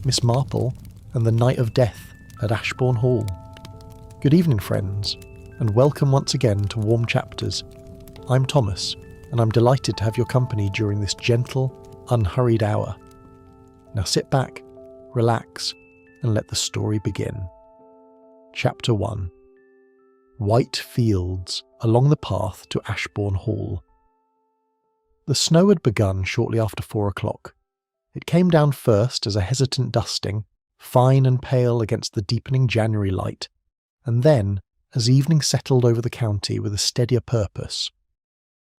Miss Marple, and the Night of Death at Ashbourne Hall. Good evening, friends, and welcome once again to Warm Chapters. I'm Thomas, and I'm delighted to have your company during this gentle, unhurried hour. Now sit back, relax, and let the story begin. Chapter 1. White fields along the path to Ashbourne Hall. The snow had begun shortly after 4 o'clock. It came down first as a hesitant dusting, fine and pale against the deepening January light, and then as evening settled over the county with a steadier purpose.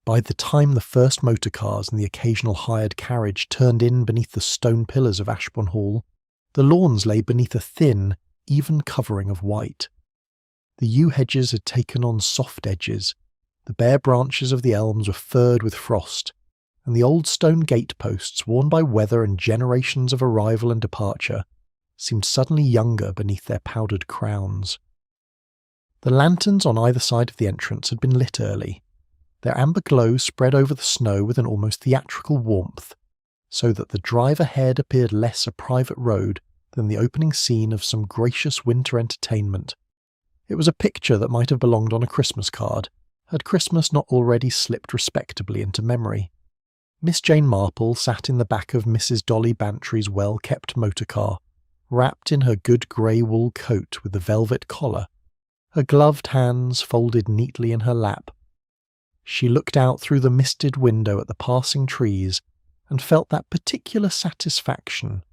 By the time the first motor cars and the occasional hired carriage turned in beneath the stone pillars of Ashbourne Hall, the lawns lay beneath a thin, even covering of white. The yew hedges had taken on soft edges, the bare branches of the elms were furred with frost, and the old stone gateposts, worn by weather and generations of arrival and departure, seemed suddenly younger beneath their powdered crowns. The lanterns on either side of the entrance had been lit early. Their amber glow spread over the snow with an almost theatrical warmth, so that the drive ahead appeared less a private road than the opening scene of some gracious winter entertainment. It was a picture that might have belonged on a Christmas card, had Christmas not already slipped respectably into memory. Miss Jane Marple sat in the back of Mrs. Dolly Bantry's well-kept motor car, wrapped in her good grey wool coat with the velvet collar, her gloved hands folded neatly in her lap. She looked out through the misted window at the passing trees and felt that particular satisfaction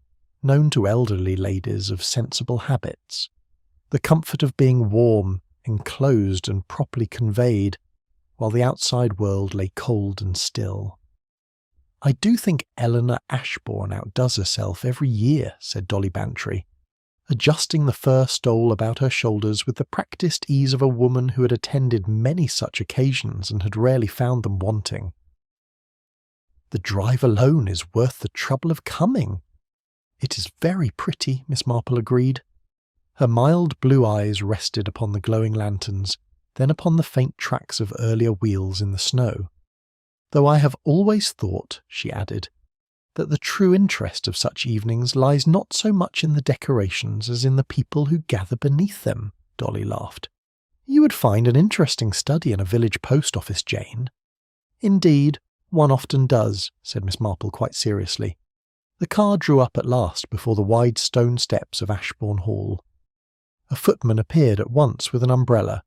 known to elderly ladies of sensible habits, the comfort of being warm, enclosed and properly conveyed, while the outside world lay cold and still. "I do think Eleanor Ashbourne outdoes herself every year," said Dolly Bantry, adjusting the fur stole about her shoulders with the practised ease of a woman who had attended many such occasions and had rarely found them wanting. "The drive alone is worth the trouble of coming." "It is very pretty," Miss Marple agreed. Her mild blue eyes rested upon the glowing lanterns, then upon the faint tracks of earlier wheels in the snow. "Though I have always thought," she added, "that the true interest of such evenings lies not so much in the decorations as in the people who gather beneath them." Dolly laughed. "You would find an interesting study in a village post office, Jane." "Indeed, one often does," said Miss Marple quite seriously. The car drew up at last before the wide stone steps of Ashbourne Hall. A footman appeared at once with an umbrella,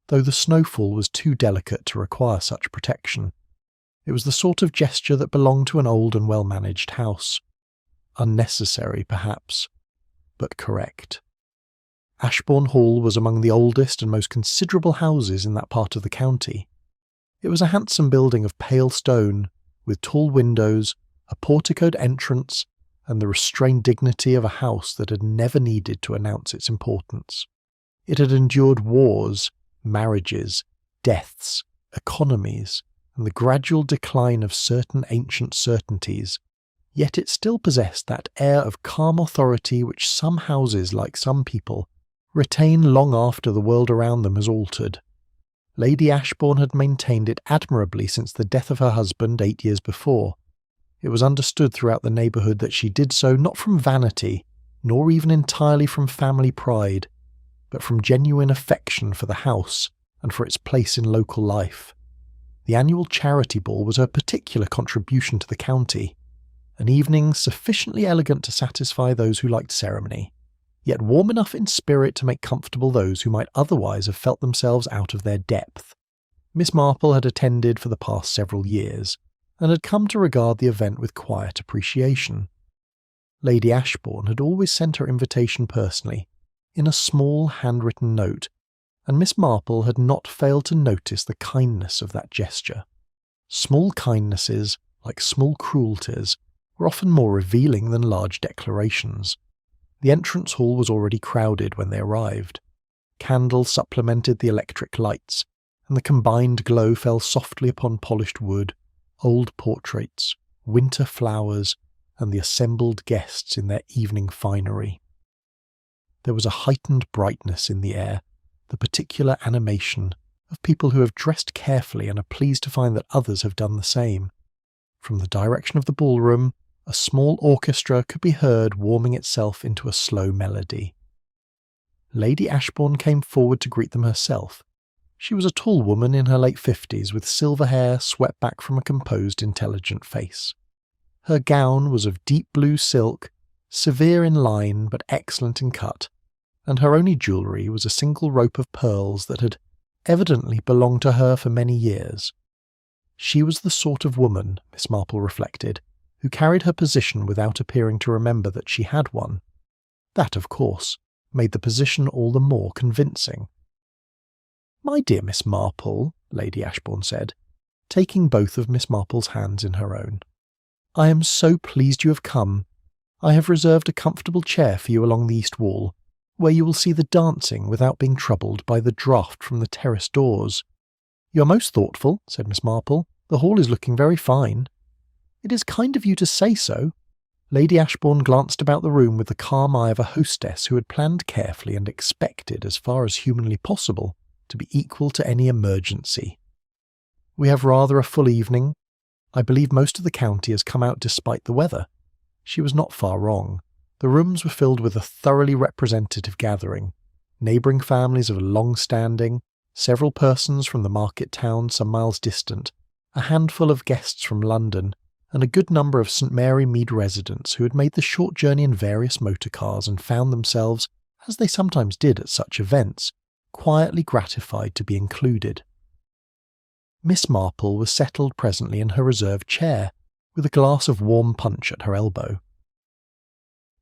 though the snowfall was too delicate to require such protection. It was the sort of gesture that belonged to an old and well-managed house. Unnecessary, perhaps, but correct. Ashbourne Hall was among the oldest and most considerable houses in that part of the county. It was a handsome building of pale stone, with tall windows, a porticoed entrance, and the restrained dignity of a house that had never needed to announce its importance. It had endured wars, marriages, deaths, economies, and the gradual decline of certain ancient certainties, yet it still possessed that air of calm authority which some houses, like some people, retain long after the world around them has altered. Lady Ashbourne had maintained it admirably since the death of her husband 8 years before. It was understood throughout the neighbourhood that she did so not from vanity, nor even entirely from family pride, but from genuine affection for the house and for its place in local life. The annual charity ball was her particular contribution to the county, an evening sufficiently elegant to satisfy those who liked ceremony, yet warm enough in spirit to make comfortable those who might otherwise have felt themselves out of their depth. Miss Marple had attended for the past several years, and had come to regard the event with quiet appreciation. Lady Ashbourne had always sent her invitation personally, in a small handwritten note, and Miss Marple had not failed to notice the kindness of that gesture. Small kindnesses, like small cruelties, were often more revealing than large declarations. The entrance hall was already crowded when they arrived. Candles supplemented the electric lights, and the combined glow fell softly upon polished wood, old portraits, winter flowers, and the assembled guests in their evening finery. There was a heightened brightness in the air, the particular animation of people who have dressed carefully and are pleased to find that others have done the same. From the direction of the ballroom, a small orchestra could be heard warming itself into a slow melody. Lady Ashbourne came forward to greet them herself. She was a tall woman in her late 50s with silver hair swept back from a composed, intelligent face. Her gown was of deep blue silk, severe in line but excellent in cut, and her only jewellery was a single rope of pearls that had evidently belonged to her for many years. She was the sort of woman, Miss Marple reflected, who carried her position without appearing to remember that she had one. That, of course, made the position all the more convincing. "My dear Miss Marple," Lady Ashbourne said, taking both of Miss Marple's hands in her own, "I am so pleased you have come. I have reserved a comfortable chair for you along the east wall, where you will see the dancing without being troubled by the draught from the terrace doors." "You are most thoughtful," said Miss Marple. "The hall is looking very fine." "It is kind of you to say so." Lady Ashbourne glanced about the room with the calm eye of a hostess who had planned carefully and expected, as far as humanly possible, to be equal to any emergency. "We have rather a full evening. I believe most of the county has come out despite the weather." She was not far wrong. The rooms were filled with a thoroughly representative gathering. Neighbouring families of long standing, several persons from the market town some miles distant, a handful of guests from London, and a good number of St Mary Mead residents who had made the short journey in various motor cars and found themselves, as they sometimes did at such events, quietly gratified to be included. Miss Marple was settled presently in her reserved chair, with a glass of warm punch at her elbow.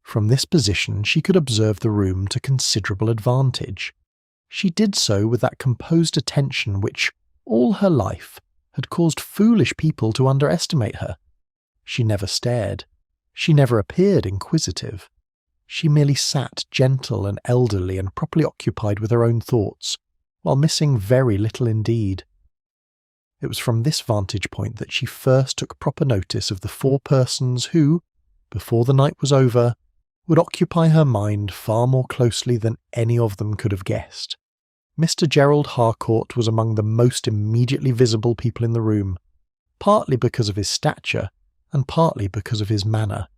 From this position she could observe the room to considerable advantage. She did so with that composed attention which, all her life, had caused foolish people to underestimate her. She never stared. She never appeared inquisitive. She merely sat gentle and elderly and properly occupied with her own thoughts, while missing very little indeed. It was from this vantage point that she first took proper notice of the 4 persons who, before the night was over, would occupy her mind far more closely than any of them could have guessed. Mr. Gerald Harcourt was among the most immediately visible people in the room, partly because of his stature and partly because of his manner.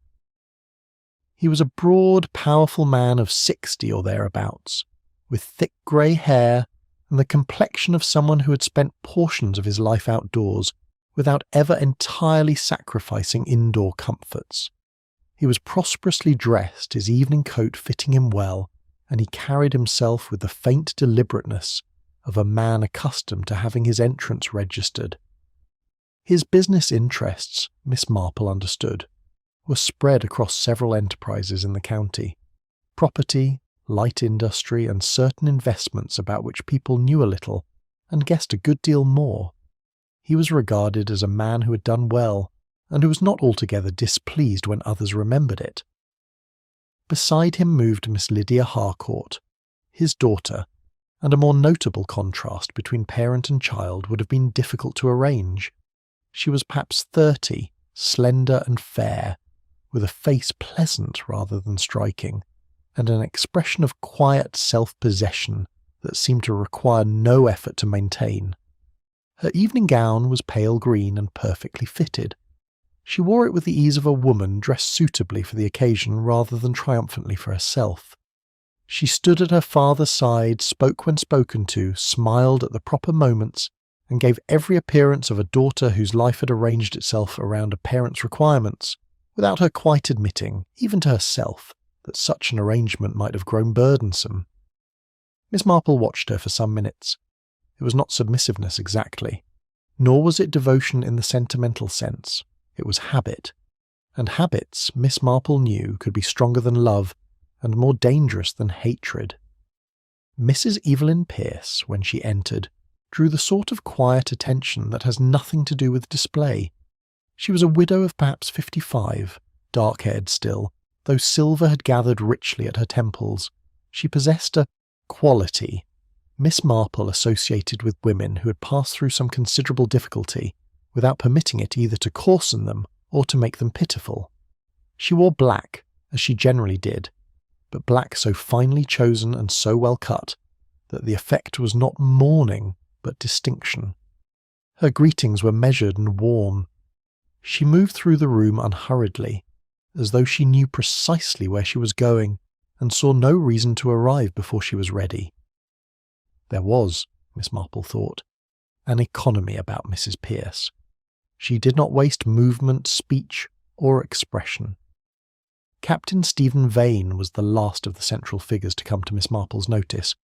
He was a broad, powerful man of 60 or thereabouts, with thick grey hair and the complexion of someone who had spent portions of his life outdoors without ever entirely sacrificing indoor comforts. He was prosperously dressed, his evening coat fitting him well, and he carried himself with the faint deliberateness of a man accustomed to having his entrance registered. His business interests, Miss Marple understood, were spread across several enterprises in the county: property, light industry, and certain investments about which people knew a little and guessed a good deal more. He was regarded as a man who had done well, and who was not altogether displeased when others remembered it. Beside him moved Miss Lydia Harcourt, his daughter, and a more notable contrast between parent and child would have been difficult to arrange. She was perhaps 30, slender and fair, with a face pleasant rather than striking, and an expression of quiet self-possession that seemed to require no effort to maintain. Her evening gown was pale green and perfectly fitted. She wore it with the ease of a woman dressed suitably for the occasion rather than triumphantly for herself. She stood at her father's side, spoke when spoken to, smiled at the proper moments, and gave every appearance of a daughter whose life had arranged itself around a parent's requirements, without her quite admitting, even to herself, that such an arrangement might have grown burdensome. Miss Marple watched her for some minutes. It was not submissiveness exactly, nor was it devotion in the sentimental sense. It was habit, and habits, Miss Marple knew, could be stronger than love and more dangerous than hatred. Mrs. Evelyn Pierce, when she entered, drew the sort of quiet attention that has nothing to do with display. She was a widow of perhaps 55, dark-haired still, though silver had gathered richly at her temples. She possessed a quality Miss Marple associated with women who had passed through some considerable difficulty, without permitting it either to coarsen them or to make them pitiful. She wore black, as she generally did, but black so finely chosen and so well cut that the effect was not mourning but distinction. Her greetings were measured and warm. She moved through the room unhurriedly, as though she knew precisely where she was going and saw no reason to arrive before she was ready. There was, Miss Marple thought, an economy about Mrs. Pearce. She did not waste movement, speech, or expression. Captain Stephen Vane was the last of the central figures to come to Miss Marple's notice,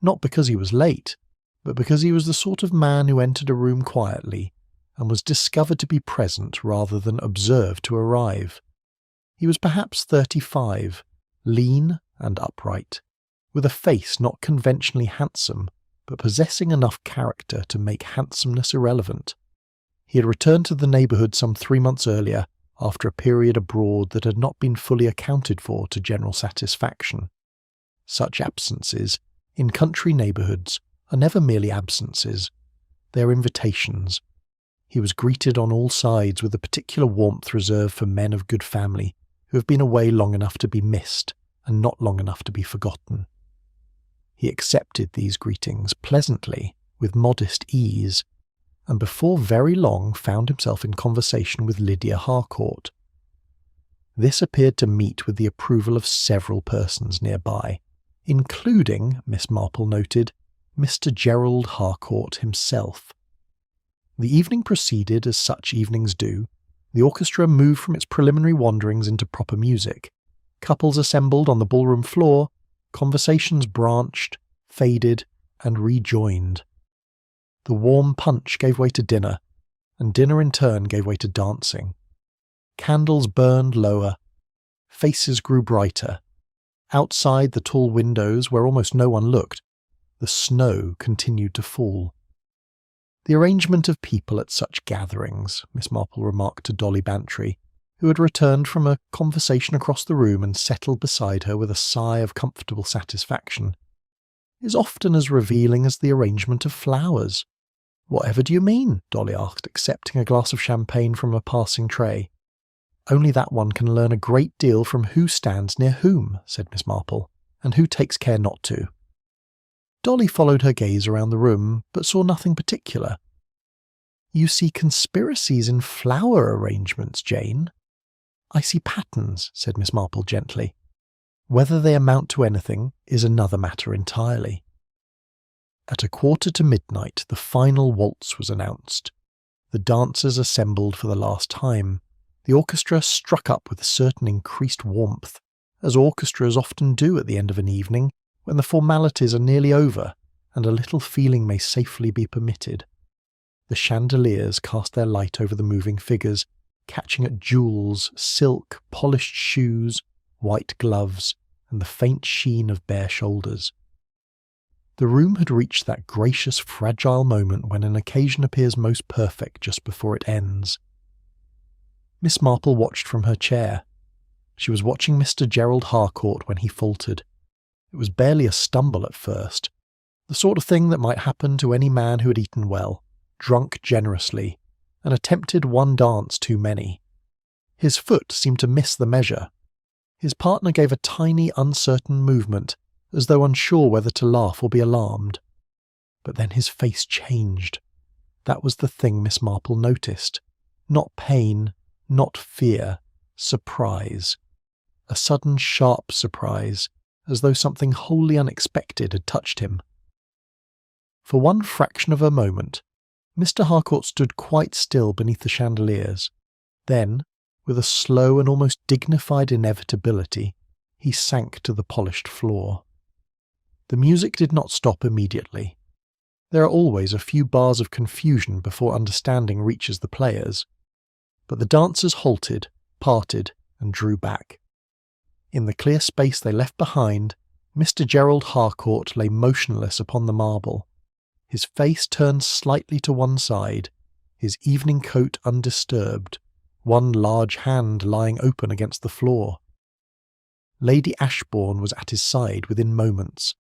not because he was late, but because he was the sort of man who entered a room quietly and was discovered to be present rather than observed to arrive. He was perhaps 35, lean and upright, with a face not conventionally handsome, but possessing enough character to make handsomeness irrelevant. He had returned to the neighbourhood some 3 months earlier, after a period abroad that had not been fully accounted for to general satisfaction. Such absences, in country neighbourhoods, are never merely absences. They are invitations. He was greeted on all sides with a particular warmth reserved for men of good family, who have been away long enough to be missed and not long enough to be forgotten. He accepted these greetings pleasantly, with modest ease, and before very long found himself in conversation with Lydia Harcourt. This appeared to meet with the approval of several persons nearby, including, Miss Marple noted, Mr. Gerald Harcourt himself. The evening proceeded as such evenings do. The orchestra moved from its preliminary wanderings into proper music. Couples assembled on the ballroom floor, conversations branched, faded, and rejoined. The warm punch gave way to dinner, and dinner in turn gave way to dancing. Candles burned lower. Faces grew brighter. Outside the tall windows, where almost no one looked, the snow continued to fall. The arrangement of people at such gatherings, Miss Marple remarked to Dolly Bantry, who had returned from a conversation across the room and settled beside her with a sigh of comfortable satisfaction, is often as revealing as the arrangement of flowers. "Whatever do you mean?" Dolly asked, accepting a glass of champagne from a passing tray. "Only that one can learn a great deal from who stands near whom," said Miss Marple, "and who takes care not to." Dolly followed her gaze around the room, but saw nothing particular. "You see conspiracies in flower arrangements, Jane." "I see patterns," said Miss Marple gently. "Whether they amount to anything is another matter entirely." At 1:15 the final waltz was announced. The dancers assembled for the last time. The orchestra struck up with a certain increased warmth, as orchestras often do at the end of an evening, when the formalities are nearly over, and a little feeling may safely be permitted. The chandeliers cast their light over the moving figures, catching at jewels, silk, polished shoes, white gloves, and the faint sheen of bare shoulders. The room had reached that gracious, fragile moment when an occasion appears most perfect just before it ends. Miss Marple watched from her chair. She was watching Mr. Gerald Harcourt when he faltered. It was barely a stumble at first, the sort of thing that might happen to any man who had eaten well, drunk generously, and attempted one dance too many. His foot seemed to miss the measure. His partner gave a tiny, uncertain movement, as though unsure whether to laugh or be alarmed. But then his face changed. That was the thing Miss Marple noticed. Not pain, not fear, surprise. A sudden sharp surprise, as though something wholly unexpected had touched him. For one fraction of a moment, Mr. Harcourt stood quite still beneath the chandeliers. Then, with a slow and almost dignified inevitability, he sank to the polished floor. The music did not stop immediately. There are always a few bars of confusion before understanding reaches the players. But the dancers halted, parted, and drew back. In the clear space they left behind, Mr. Gerald Harcourt lay motionless upon the marble, his face turned slightly to one side, his evening coat undisturbed, one large hand lying open against the floor. Lady Ashbourne was at his side within moments.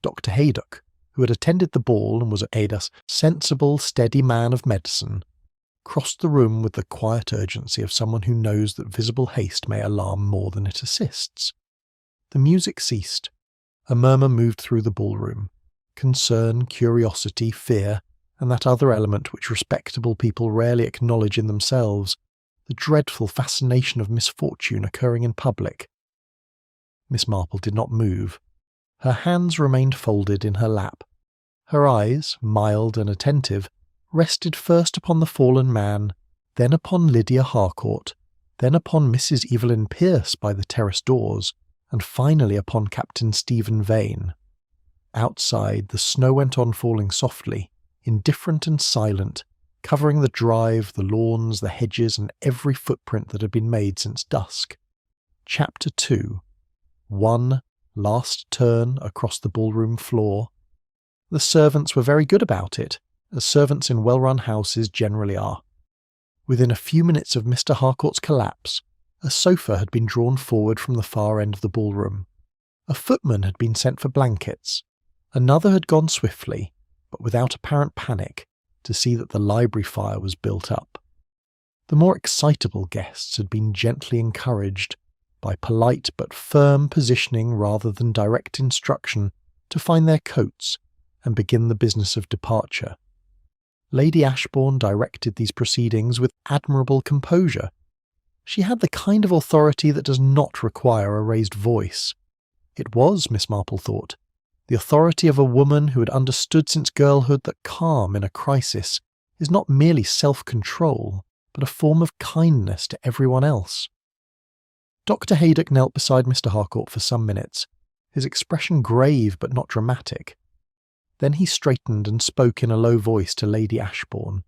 Dr. Haydock, who had attended the ball and was a sensible, steady man of medicine, crossed the room with the quiet urgency of someone who knows that visible haste may alarm more than it assists. The music ceased. A murmur moved through the ballroom. Concern, curiosity, fear, and that other element which respectable people rarely acknowledge in themselves, the dreadful fascination of misfortune occurring in public. Miss Marple did not move. Her hands remained folded in her lap. Her eyes, mild and attentive, rested first upon the fallen man, then upon Lydia Harcourt, then upon Mrs. Evelyn Pierce by the terrace doors, and finally upon Captain Stephen Vane. Outside, the snow went on falling softly, indifferent and silent, covering the drive, the lawns, the hedges, and every footprint that had been made since dusk. Chapter 2. One last turn across the ballroom floor. The servants were very good about it, as servants in well-run houses generally are. Within a few minutes of Mr. Harcourt's collapse, a sofa had been drawn forward from the far end of the ballroom. A footman had been sent for blankets. Another had gone swiftly, but without apparent panic, to see that the library fire was built up. The more excitable guests had been gently encouraged, by polite but firm positioning rather than direct instruction, to find their coats and begin the business of departure. Lady Ashbourne directed these proceedings with admirable composure. She had the kind of authority that does not require a raised voice. It was, Miss Marple thought, the authority of a woman who had understood since girlhood that calm in a crisis is not merely self-control, but a form of kindness to everyone else. Dr. Haydock knelt beside Mr. Harcourt for some minutes, his expression grave but not dramatic. Then he straightened and spoke in a low voice to Lady Ashbourne.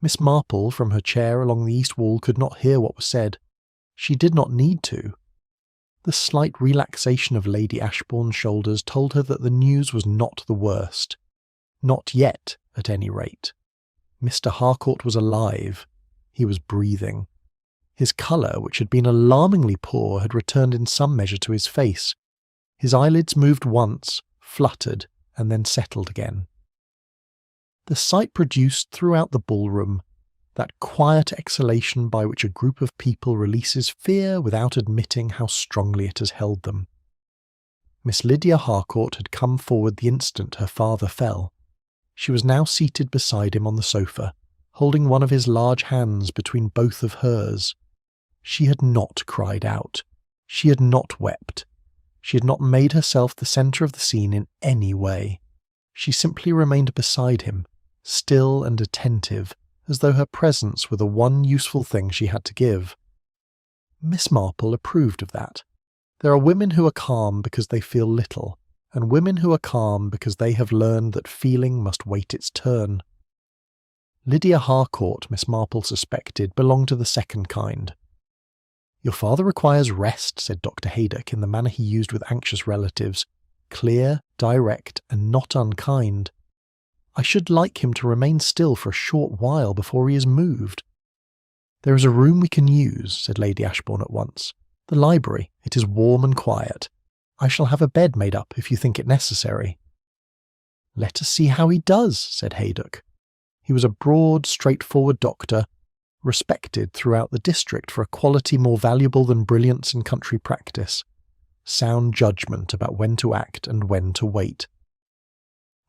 Miss Marple, from her chair along the east wall, could not hear what was said. She did not need to. The slight relaxation of Lady Ashbourne's shoulders told her that the news was not the worst. Not yet, at any rate. Mr. Harcourt was alive. He was breathing. His colour, which had been alarmingly poor, had returned in some measure to his face. His eyelids moved once, fluttered, and then settled again. The sight produced throughout the ballroom that quiet exhalation by which a group of people releases fear without admitting how strongly it has held them. Miss Lydia Harcourt had come forward the instant her father fell. She was now seated beside him on the sofa, holding one of his large hands between both of hers. She had not cried out. She had not wept. She had not made herself the centre of the scene in any way. She simply remained beside him, still and attentive, as though her presence were the one useful thing she had to give. Miss Marple approved of that. There are women who are calm because they feel little, and women who are calm because they have learned that feeling must wait its turn. Lydia Harcourt, Miss Marple suspected, belonged to the second kind. "Your father requires rest," said Dr. Haydock in the manner he used with anxious relatives, clear, direct, and not unkind. "I should like him to remain still for a short while before he is moved." "There is a room we can use," said Lady Ashbourne at once. "The library. It is warm and quiet. I shall have a bed made up if you think it necessary." "Let us see how he does," said Haydock. He was a broad, straightforward doctor, respected throughout the district for a quality more valuable than brilliance in country practice: sound judgment about when to act and when to wait.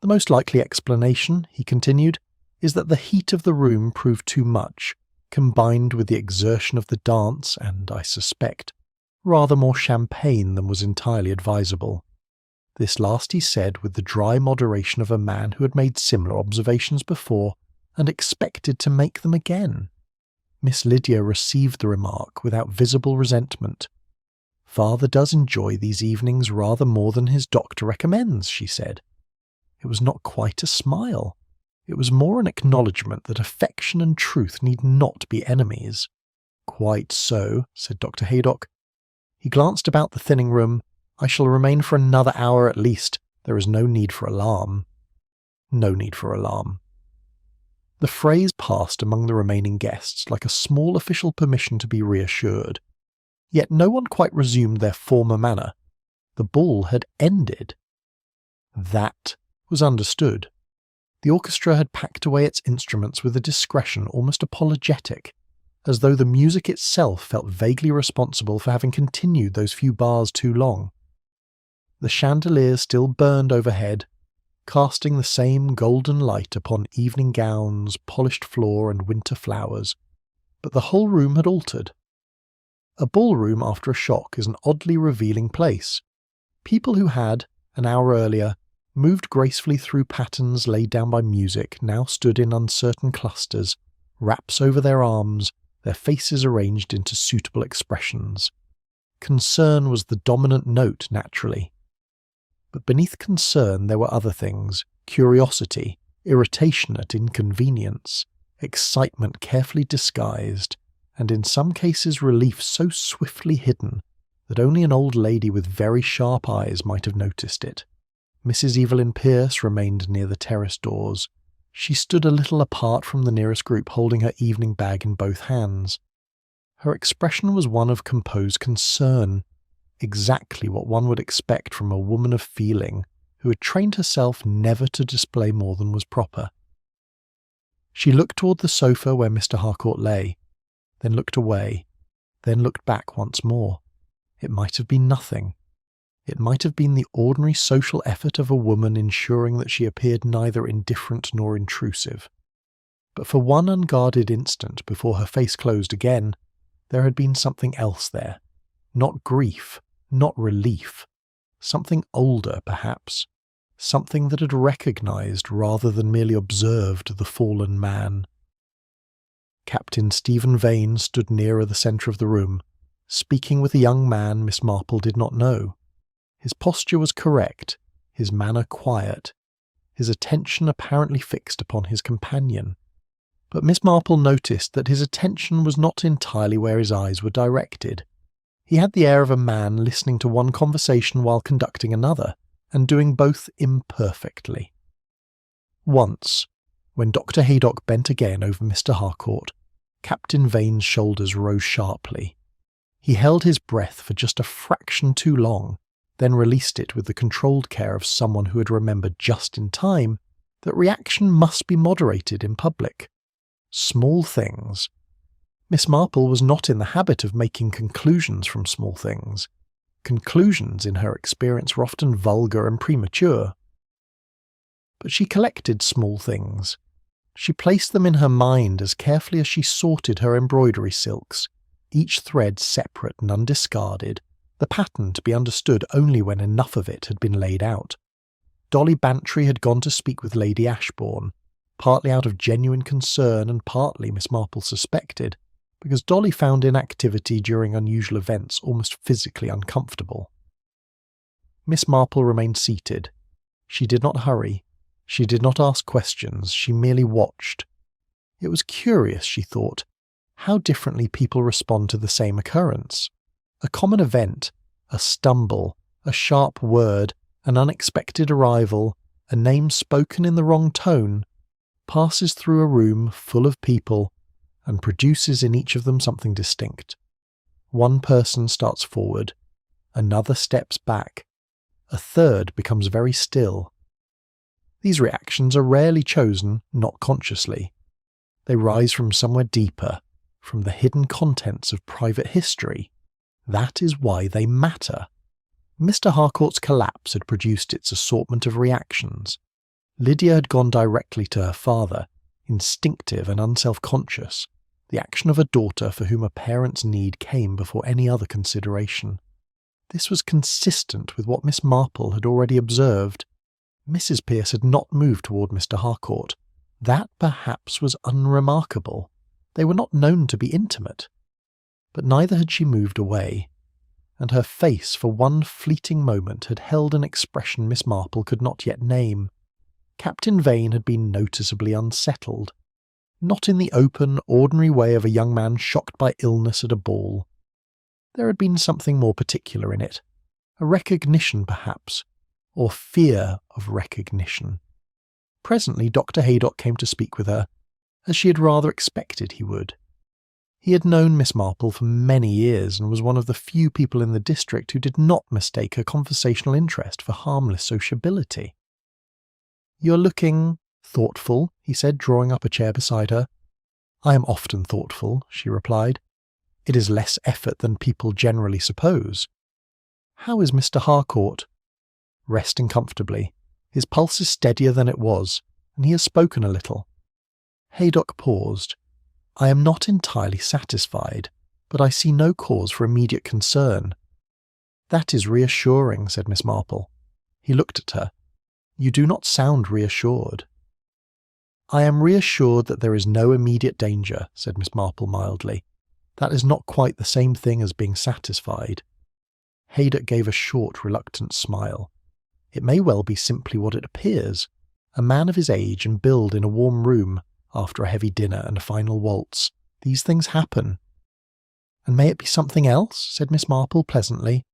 "The most likely explanation," he continued, "is that the heat of the room proved too much, combined with the exertion of the dance and, I suspect, rather more champagne than was entirely advisable." This last he said with the dry moderation of a man who had made similar observations before and expected to make them again. Miss Lydia received the remark without visible resentment. "Father does enjoy these evenings rather more than his doctor recommends," she said. It was not quite a smile. It was more an acknowledgment that affection and truth need not be enemies. "Quite so," said Dr. Haydock. He glanced about the thinning room. "I shall remain for another hour at least. There is no need for alarm." No need for alarm. The phrase passed among the remaining guests like a small official permission to be reassured. Yet no one quite resumed their former manner. The ball had ended. That was understood. The orchestra had packed away its instruments with a discretion almost apologetic, as though the music itself felt vaguely responsible for having continued those few bars too long. The chandeliers still burned overhead, casting the same golden light upon evening gowns, polished floor, and winter flowers, but the whole room had altered. A ballroom after a shock is an oddly revealing place. People who had, an hour earlier, moved gracefully through patterns laid down by music now stood in uncertain clusters, wraps over their arms, their faces arranged into suitable expressions. Concern was the dominant note, naturally. But beneath concern there were other things: curiosity, irritation at inconvenience, excitement carefully disguised, and in some cases relief so swiftly hidden that only an old lady with very sharp eyes might have noticed it. Mrs. Evelyn Pierce remained near the terrace doors. She stood a little apart from the nearest group, holding her evening bag in both hands. Her expression was one of composed concern, exactly what one would expect from a woman of feeling who had trained herself never to display more than was proper. She looked toward the sofa where Mr. Harcourt lay, then looked away, then looked back once more. It might have been nothing. It might have been the ordinary social effort of a woman ensuring that she appeared neither indifferent nor intrusive. But for one unguarded instant before her face closed again, there had been something else there. Not grief, not relief. Something older, perhaps. Something that had recognised rather than merely observed the fallen man. Captain Stephen Vane stood nearer the centre of the room, speaking with a young man Miss Marple did not know. His posture was correct, his manner quiet, his attention apparently fixed upon his companion. But Miss Marple noticed that his attention was not entirely where his eyes were directed. He had the air of a man listening to one conversation while conducting another, and doing both imperfectly. Once, when Dr. Haydock bent again over Mr. Harcourt, Captain Vane's shoulders rose sharply. He held his breath for just a fraction too long, then released it with the controlled care of someone who had remembered just in time that reaction must be moderated in public. Small things. Miss Marple was not in the habit of making conclusions from small things. Conclusions, in her experience, were often vulgar and premature. But she collected small things. She placed them in her mind as carefully as she sorted her embroidery silks, each thread separate and undiscarded, the pattern to be understood only when enough of it had been laid out. Dolly Bantry had gone to speak with Lady Ashbourne, partly out of genuine concern and partly, Miss Marple suspected, because Dolly found inactivity during unusual events almost physically uncomfortable. Miss Marple remained seated. She did not hurry. She did not ask questions. She merely watched. It was curious, she thought, how differently people respond to the same occurrence. A common event, a stumble, a sharp word, an unexpected arrival, a name spoken in the wrong tone, passes through a room full of people and produces in each of them something distinct. One person starts forward, another steps back, a third becomes very still. These reactions are rarely chosen, not consciously. They rise from somewhere deeper, from the hidden contents of private history. That is why they matter. Mr. Harcourt's collapse had produced its assortment of reactions. Lydia had gone directly to her father, instinctive and unself-conscious, the action of a daughter for whom a parent's need came before any other consideration. This was consistent with what Miss Marple had already observed. Mrs. Pierce had not moved toward Mr. Harcourt. That perhaps was unremarkable. They were not known to be intimate. But neither had she moved away, and her face for one fleeting moment had held an expression Miss Marple could not yet name. Captain Vane had been noticeably unsettled, not in the open, ordinary way of a young man shocked by illness at a ball. There had been something more particular in it, a recognition perhaps, or fear of recognition. Presently Dr. Haydock came to speak with her, as she had rather expected he would. He had known Miss Marple for many years and was one of the few people in the district who did not mistake her conversational interest for harmless sociability. "You're looking thoughtful," he said, drawing up a chair beside her. "I am often thoughtful," she replied. "It is less effort than people generally suppose. How is Mr. Harcourt?" "Resting comfortably. His pulse is steadier than it was, and he has spoken a little." Haydock paused. I am not entirely satisfied, but I see no cause for immediate concern." "That is reassuring," said Miss Marple. He looked at her. "You do not sound reassured." "I am reassured that there is no immediate danger," said Miss Marple mildly. "That is not quite the same thing as being satisfied." Haydock gave a short, reluctant smile. "It may well be simply what it appears. A man of his age and build in a warm room, after a heavy dinner and a final waltz. These things happen." "And may it be something else?" said Miss Marple pleasantly.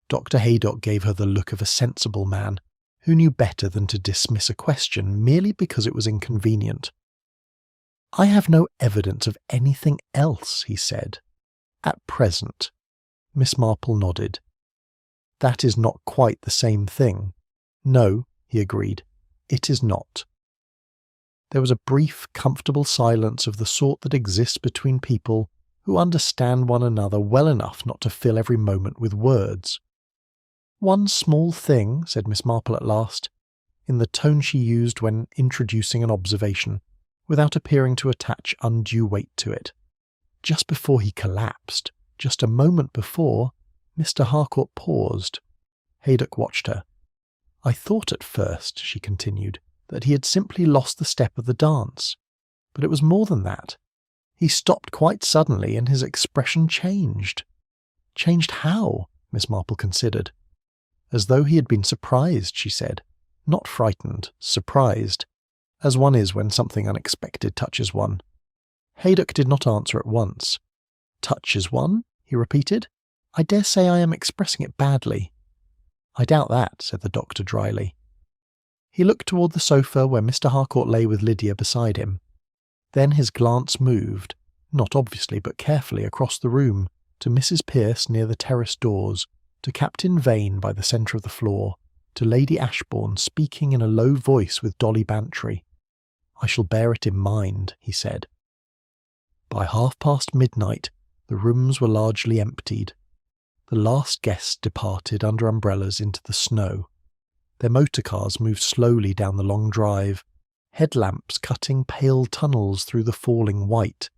Dr. Haydock gave her the look of a sensible man, who knew better than to dismiss a question merely because it was inconvenient. "I have no evidence of anything else," he said. "At present." Miss Marple nodded. "That is not quite the same thing." "No," he agreed, "it is not." There was a brief, comfortable silence of the sort that exists between people who understand one another well enough not to fill every moment with words. "One small thing," said Miss Marple at last, in the tone she used when introducing an observation, without appearing to attach undue weight to it. "Just before he collapsed, just a moment before, Mr. Harcourt paused." Haydock watched her. "I thought at first," she continued, "that he had simply lost the step of the dance. But it was more than that. He stopped quite suddenly and his expression changed." "Changed how?" Miss Marple considered. "As though he had been surprised," she said. "Not frightened, surprised, as one is when something unexpected touches one." Haydock did not answer at once. "Touches one?" he repeated. "I dare say I am expressing it badly." "I doubt that," said the doctor dryly. He looked toward the sofa where Mr. Harcourt lay with Lydia beside him. Then his glance moved, not obviously but carefully, across the room, to Mrs. Pearce near the terrace doors, to Captain Vane by the centre of the floor, to Lady Ashbourne speaking in a low voice with Dolly Bantry. "I shall bear it in mind," he said. By midnight, the rooms were largely emptied. The last guests departed under umbrellas into the snow. Their motor cars moved slowly down the long drive, headlamps cutting pale tunnels through the falling white.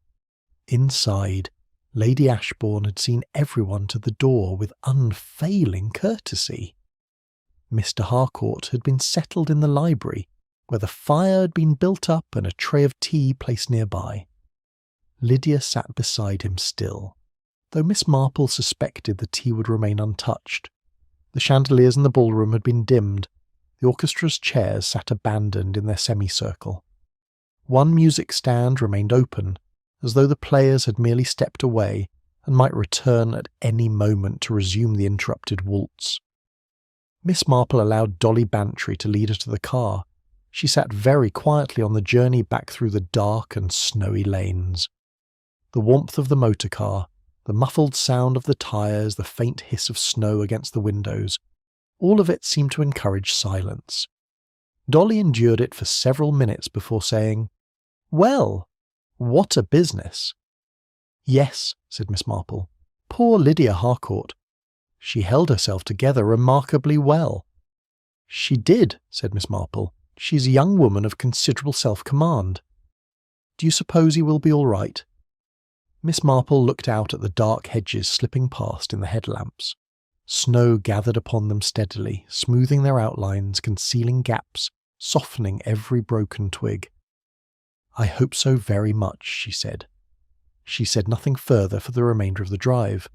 Inside, Lady Ashbourne had seen everyone to the door with unfailing courtesy. Mr. Harcourt had been settled in the library, where the fire had been built up and a tray of tea placed nearby. Lydia sat beside him still, though Miss Marple suspected the tea would remain untouched. The chandeliers in the ballroom had been dimmed. The orchestra's chairs sat abandoned in their semicircle. One music stand remained open, as though the players had merely stepped away and might return at any moment to resume the interrupted waltz. Miss Marple allowed Dolly Bantry to lead her to the car. She sat very quietly on the journey back through the dark and snowy lanes. The warmth of the motor car, the muffled sound of the tyres, the faint hiss of snow against the windows, all of it seemed to encourage silence. Dolly endured it for several minutes before saying, "Well, what a business!" "Yes," said Miss Marple. "Poor Lydia Harcourt. She held herself together remarkably well." "She did," said Miss Marple. "She's a young woman of considerable self-command. Do you suppose he will be all right?" Miss Marple looked out at the dark hedges slipping past in the headlamps. Snow gathered upon them steadily, smoothing their outlines, concealing gaps, softening every broken twig. "I hope so very much," she said. She said nothing further for the remainder of the drive,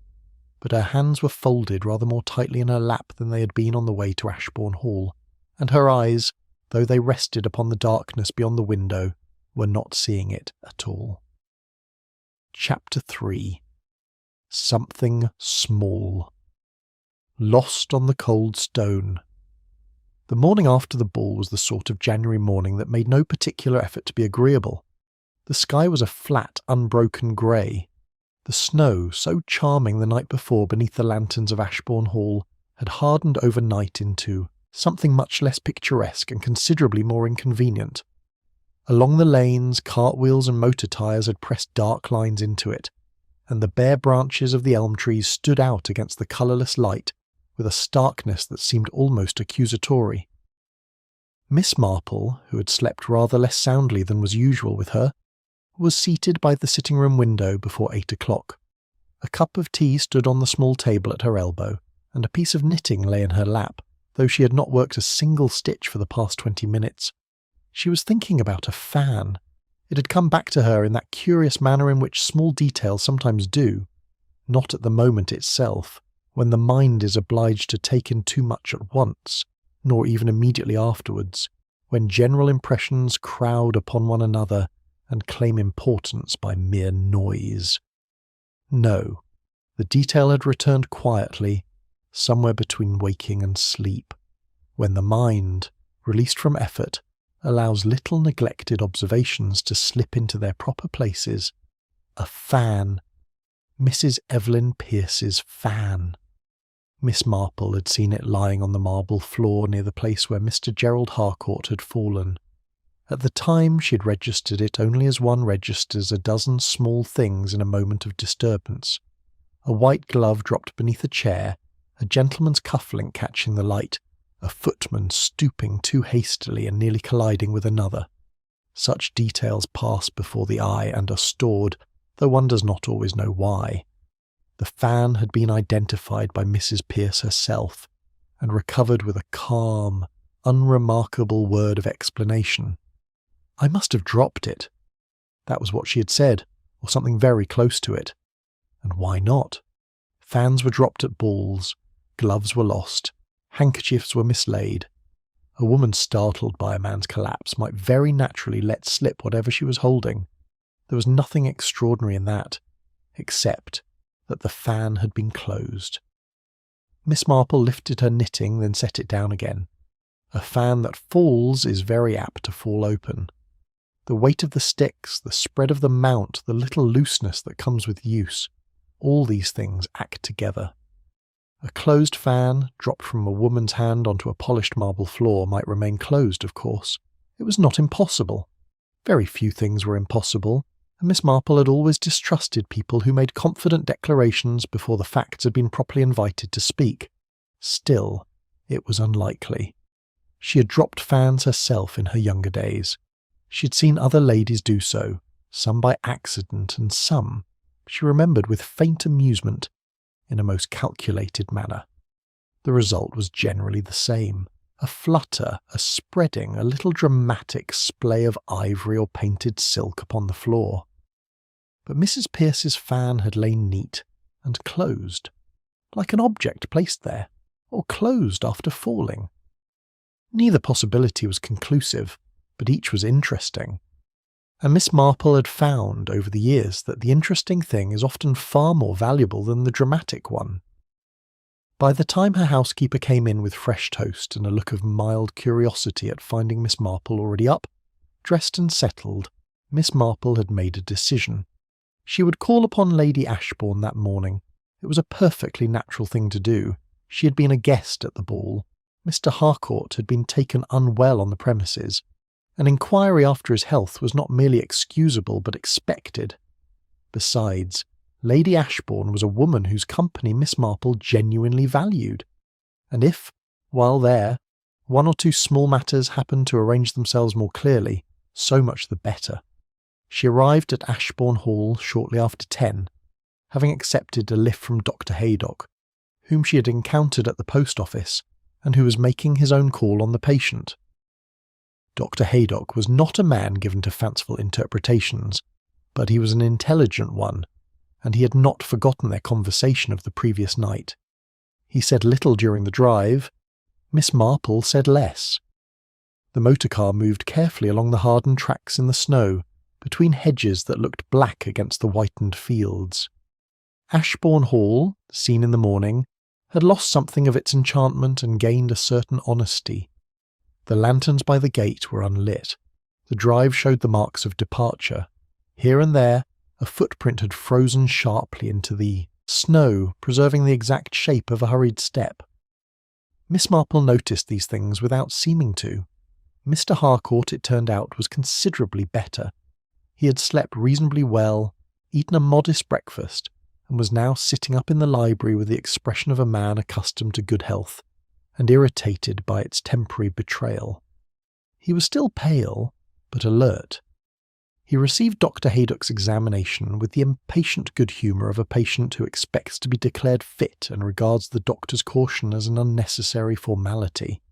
but her hands were folded rather more tightly in her lap than they had been on the way to Ashbourne Hall, and her eyes, though they rested upon the darkness beyond the window, were not seeing it at all. Chapter 3. Something Small. Lost on the Cold Stone. The morning after the ball was the sort of January morning that made no particular effort to be agreeable. The sky was a flat, unbroken grey. The snow, so charming the night before beneath the lanterns of Ashbourne Hall, had hardened overnight into something much less picturesque and considerably more inconvenient. Along the lanes, cartwheels and motor tyres had pressed dark lines into it, and the bare branches of the elm trees stood out against the colourless light with a starkness that seemed almost accusatory. Miss Marple, who had slept rather less soundly than was usual with her, was seated by the sitting-room window before 8 o'clock. A cup of tea stood on the small table at her elbow, and a piece of knitting lay in her lap, though she had not worked a single stitch for the past 20 minutes. She was thinking about a fan. It had come back to her in that curious manner in which small details sometimes do, not at the moment itself, when the mind is obliged to take in too much at once, nor even immediately afterwards, when general impressions crowd upon one another and claim importance by mere noise. No, the detail had returned quietly, somewhere between waking and sleep, when the mind, released from effort, allows little neglected observations to slip into their proper places. A fan. Mrs. Evelyn Pierce's fan. Miss Marple had seen it lying on the marble floor near the place where Mr. Gerald Harcourt had fallen. At the time she had registered it only as one registers a dozen small things in a moment of disturbance. A white glove dropped beneath a chair, a gentleman's cuff-link catching the light, a footman stooping too hastily and nearly colliding with another. Such details pass before the eye and are stored, though one does not always know why. The fan had been identified by Mrs. Pierce herself, and recovered with a calm, unremarkable word of explanation. "I must have dropped it." That was what she had said, or something very close to it. And why not? Fans were dropped at balls, gloves were lost, handkerchiefs were mislaid. A woman startled by a man's collapse might very naturally let slip whatever she was holding. There was nothing extraordinary in that, except that the fan had been closed. Miss Marple lifted her knitting, then set it down again. A fan that falls is very apt to fall open. The weight of the sticks, the spread of the mount, the little looseness that comes with use, all these things act together. A closed fan, dropped from a woman's hand onto a polished marble floor, might remain closed, of course. It was not impossible. Very few things were impossible, and Miss Marple had always distrusted people who made confident declarations before the facts had been properly invited to speak. Still, it was unlikely. She had dropped fans herself in her younger days. She had seen other ladies do so, some by accident and some, she remembered with faint amusement, in a most calculated manner. The result was generally the same. A flutter, a spreading, a little dramatic splay of ivory or painted silk upon the floor. But Mrs. Pierce's fan had lain neat and closed, like an object placed there, or closed after falling. Neither possibility was conclusive, but each was interesting. And Miss Marple had found over the years that the interesting thing is often far more valuable than the dramatic one. By the time her housekeeper came in with fresh toast and a look of mild curiosity at finding Miss Marple already up, dressed and settled, Miss Marple had made a decision. She would call upon Lady Ashbourne that morning. It was a perfectly natural thing to do. She had been a guest at the ball. Mr. Harcourt had been taken unwell on the premises. An inquiry after his health was not merely excusable but expected. Besides, Lady Ashbourne was a woman whose company Miss Marple genuinely valued, and if, while there, one or two small matters happened to arrange themselves more clearly, so much the better. She arrived at Ashbourne Hall shortly after 10, having accepted a lift from Dr. Haydock, whom she had encountered at the post office, and who was making his own call on the patient. Dr. Haydock was not a man given to fanciful interpretations, but he was an intelligent one, and he had not forgotten their conversation of the previous night. He said little during the drive. Miss Marple said less. The motor car moved carefully along the hardened tracks in the snow, between hedges that looked black against the whitened fields. Ashbourne Hall, seen in the morning, had lost something of its enchantment and gained a certain honesty. The lanterns by the gate were unlit. The drive showed the marks of departure. Here and there, a footprint had frozen sharply into the snow, preserving the exact shape of a hurried step. Miss Marple noticed these things without seeming to. Mr. Harcourt, it turned out, was considerably better. He had slept reasonably well, eaten a modest breakfast, and was now sitting up in the library with the expression of a man accustomed to good health, and irritated by its temporary betrayal. He was still pale, but alert. He received Dr. Haydock's examination with the impatient good humour of a patient who expects to be declared fit and regards the doctor's caution as an unnecessary formality.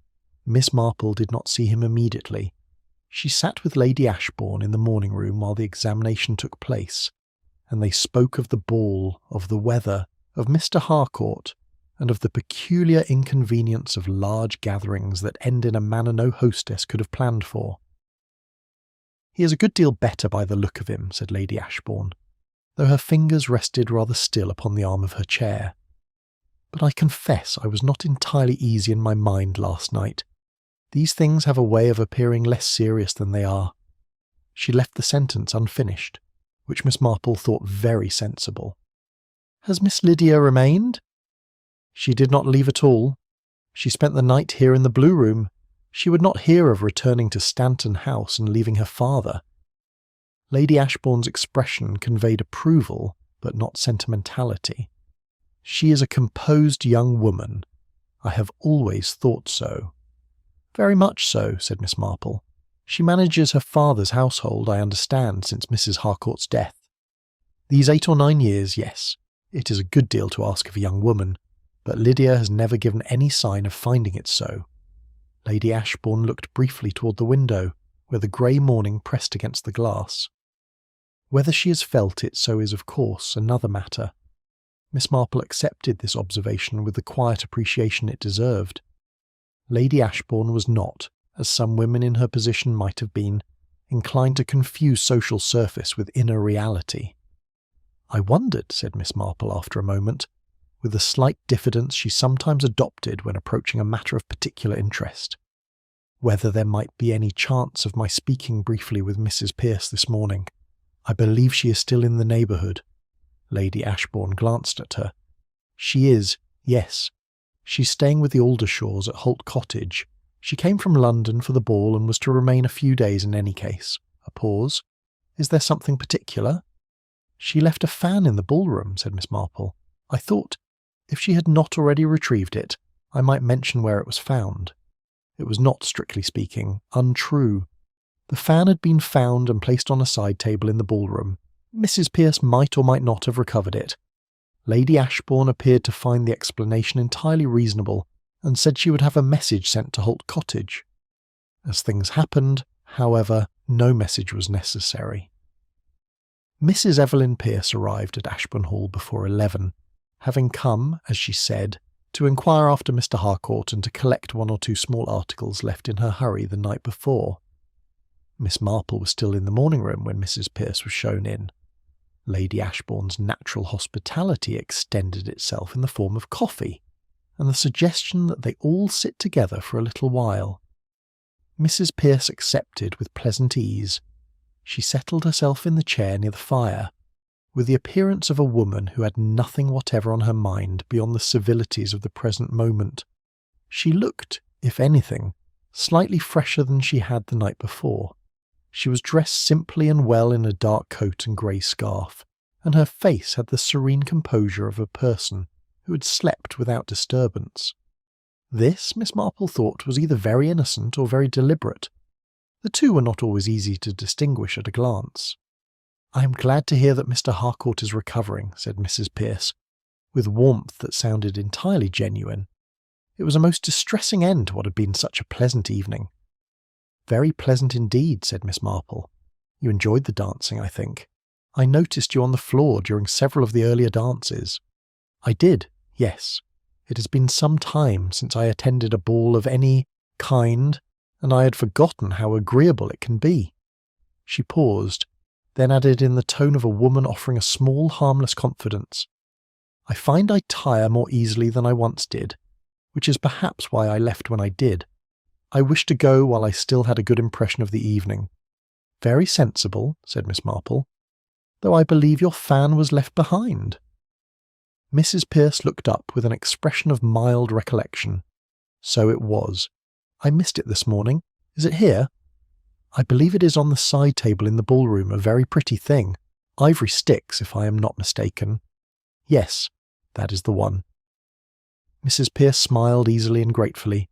Miss Marple did not see him immediately. She sat with Lady Ashbourne in the morning room while the examination took place, and they spoke of the ball, of the weather, of Mr. Harcourt, and of the peculiar inconvenience of large gatherings that end in a manner no hostess could have planned for. "He is a good deal better by the look of him," said Lady Ashbourne, though her fingers rested rather still upon the arm of her chair. "But I confess I was not entirely easy in my mind last night. These things have a way of appearing less serious than they are." She left the sentence unfinished, which Miss Marple thought very sensible. "Has Miss Lydia remained?" "She did not leave at all. She spent the night here in the Blue Room. She would not hear of returning to Stanton House and leaving her father." Lady Ashbourne's expression conveyed approval, but not sentimentality. "She is a composed young woman. I have always thought so." "Very much so," said Miss Marple. "She manages her father's household, I understand, since Mrs. Harcourt's death." "These 8 or 9 years, yes. It is a good deal to ask of a young woman, but Lydia has never given any sign of finding it so." Lady Ashbourne looked briefly toward the window, where the grey morning pressed against the glass. "Whether she has felt it so is, of course, another matter." Miss Marple accepted this observation with the quiet appreciation it deserved. Lady Ashbourne was not, as some women in her position might have been, inclined to confuse social surface with inner reality. "I wondered," said Miss Marple after a moment, with the slight diffidence she sometimes adopted when approaching a matter of particular interest, "whether there might be any chance of my speaking briefly with Mrs. Pearce this morning. I believe she is still in the neighbourhood." Lady Ashbourne glanced at her. "She is, yes. She's staying with the Aldershaws at Holt Cottage. She came from London for the ball and was to remain a few days in any case." A pause. "Is there something particular?" "She left a fan in the ballroom," said Miss Marple. "I thought, if she had not already retrieved it, I might mention where it was found. It was not, strictly speaking, untrue. The fan had been found and placed on a side table in the ballroom. Mrs. Pearce might or might not have recovered it. Lady Ashbourne appeared to find the explanation entirely reasonable, and said she would have a message sent to Holt Cottage. As things happened, however, no message was necessary. Mrs. Evelyn Pearce arrived at Ashbourne Hall before 11, having come, as she said, to inquire after Mr. Harcourt and to collect 1 or 2 small articles left in her hurry the night before. Miss Marple was still in the morning room when Mrs. Pearce was shown in. Lady Ashbourne's natural hospitality extended itself in the form of coffee, and the suggestion that they all sit together for a little while. Mrs. Pearce accepted with pleasant ease. She settled herself in the chair near the fire, with the appearance of a woman who had nothing whatever on her mind beyond the civilities of the present moment. She looked, if anything, slightly fresher than she had the night before. She was dressed simply and well in a dark coat and grey scarf, and her face had the serene composure of a person who had slept without disturbance. This, Miss Marple thought, was either very innocent or very deliberate. The two were not always easy to distinguish at a glance. "I am glad to hear that Mr. Harcourt is recovering," said Mrs. Pearce, with warmth that sounded entirely genuine. "It was a most distressing end to what had been such a pleasant evening." "Very pleasant indeed," said Miss Marple. "You enjoyed the dancing, I think. I noticed you on the floor during several of the earlier dances." "I did, yes. It has been some time since I attended a ball of any kind, and I had forgotten how agreeable it can be." She paused, then added in the tone of a woman offering a small harmless confidence, "I find I tire more easily than I once did, which is perhaps why I left when I did. I wished to go while I still had a good impression of the evening." "Very sensible," said Miss Marple, "though I believe your fan was left behind." Mrs. Pearce looked up with an expression of mild recollection. "So it was. I missed it this morning. Is it here?" "I believe it is on the side table in the ballroom, a very pretty thing. Ivory sticks, if I am not mistaken." "Yes, that is the one." Mrs. Pearce smiled easily and gratefully.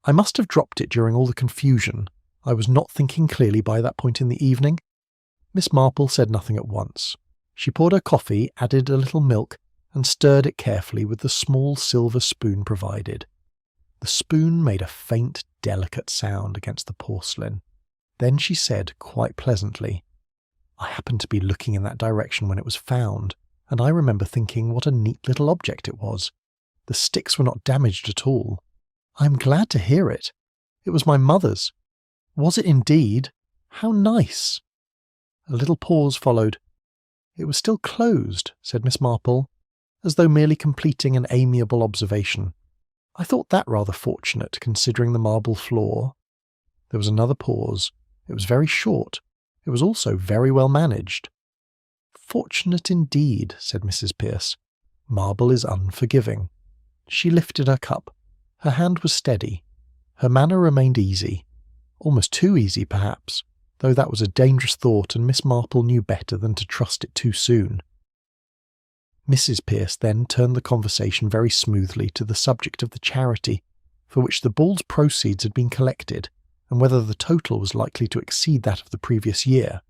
"I must have dropped it during all the confusion. I was not thinking clearly by that point in the evening." Miss Marple said nothing at once. She poured her coffee, added a little milk, and stirred it carefully with the small silver spoon provided. The spoon made a faint, delicate sound against the porcelain. Then she said, quite pleasantly, "I happened to be looking in that direction when it was found, and I remember thinking what a neat little object it was. The sticks were not damaged at all. I am glad to hear it. It was my mother's. Was it indeed? How nice!" A little pause followed. "It was still closed," said Miss Marple, as though merely completing an amiable observation. "I thought that rather fortunate, considering the marble floor." There was another pause. It was very short. It was also very well managed. "Fortunate indeed," said Mrs. Pearce. "Marble is unforgiving." She lifted her cup. Her hand was steady. Her manner remained easy. Almost too easy, perhaps, though that was a dangerous thought, and Miss Marple knew better than to trust it too soon. Mrs. Pearce then turned the conversation very smoothly to the subject of the charity for which the ball's proceeds had been collected, and whether the total was likely to exceed that of the previous year.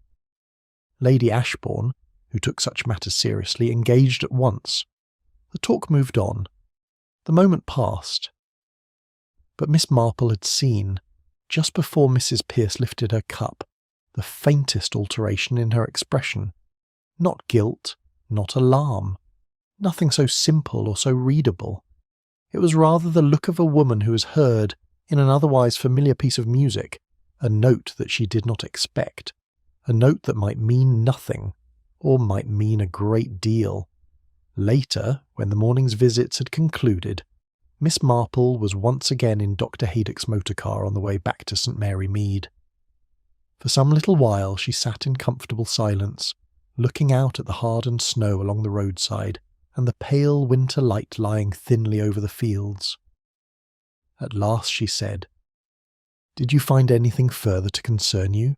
Lady Ashbourne, who took such matters seriously, engaged at once. The talk moved on. The moment passed. But Miss Marple had seen, just before Mrs. Pearce lifted her cup, the faintest alteration in her expression. Not guilt, not alarm. Nothing so simple or so readable. It was rather the look of a woman who has heard, in an otherwise familiar piece of music, a note that she did not expect, a note that might mean nothing, or might mean a great deal. Later, when the morning's visits had concluded, Miss Marple was once again in Dr. Haydock's motor car on the way back to St. Mary Mead. For some little while she sat in comfortable silence, looking out at the hardened snow along the roadside and the pale winter light lying thinly over the fields. At last she said, "Did you find anything further to concern you?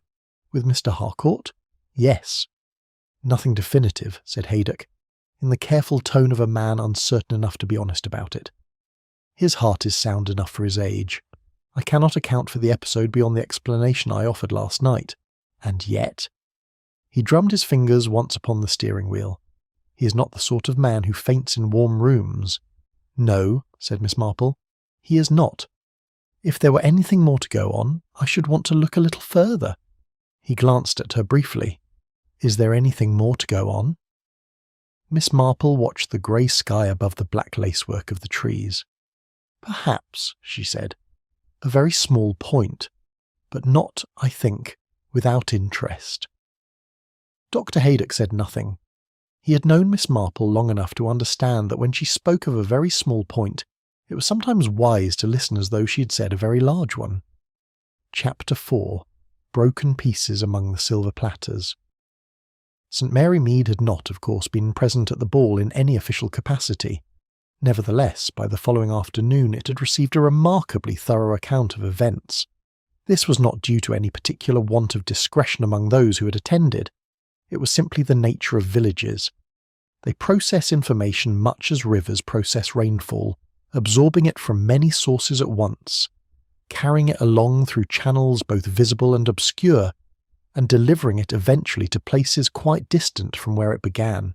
With Mr. Harcourt?" "Yes." "Nothing definitive," said Haydock, in the careful tone of a man uncertain enough to be honest about it. "His heart is sound enough for his age. I cannot account for the episode beyond the explanation I offered last night. And yet—" He drummed his fingers once upon the steering wheel. "He is not the sort of man who faints in warm rooms." "No," said Miss Marple, "he is not. If there were anything more to go on, I should want to look a little further." He glanced at her briefly. "Is there anything more to go on?" Miss Marple watched the grey sky above the black lacework of the trees. "Perhaps," she said, "a very small point, but not, I think, without interest." Dr. Haydock said nothing. He had known Miss Marple long enough to understand that when she spoke of a very small point, it was sometimes wise to listen as though she had said a very large one. Chapter 4. Broken Pieces Among the Silver Platters. St. Mary Mead had not, of course, been present at the ball in any official capacity. Nevertheless, by the following afternoon it had received a remarkably thorough account of events. This was not due to any particular want of discretion among those who had attended. It was simply the nature of villages. They process information much as rivers process rainfall, absorbing it from many sources at once, carrying it along through channels both visible and obscure, and delivering it eventually to places quite distant from where it began.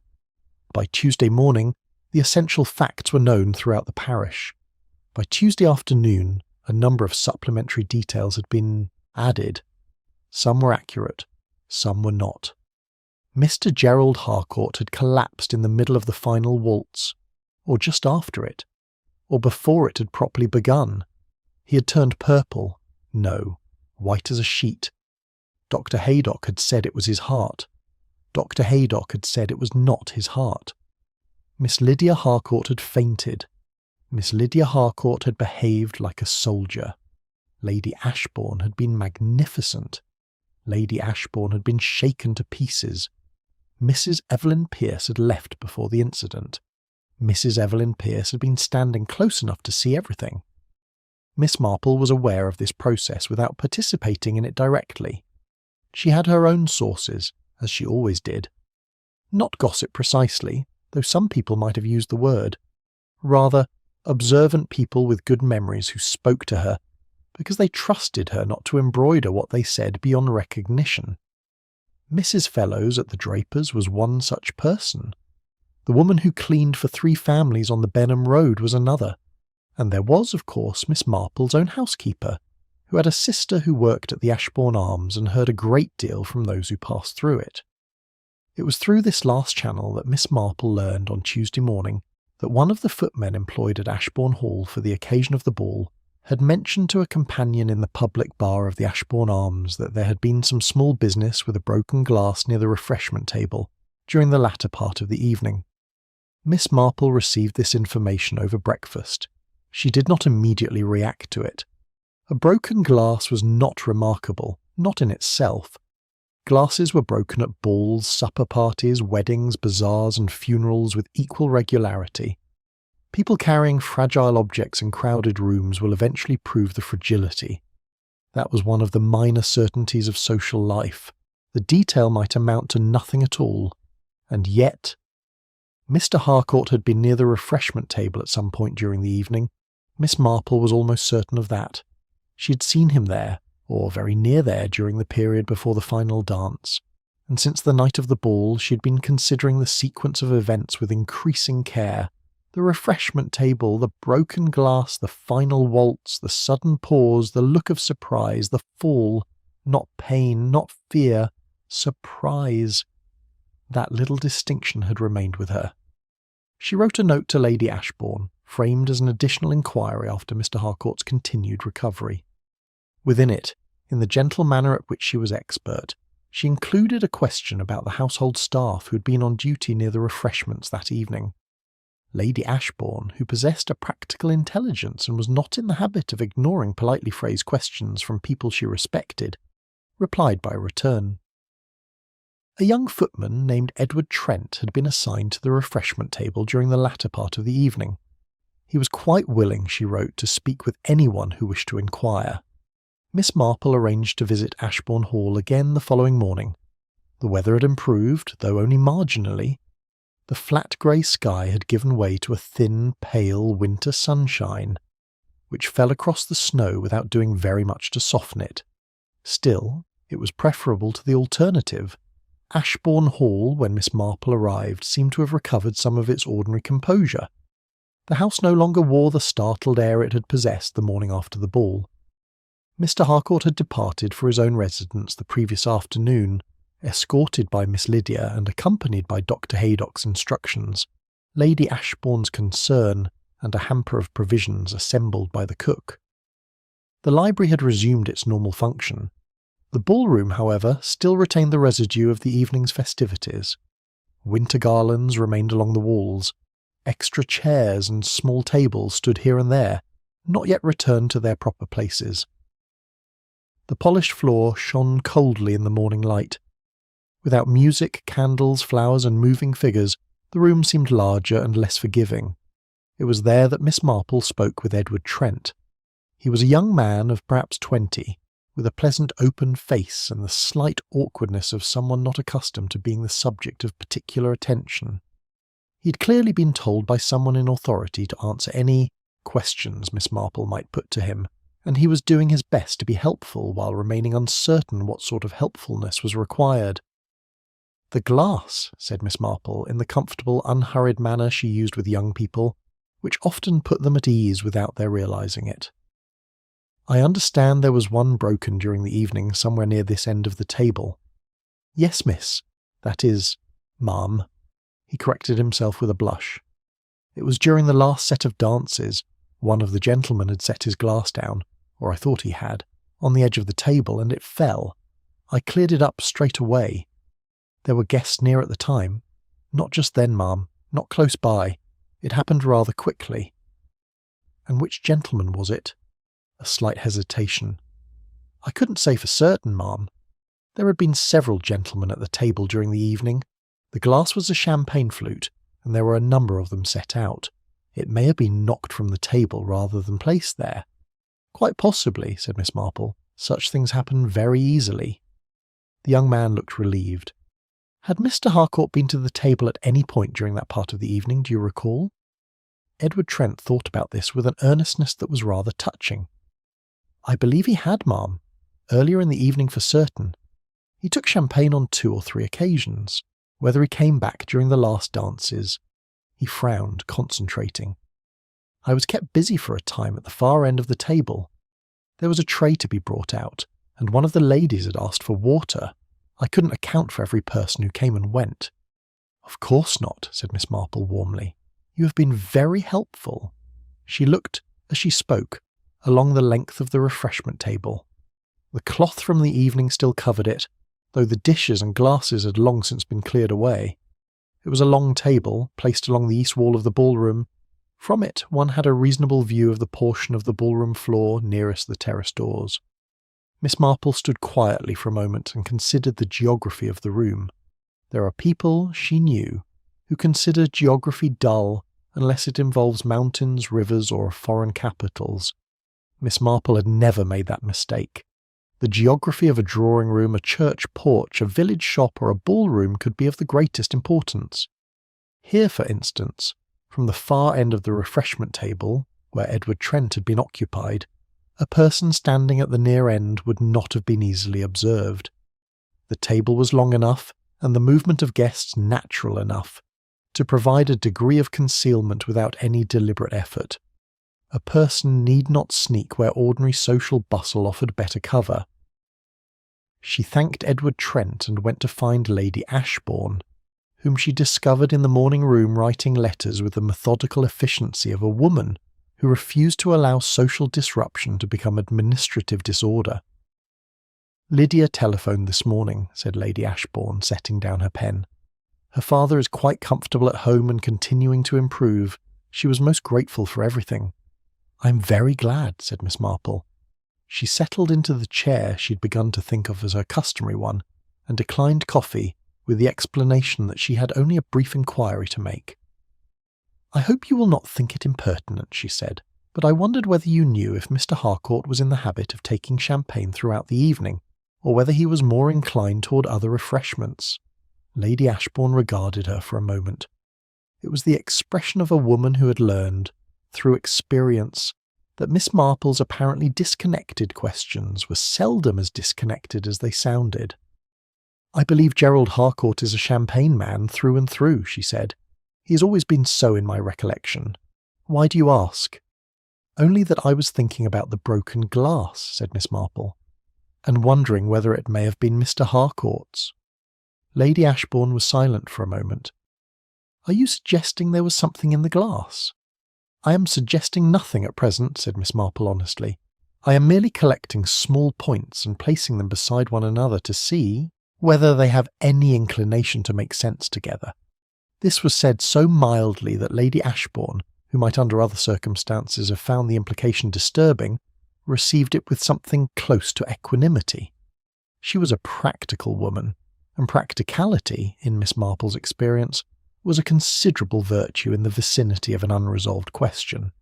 By Tuesday morning, the essential facts were known throughout the parish. By Tuesday afternoon, a number of supplementary details had been added. Some were accurate, some were not. Mr. Gerald Harcourt had collapsed in the middle of the final waltz, or just after it, or before it had properly begun. He had turned purple, no, white as a sheet. Dr. Haydock had said it was his heart. Dr. Haydock had said it was not his heart. Miss Lydia Harcourt had fainted. Miss Lydia Harcourt had behaved like a soldier. Lady Ashbourne had been magnificent. Lady Ashbourne had been shaken to pieces. Mrs. Evelyn Pearce had left before the incident. Mrs. Evelyn Pearce had been standing close enough to see everything. Miss Marple was aware of this process without participating in it directly. She had her own sources, as she always did. Not gossip precisely, though some people might have used the word. Rather, observant people with good memories who spoke to her, because they trusted her not to embroider what they said beyond recognition. Mrs. Fellows at the draper's was one such person. The woman who cleaned for 3 families on the Benham Road was another. And there was, of course, Miss Marple's own housekeeper, who had a sister who worked at the Ashbourne Arms and heard a great deal from those who passed through it. It was through this last channel that Miss Marple learned on Tuesday morning that one of the footmen employed at Ashbourne Hall for the occasion of the ball had mentioned to a companion in the public bar of the Ashbourne Arms that there had been some small business with a broken glass near the refreshment table during the latter part of the evening. Miss Marple received this information over breakfast. She did not immediately react to it. A broken glass was not remarkable, not in itself. Glasses were broken at balls, supper parties, weddings, bazaars and funerals with equal regularity. People carrying fragile objects in crowded rooms will eventually prove the fragility. That was one of the minor certainties of social life. The detail might amount to nothing at all. And yet, Mr. Harcourt had been near the refreshment table at some point during the evening. Miss Marple was almost certain of that. She had seen him there, or very near there during the period before the final dance, and since the night of the ball she had been considering the sequence of events with increasing care. The refreshment table, the broken glass, the final waltz, the sudden pause, the look of surprise, the fall, not pain, not fear, surprise. That little distinction had remained with her. She wrote a note to Lady Ashbourne, framed as an additional inquiry after Mr. Harcourt's continued recovery. Within it, in the gentle manner at which she was expert, she included a question about the household staff who had been on duty near the refreshments that evening. Lady Ashbourne, who possessed a practical intelligence and was not in the habit of ignoring politely phrased questions from people she respected, replied by return. A young footman named Edward Trent had been assigned to the refreshment table during the latter part of the evening. He was quite willing, she wrote, to speak with anyone who wished to inquire. Miss Marple arranged to visit Ashbourne Hall again the following morning. The weather had improved, though only marginally. The flat grey sky had given way to a thin, pale winter sunshine, which fell across the snow without doing very much to soften it. Still, it was preferable to the alternative. Ashbourne Hall, when Miss Marple arrived, seemed to have recovered some of its ordinary composure. The house no longer wore the startled air it had possessed the morning after the ball. Mr. Harcourt had departed for his own residence the previous afternoon, escorted by Miss Lydia and accompanied by Dr. Haydock's instructions, Lady Ashbourne's concern, and a hamper of provisions assembled by the cook. The library had resumed its normal function. The ballroom, however, still retained the residue of the evening's festivities. Winter garlands remained along the walls. Extra chairs and small tables stood here and there, not yet returned to their proper places. The polished floor shone coldly in the morning light. Without music, candles, flowers, and moving figures, the room seemed larger and less forgiving. It was there that Miss Marple spoke with Edward Trent. He was a young man of perhaps 20, with a pleasant open face and the slight awkwardness of someone not accustomed to being the subject of particular attention. He had clearly been told by someone in authority to answer any questions Miss Marple might put to him, and he was doing his best to be helpful while remaining uncertain what sort of helpfulness was required. "The glass," said Miss Marple, in the comfortable, unhurried manner she used with young people, which often put them at ease without their realizing it. "I understand there was one broken during the evening somewhere near this end of the table." "Yes, miss. That is, ma'am." He corrected himself with a blush. "It was during the last set of dances. One of the gentlemen had set his glass down, or I thought he had, on the edge of the table, and it fell. I cleared it up straight away. There were guests near at the time. Not just then, ma'am, not close by. It happened rather quickly." "And which gentleman was it?" A slight hesitation. "I couldn't say for certain, ma'am. There had been several gentlemen at the table during the evening. The glass was a champagne flute, and there were a number of them set out. It may have been knocked from the table rather than placed there." "Quite possibly," said Miss Marple. "Such things happen very easily." The young man looked relieved. "Had Mr. Harcourt been to the table at any point during that part of the evening, do you recall?" Edward Trent thought about this with an earnestness that was rather touching. "I believe he had, ma'am. Earlier in the evening for certain. He took champagne on 2 or 3 occasions. Whether he came back during the last dances, he frowned, concentrating. I was kept busy for a time at the far end of the table. There was a tray to be brought out, and one of the ladies had asked for water. I couldn't account for every person who came and went. Of course not, said Miss Marple warmly. You have been very helpful. She looked, as she spoke, along the length of the refreshment table. The cloth from the evening still covered it, though the dishes and glasses had long since been cleared away. It was a long table, placed along the east wall of the ballroom. From it one had a reasonable view of the portion of the ballroom floor nearest the terrace doors. Miss Marple stood quietly for a moment and considered the geography of the room. There are people, she knew, who consider geography dull unless it involves mountains, rivers, or foreign capitals. Miss Marple had never made that mistake. The geography of a drawing-room, a church porch, a village shop, or a ballroom could be of the greatest importance. Here, for instance, from the far end of the refreshment table, where Edward Trent had been occupied, a person standing at the near end would not have been easily observed. The table was long enough, and the movement of guests natural enough, to provide a degree of concealment without any deliberate effort. A person need not sneak where ordinary social bustle offered better cover. She thanked Edward Trent and went to find Lady Ashbourne, whom she discovered in the morning room writing letters with the methodical efficiency of a woman who refused to allow social disruption to become administrative disorder. Lydia telephoned this morning, said Lady Ashbourne, setting down her pen. Her father is quite comfortable at home and continuing to improve. She was most grateful for everything. I am very glad, said Miss Marple. She settled into the chair she'd begun to think of as her customary one, and declined coffee with the explanation that she had only a brief inquiry to make. I hope you will not think it impertinent, she said, but I wondered whether you knew if Mr. Harcourt was in the habit of taking champagne throughout the evening, or whether he was more inclined toward other refreshments. Lady Ashbourne regarded her for a moment. It was the expression of a woman who had learned, through experience, that Miss Marple's apparently disconnected questions were seldom as disconnected as they sounded. I believe Gerald Harcourt is a champagne man through and through, she said. He has always been so in my recollection. Why do you ask? Only that I was thinking about the broken glass, said Miss Marple, and wondering whether it may have been Mr. Harcourt's. Lady Ashbourne was silent for a moment. Are you suggesting there was something in the glass? I am suggesting nothing at present, said Miss Marple honestly. I am merely collecting small points and placing them beside one another to see whether they have any inclination to make sense together. This was said so mildly that Lady Ashbourne, who might under other circumstances have found the implication disturbing, received it with something close to equanimity. She was a practical woman, and practicality, in Miss Marple's experience, was a considerable virtue in the vicinity of an unresolved question.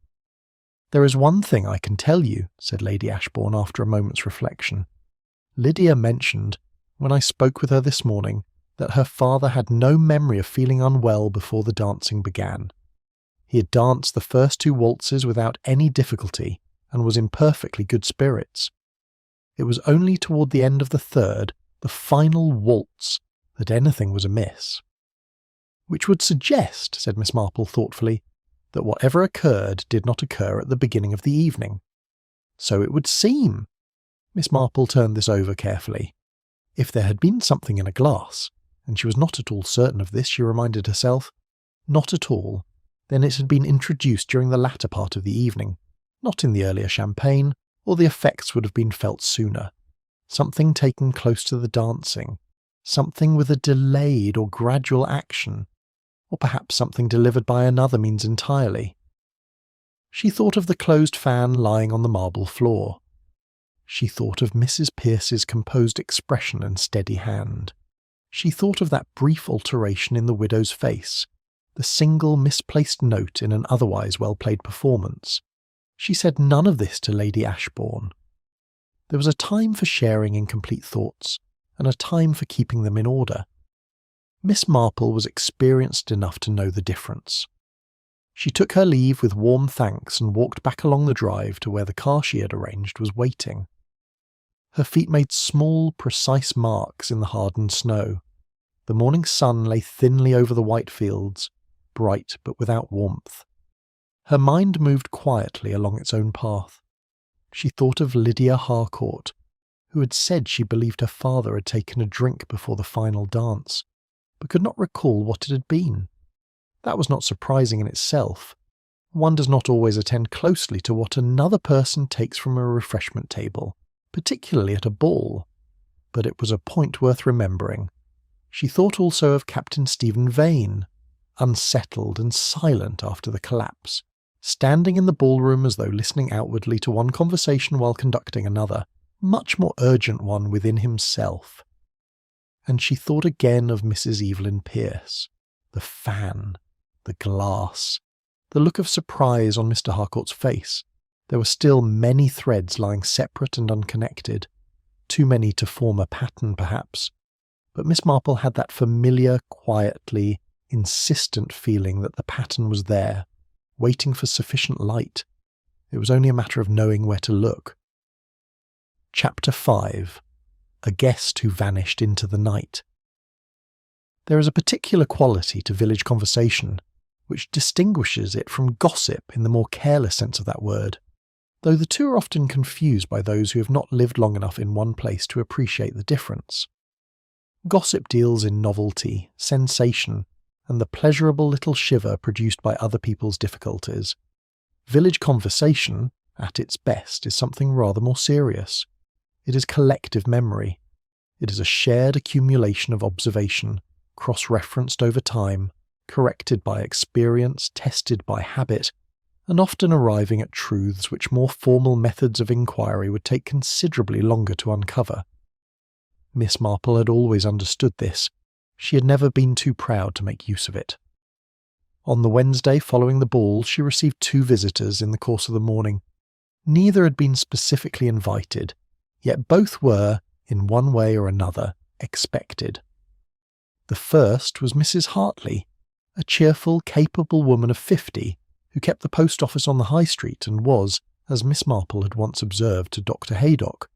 There is one thing I can tell you, said Lady Ashbourne after a moment's reflection. Lydia mentioned, when I spoke with her this morning, that her father had no memory of feeling unwell before the dancing began. He had danced the first 2 waltzes without any difficulty, and was in perfectly good spirits. It was only toward the end of the 3rd, the final waltz, that anything was amiss. Which would suggest, said Miss Marple thoughtfully, that whatever occurred did not occur at the beginning of the evening. So it would seem. Miss Marple turned this over carefully. If there had been something in a glass, and she was not at all certain of this, she reminded herself, not at all, then it had been introduced during the latter part of the evening, not in the earlier champagne, or the effects would have been felt sooner. Something taken close to the dancing, something with a delayed or gradual action, or perhaps something delivered by another means entirely. She thought of the closed fan lying on the marble floor. She thought of Mrs. Pierce's composed expression and steady hand. She thought of that brief alteration in the widow's face, the single misplaced note in an otherwise well-played performance. She said none of this to Lady Ashbourne. There was a time for sharing incomplete thoughts, and a time for keeping them in order. Miss Marple was experienced enough to know the difference. She took her leave with warm thanks and walked back along the drive to where the car she had arranged was waiting. Her feet made small, precise marks in the hardened snow. The morning sun lay thinly over the white fields, bright but without warmth. Her mind moved quietly along its own path. She thought of Lydia Harcourt, who had said she believed her father had taken a drink before the final dance, but could not recall what it had been. That was not surprising in itself. One does not always attend closely to what another person takes from a refreshment table, particularly at a ball, but it was a point worth remembering. She thought also of Captain Stephen Vane, unsettled and silent after the collapse, standing in the ballroom as though listening outwardly to one conversation while conducting another, much more urgent one within himself. And she thought again of Mrs. Evelyn Pierce, the fan, the glass, the look of surprise on Mr. Harcourt's face. There were still many threads lying separate and unconnected, too many to form a pattern perhaps, but Miss Marple had that familiar, quietly insistent feeling that the pattern was there, waiting for sufficient light. It was only a matter of knowing where to look. Chapter 5. A Guest Who Vanished into the Night. There is a particular quality to village conversation which distinguishes it from gossip in the more careless sense of that word, though the two are often confused by those who have not lived long enough in one place to appreciate the difference. Gossip deals in novelty, sensation, and the pleasurable little shiver produced by other people's difficulties. Village conversation, at its best, is something rather more serious. It is collective memory. It is a shared accumulation of observation, cross-referenced over time, corrected by experience, tested by habit, and often arriving at truths which more formal methods of inquiry would take considerably longer to uncover. Miss Marple had always understood this. She had never been too proud to make use of it. On the Wednesday following the ball, she received 2 visitors in the course of the morning. Neither had been specifically invited, yet both were, in one way or another, expected. The first was Mrs. Hartley, a cheerful, capable woman of 50, who kept the post office on the High Street and was, as Miss Marple had once observed to Dr. Haydock,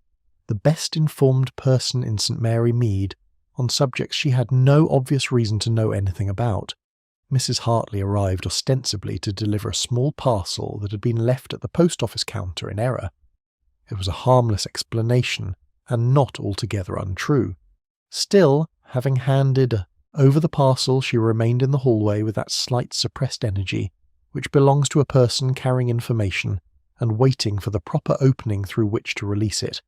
the best informed person in St. Mary Mead on subjects she had no obvious reason to know anything about. Mrs. Hartley arrived ostensibly to deliver a small parcel that had been left at the post office counter in error. It was a harmless explanation, and not altogether untrue. Still, having handed over the parcel, she remained in the hallway with that slight suppressed energy which belongs to a person carrying information and waiting for the proper opening through which to release it.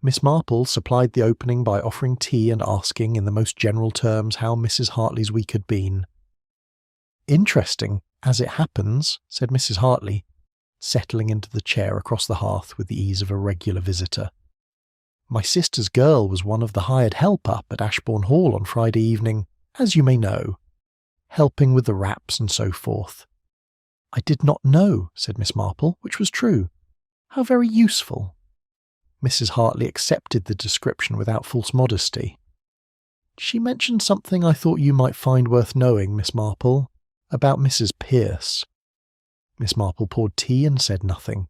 Miss Marple supplied the opening by offering tea and asking in the most general terms how Mrs. Hartley's week had been. "Interesting, as it happens," said Mrs. Hartley, settling into the chair across the hearth with the ease of a regular visitor. "My sister's girl was one of the hired help up at Ashbourne Hall on Friday evening, as you may know, helping with the wraps and so forth." "I did not know," said Miss Marple, which was true. "How very useful." Mrs. Hartley accepted the description without false modesty. "She mentioned something I thought you might find worth knowing, Miss Marple, about Mrs. Pierce." Miss Marple poured tea and said nothing.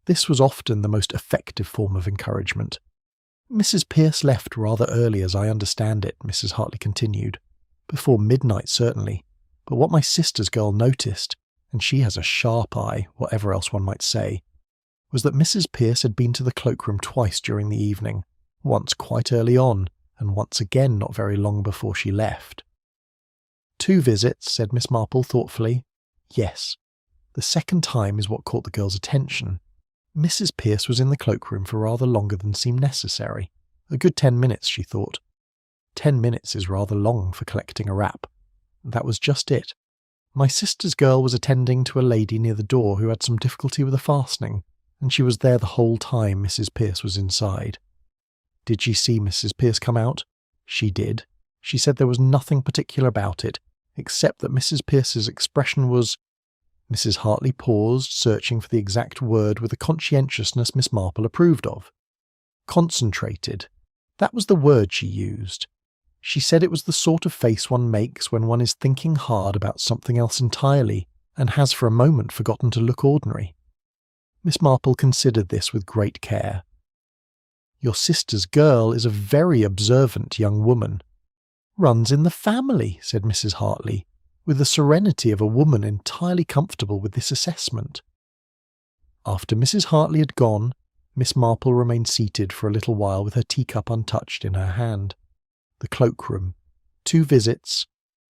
This was often the most effective form of encouragement. "Mrs. Pierce left rather early, as I understand it," Mrs. Hartley continued. "Before midnight, certainly. But what my sister's girl noticed, and she has a sharp eye, whatever else one might say, was that Mrs. Pierce had been to the cloakroom twice during the evening, once quite early on, and once again not very long before she left." "2 visits," said Miss Marple thoughtfully. "Yes. The second time is what caught the girl's attention. Mrs. Pierce was in the cloakroom for rather longer than seemed necessary. A good 10 minutes, she thought. 10 minutes is rather long for collecting a wrap. That was just it. My sister's girl was attending to a lady near the door who had some difficulty with the fastening, and she was there the whole time Mrs. Pierce was inside." "Did she see Mrs. Pierce come out?" "She did. She said there was nothing particular about it, except that Mrs. Pierce's expression was—" Mrs. Hartley paused, searching for the exact word with a conscientiousness Miss Marple approved of. "Concentrated. That was the word she used. She said it was the sort of face one makes when one is thinking hard about something else entirely, and has for a moment forgotten to look ordinary." Miss Marple considered this with great care. Your sister's girl is a very observant young woman." "Runs in the family," said Mrs. Hartley, with the serenity of a woman entirely comfortable with this assessment. After Mrs. Hartley had gone, Miss Marple remained seated for a little while with her teacup untouched in her hand. The cloakroom, 2 visits,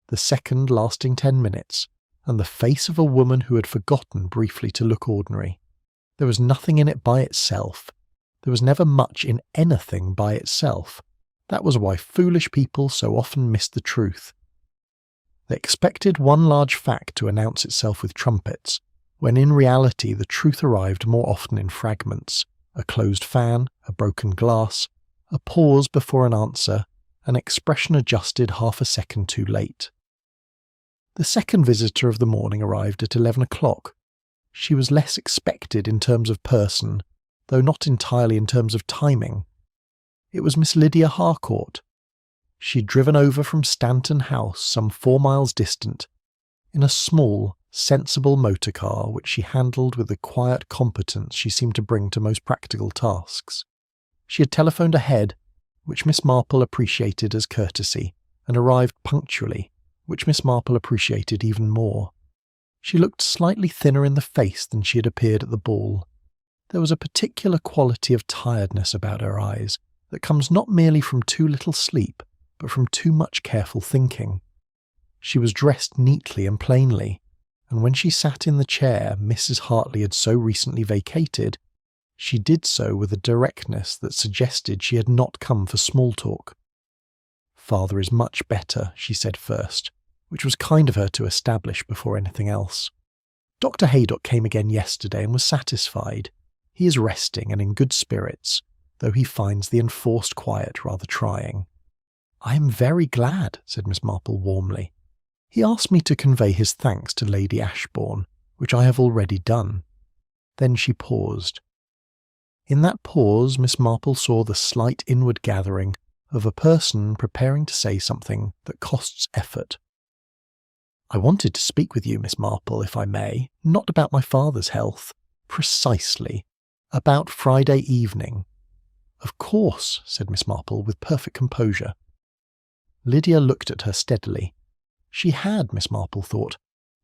the second lasting 10 minutes, and the face of a woman who had forgotten briefly to look ordinary. There was nothing in it by itself. There was never much in anything by itself. That was why foolish people so often missed the truth. They expected one large fact to announce itself with trumpets, when in reality the truth arrived more often in fragments: a closed fan, a broken glass, a pause before an answer, an expression adjusted half a second too late. The second visitor of the morning arrived at 11 o'clock. She was less expected in terms of person, though not entirely in terms of timing. It was Miss Lydia Harcourt. She'd driven over from Stanton House, some 4 miles distant, in a small, sensible motor car which she handled with the quiet competence she seemed to bring to most practical tasks. She had telephoned ahead, which Miss Marple appreciated as courtesy, and arrived punctually, which Miss Marple appreciated even more. She looked slightly thinner in the face than she had appeared at the ball. There was a particular quality of tiredness about her eyes that comes not merely from too little sleep, but from too much careful thinking. She was dressed neatly and plainly, and when she sat in the chair Mrs. Hartley had so recently vacated, she did so with a directness that suggested she had not come for small talk. "Father is much better," she said first, which was kind of her to establish before anything else. "Dr. Haydock came again yesterday and was satisfied. He is resting and in good spirits, though he finds the enforced quiet rather trying." "I am very glad," said Miss Marple warmly. "He asked me to convey his thanks to Lady Ashbourne, which I have already done." Then she paused. In that pause Miss Marple saw the slight inward gathering of a person preparing to say something that costs effort. "I wanted to speak with you, Miss Marple, if I may, not about my father's health. Precisely. About Friday evening." "Of course," said Miss Marple with perfect composure. Lydia looked at her steadily. She had, Miss Marple thought,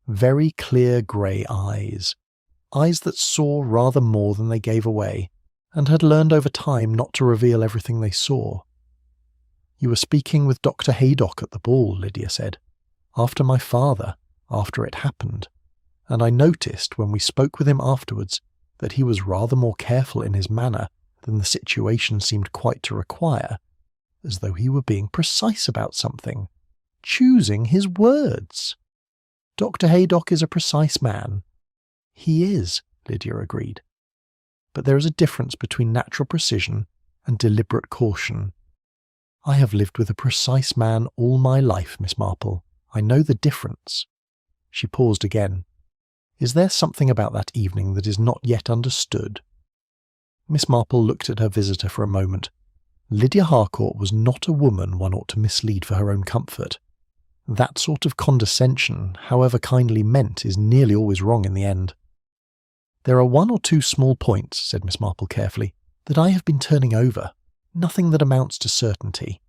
very clear grey eyes that saw rather more than they gave away, and had learned over time not to reveal everything they saw. "You were speaking with Dr. Haydock at the ball," Lydia said. "After my father, after it happened, and I noticed when we spoke with him afterwards that he was rather more careful in his manner than the situation seemed quite to require, as though he were being precise about something, choosing his words. Dr. Haydock is a precise man." "He is," Lydia agreed. "But there is a difference between natural precision and deliberate caution. I have lived with a precise man all my life, Miss Marple. I know the difference." She paused again. "Is there something about that evening that is not yet understood?" Miss Marple looked at her visitor for a moment. Lydia Harcourt was not a woman one ought to mislead for her own comfort. That sort of condescension, however kindly meant, is nearly always wrong in the end. "There are 1 or 2 small points," said Miss Marple carefully, "that I have been turning over. Nothing that amounts to certainty.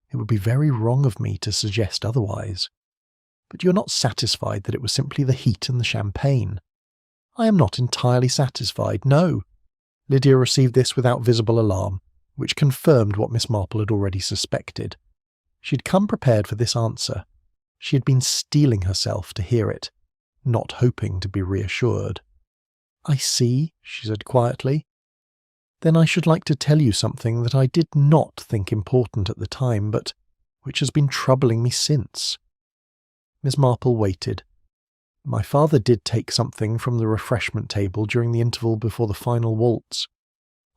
It would be very wrong of me to suggest otherwise. But you're not satisfied that it was simply the heat and the champagne?" "I am not entirely satisfied, no." Lydia received this without visible alarm, which confirmed what Miss Marple had already suspected. She had come prepared for this answer. She had been steeling herself to hear it, not hoping to be reassured. "I see," she said quietly. "Then I should like to tell you something that I did not think important at the time, but which has been troubling me since." Miss Marple waited. "My father did take something from the refreshment table during the interval before the final waltz.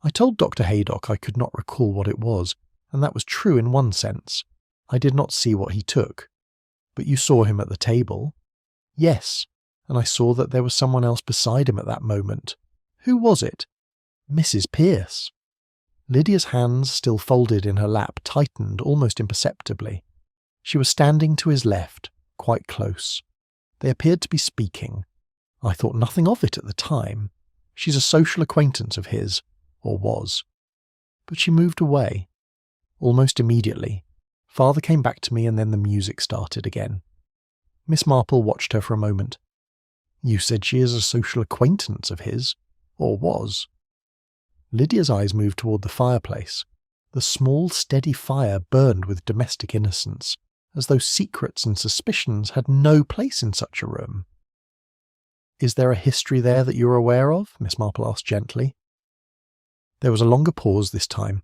I told Dr. Haydock I could not recall what it was, and that was true in one sense. I did not see what he took. But you saw him at the table?" "Yes, and I saw that there was someone else beside him at that moment." "Who was it?" "Mrs. Pearce." Lydia's hands, still folded in her lap, tightened almost imperceptibly. She was standing to his left, quite close. They appeared to be speaking. I thought nothing of it at the time. She's a social acquaintance of his, or was. But she moved away. Almost immediately, Father came back to me and then the music started again. Miss Marple watched her for a moment. You said she is a social acquaintance of his, or was? Lydia's eyes moved toward the fireplace. The small, steady fire burned with domestic innocence, as though secrets and suspicions had no place in such a room. Is there a history there that you are aware of? Miss Marple asked gently. There was a longer pause this time.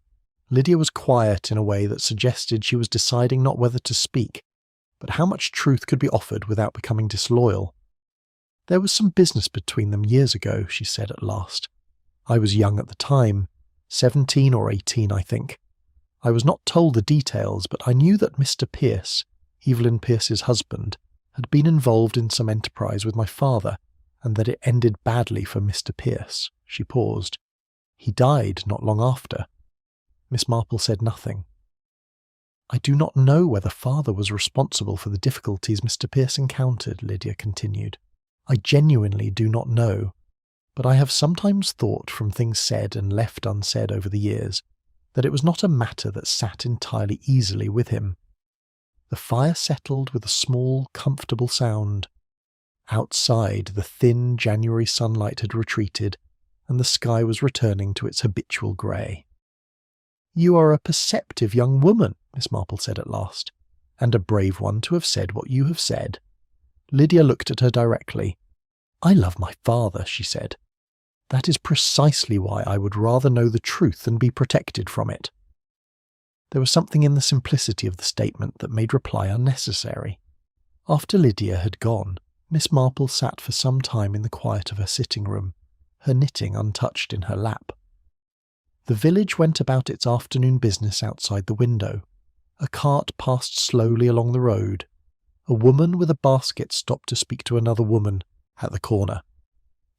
Lydia was quiet in a way that suggested she was deciding not whether to speak, but how much truth could be offered without becoming disloyal. There was some business between them years ago, she said at last. I was young at the time, 17 or 18, I think. I was not told the details, but I knew that Mr. Pierce, Evelyn Pierce's husband, had been involved in some enterprise with my father, and that it ended badly for Mr. Pierce. She paused. He died not long after. Miss Marple said nothing. I do not know whether Father was responsible for the difficulties Mr. Pierce encountered, Lydia continued. I genuinely do not know, but I have sometimes thought from things said and left unsaid over the years that it was not a matter that sat entirely easily with him. The fire settled with a small, comfortable sound. Outside, the thin January sunlight had retreated, and the sky was returning to its habitual grey. You are a perceptive young woman, Miss Marple said at last, and a brave one to have said what you have said. Lydia looked at her directly. I love my father, she said. That is precisely why I would rather know the truth than be protected from it. There was something in the simplicity of the statement that made reply unnecessary. After Lydia had gone, Miss Marple sat for some time in the quiet of her sitting room, her knitting untouched in her lap. The village went about its afternoon business outside the window. A cart passed slowly along the road. A woman with a basket stopped to speak to another woman at the corner.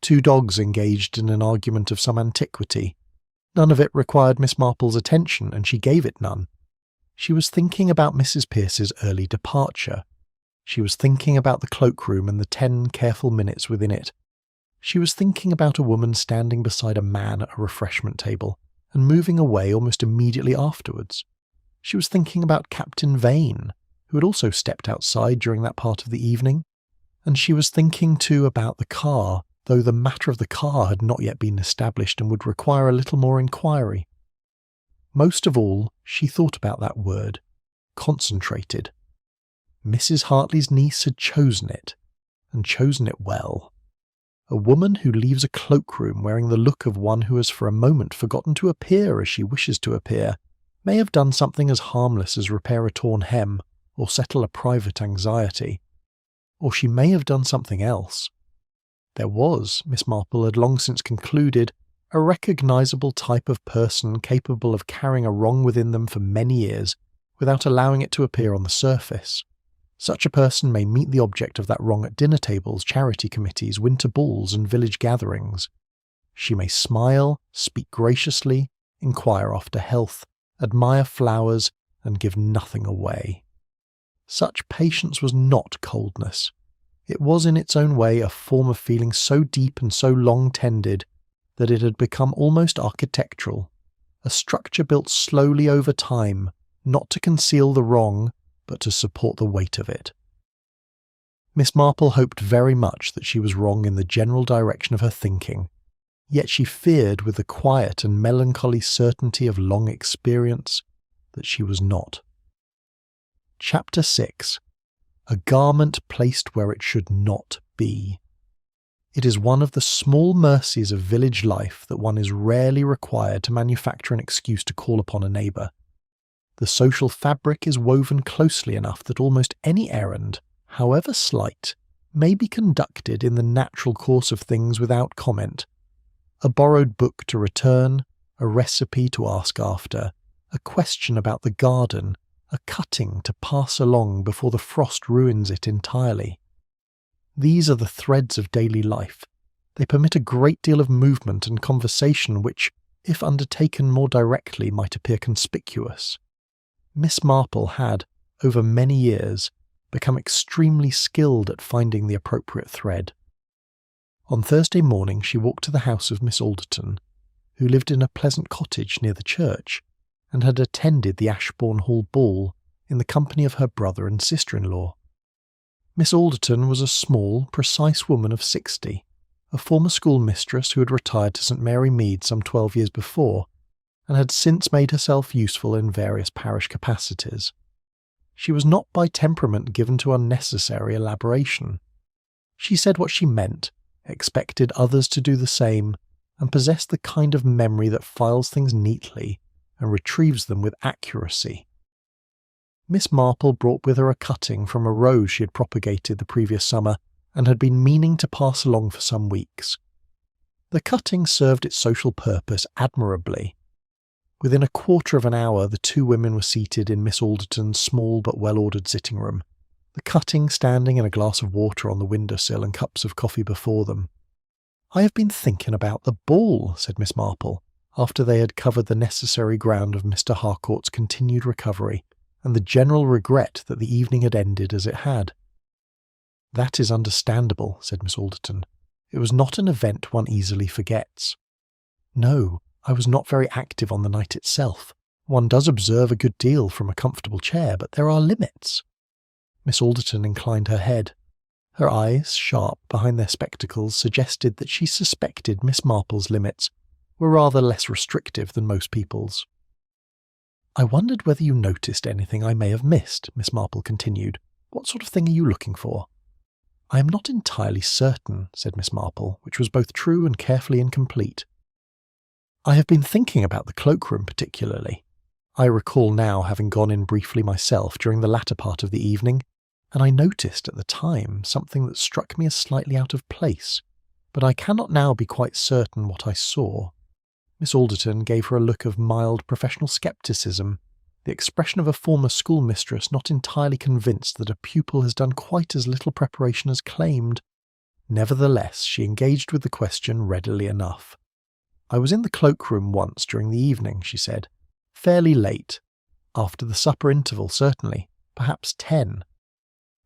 2 dogs engaged in an argument of some antiquity. None of it required Miss Marple's attention, and she gave it none. She was thinking about Mrs. Pierce's early departure. She was thinking about the cloakroom and the 10 careful minutes within it. She was thinking about a woman standing beside a man at a refreshment table and moving away almost immediately afterwards. She was thinking about Captain Vane, who had also stepped outside during that part of the evening. And she was thinking too about the car, though the matter of the car had not yet been established and would require a little more inquiry. Most of all, she thought about that word, concentrated. Mrs. Hartley's niece had chosen it, and chosen it well. A woman who leaves a cloakroom wearing the look of one who has for a moment forgotten to appear as she wishes to appear may have done something as harmless as repair a torn hem or settle a private anxiety. Or she may have done something else. There was, Miss Marple had long since concluded, a recognisable type of person capable of carrying a wrong within them for many years without allowing it to appear on the surface. Such a person may meet the object of that wrong at dinner tables, charity committees, winter balls and village gatherings. She may smile, speak graciously, inquire after health, admire flowers, and give nothing away. Such patience was not coldness. It was in its own way a form of feeling so deep and so long tended that it had become almost architectural, a structure built slowly over time, not to conceal the wrong, but to support the weight of it. Miss Marple hoped very much that she was wrong in the general direction of her thinking, yet she feared with the quiet and melancholy certainty of long experience that she was not. Chapter 6. A garment placed where it should not be. It is one of the small mercies of village life that one is rarely required to manufacture an excuse to call upon a neighbour. The social fabric is woven closely enough that almost any errand, however slight, may be conducted in the natural course of things without comment. A borrowed book to return, a recipe to ask after, a question about the garden, a cutting to pass along before the frost ruins it entirely. These are the threads of daily life. They permit a great deal of movement and conversation which, if undertaken more directly, might appear conspicuous. Miss Marple had, over many years, become extremely skilled at finding the appropriate thread. On Thursday morning she walked to the house of Miss Alderton, who lived in a pleasant cottage near the church and had attended the Ashbourne Hall ball in the company of her brother and sister-in-law. Miss Alderton was a small, precise woman of 60, a former schoolmistress who had retired to St Mary Mead some 12 years before, and had since made herself useful in various parish capacities. She was not by temperament given to unnecessary elaboration. She said what she meant, expected others to do the same, and possessed the kind of memory that files things neatly and retrieves them with accuracy. Miss Marple brought with her a cutting from a rose she had propagated the previous summer and had been meaning to pass along for some weeks. The cutting served its social purpose admirably. Within a quarter of an hour the two women were seated in Miss Alderton's small but well-ordered sitting room, the cutting standing and a glass of water on the window-sill and cups of coffee before them. "I have been thinking about the ball," said Miss Marple, after they had covered the necessary ground of Mr. Harcourt's continued recovery and the general regret that the evening had ended as it had. "That is understandable," said Miss Alderton. "It was not an event one easily forgets." "No, I was not very active on the night itself. One does observe a good deal from a comfortable chair, but there are limits." Miss Alderton inclined her head. Her eyes, sharp behind their spectacles, suggested that she suspected Miss Marple's limits were rather less restrictive than most people's. "I wondered whether you noticed anything I may have missed," Miss Marple continued. "What sort of thing are you looking for?" "I am not entirely certain," said Miss Marple, which was both true and carefully incomplete. "I have been thinking about the cloakroom particularly. I recall now having gone in briefly myself during the latter part of the evening, and I noticed at the time something that struck me as slightly out of place, but I cannot now be quite certain what I saw." Miss Alderton gave her a look of mild professional scepticism, the expression of a former schoolmistress not entirely convinced that a pupil has done quite as little preparation as claimed. Nevertheless, she engaged with the question readily enough. "I was in the cloakroom once during the evening," she said. "Fairly late. After the supper interval, certainly. Perhaps 10.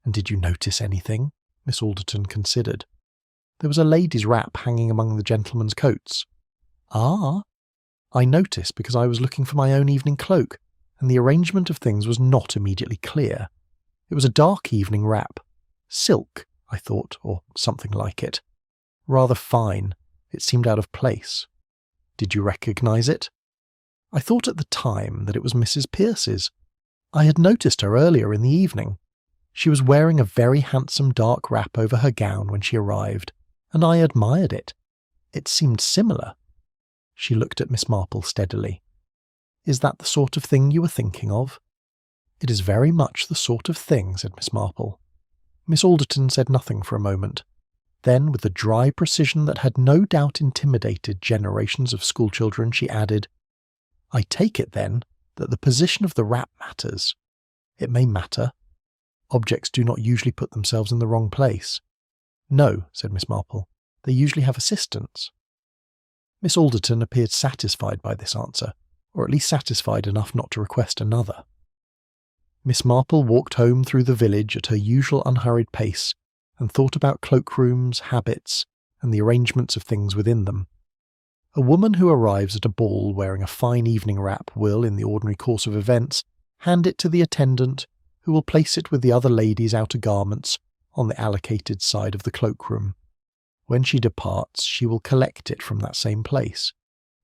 "And did you notice anything?" Miss Alderton considered. "There was a lady's wrap hanging among the gentlemen's coats." "Ah?" "I noticed because I was looking for my own evening cloak, and the arrangement of things was not immediately clear. It was a dark evening wrap. Silk, I thought, or something like it. Rather fine. It seemed out of place." "Did you recognise it?" "I thought at the time that it was Mrs. Pierce's. I had noticed her earlier in the evening. She was wearing a very handsome dark wrap over her gown when she arrived, and I admired it. It seemed similar." She looked at Miss Marple steadily. "Is that the sort of thing you were thinking of?" "It is very much the sort of thing," said Miss Marple. Miss Alderton said nothing for a moment. Then, with the dry precision that had no doubt intimidated generations of schoolchildren, she added, "I take it, then, that the position of the wrap matters. It may matter. Objects do not usually put themselves in the wrong place." "No," said Miss Marple. "They usually have assistants." Miss Alderton appeared satisfied by this answer, or at least satisfied enough not to request another. Miss Marple walked home through the village at her usual unhurried pace, and thought about cloakrooms, habits, and the arrangements of things within them. A woman who arrives at a ball wearing a fine evening wrap will, in the ordinary course of events, hand it to the attendant, who will place it with the other ladies' outer garments on the allocated side of the cloakroom. When she departs, she will collect it from that same place.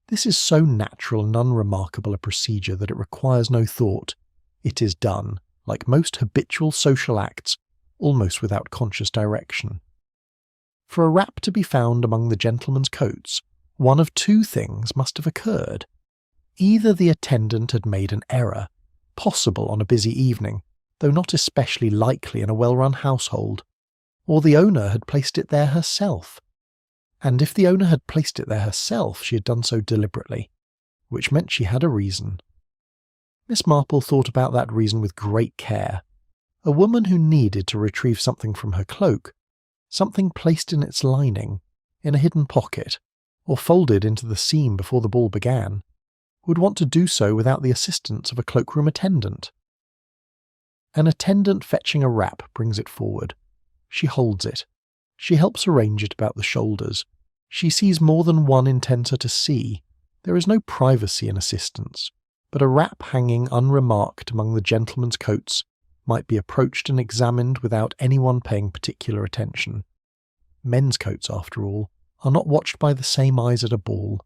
This is so natural and unremarkable a procedure that it requires no thought. It is done, like most habitual social acts, almost without conscious direction. For a wrap to be found among the gentlemen's coats, one of two things must have occurred. Either the attendant had made an error, possible on a busy evening, though not especially likely in a well-run household, or the owner had placed it there herself. And if the owner had placed it there herself, she had done so deliberately, which meant she had a reason. Miss Marple thought about that reason with great care. A woman who needed to retrieve something from her cloak, something placed in its lining, in a hidden pocket, or folded into the seam before the ball began, would want to do so without the assistance of a cloakroom attendant. An attendant fetching a wrap brings it forward. She holds it. She helps arrange it about the shoulders. She sees more than one intends her to see, There is no privacy in assistance, but a wrap hanging unremarked among the gentlemen's coats might be approached and examined without anyone paying particular attention. Men's coats, after all, are not watched by the same eyes at a ball.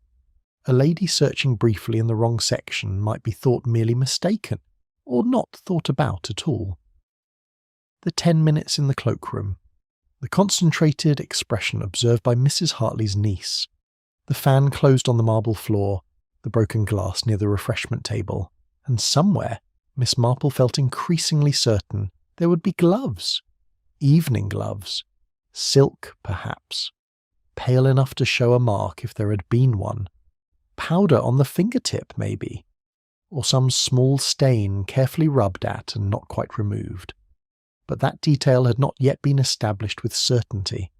A lady searching briefly in the wrong section might be thought merely mistaken, or not thought about at all. The 10 minutes in the cloakroom. The concentrated expression observed by Mrs. Hartley's niece. The fan closed on the marble floor, the broken glass near the refreshment table, and somewhere Miss Marple felt increasingly certain there would be gloves. Evening gloves. Silk, perhaps. Pale enough to show a mark if there had been one. Powder on the fingertip, maybe. Or some small stain carefully rubbed at and not quite removed. But that detail had not yet been established with certainty.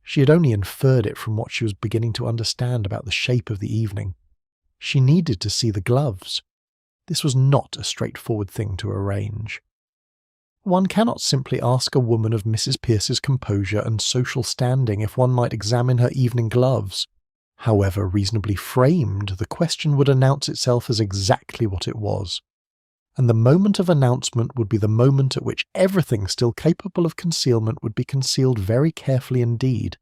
She had only inferred it from what she was beginning to understand about the shape of the evening. She needed to see the gloves. This was not a straightforward thing to arrange. One cannot simply ask a woman of Mrs. Pierce's composure and social standing if one might examine her evening gloves. However reasonably framed, the question would announce itself as exactly what it was. And the moment of announcement would be the moment at which everything still capable of concealment would be concealed very carefully indeed.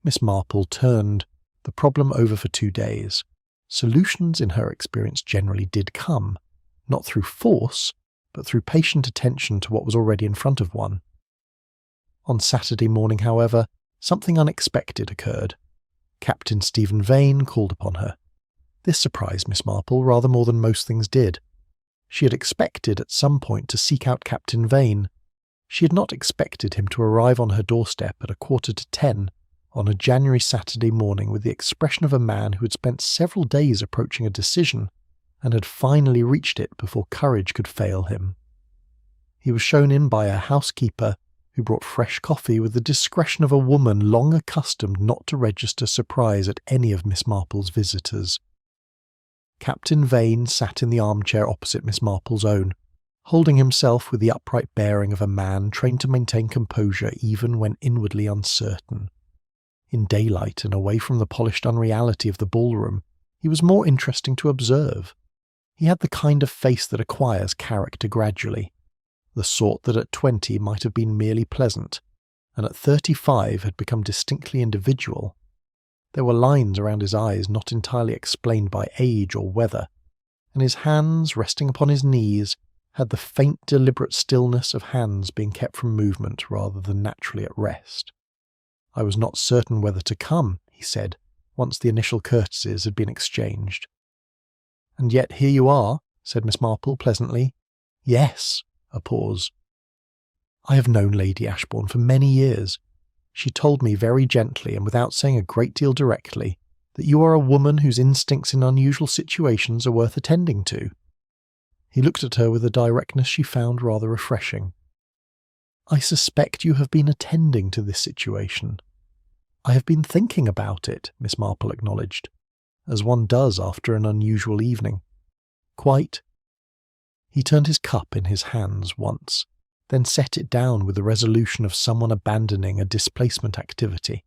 Miss Marple turned the problem over for 2 days. Solutions, in her experience, generally did come, not through force, but through patient attention to what was already in front of one. On Saturday morning, however, something unexpected occurred. Captain Stephen Vane called upon her. This surprised Miss Marple rather more than most things did. She had expected at some point to seek out Captain Vane. She had not expected him to arrive on her doorstep at 10:15 on a January Saturday morning with the expression of a man who had spent several days approaching a decision and had finally reached it before courage could fail him. He was shown in by a housekeeper who brought fresh coffee with the discretion of a woman long accustomed not to register surprise at any of Miss Marple's visitors. Captain Vane sat in the armchair opposite Miss Marple's own, holding himself with the upright bearing of a man trained to maintain composure even when inwardly uncertain. In daylight and away from the polished unreality of the ballroom, he was more interesting to observe. He had the kind of face that acquires character gradually, the sort that at 20 might have been merely pleasant, and at 35 had become distinctly individual. There were lines around his eyes not entirely explained by age or weather, and his hands, resting upon his knees, had the faint deliberate stillness of hands being kept from movement rather than naturally at rest. "I was not certain whether to come," he said, once the initial courtesies had been exchanged. "And yet here you are," said Miss Marple pleasantly. "Yes." A pause. "I have known Lady Ashbourne for many years. She told me very gently and without saying a great deal directly that you are a woman whose instincts in unusual situations are worth attending to." He looked at her with a directness she found rather refreshing. "I suspect you have been attending to this situation." "I have been thinking about it," Miss Marple acknowledged, "as one does after an unusual evening." "Quite." He turned his cup in his hands once, then set it down with the resolution of someone abandoning a displacement activity.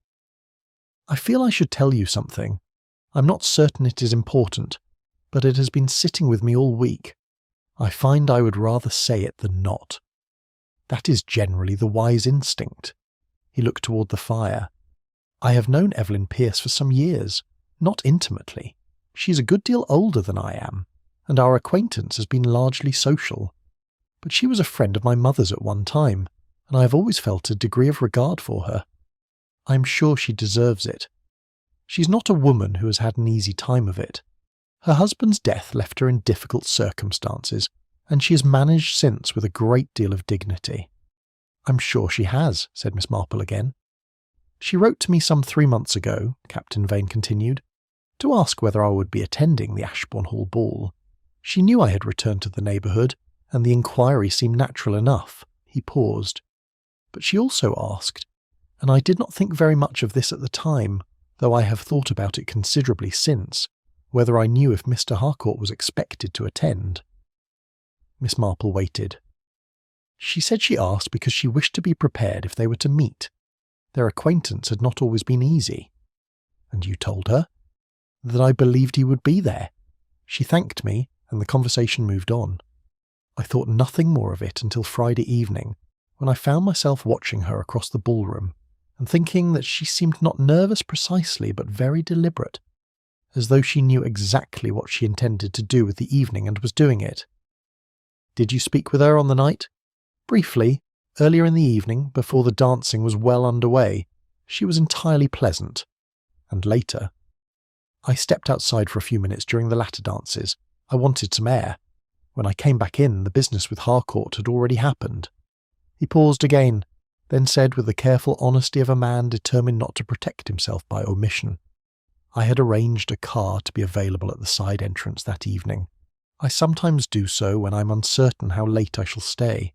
"I feel I should tell you something. I'm not certain it is important, but it has been sitting with me all week. I find I would rather say it than not. That is generally the wise instinct." He looked toward the fire. "I have known Evelyn Pierce for some years, not intimately. She's a good deal older than I am, and our acquaintance has been largely social. But she was a friend of my mother's at one time, and I have always felt a degree of regard for her. I am sure she deserves it. She's not a woman who has had an easy time of it. Her husband's death left her in difficult circumstances, and she has managed since with a great deal of dignity." "I'm sure she has," said Miss Marple again. "She wrote to me some 3 months ago," Captain Vane continued, "to ask whether I would be attending the Ashbourne Hall ball. She knew I had returned to the neighbourhood, and the inquiry seemed natural enough." He paused. "But she also asked, and I did not think very much of this at the time, though I have thought about it considerably since, whether I knew if Mr. Harcourt was expected to attend." Miss Marple waited. "She said she asked because she wished to be prepared if they were to meet. Their acquaintance had not always been easy." "And you told her?" that I believed he would be there. She thanked me, and the conversation moved on. I thought nothing more of it until Friday evening, when I found myself watching her across the ballroom, and thinking that she seemed not nervous precisely, but very deliberate, as though she knew exactly what she intended to do with the evening and was doing it. "Did you speak with her on the night?" "Briefly, earlier in the evening, before the dancing was well underway. She was entirely pleasant. And later. I stepped outside for a few minutes during the latter dances. I wanted some air. When I came back in, the business with Harcourt had already happened." He paused again, then said with the careful honesty of a man determined not to protect himself by omission, "I had arranged a car to be available at the side entrance that evening. I sometimes do so when I'm uncertain how late I shall stay.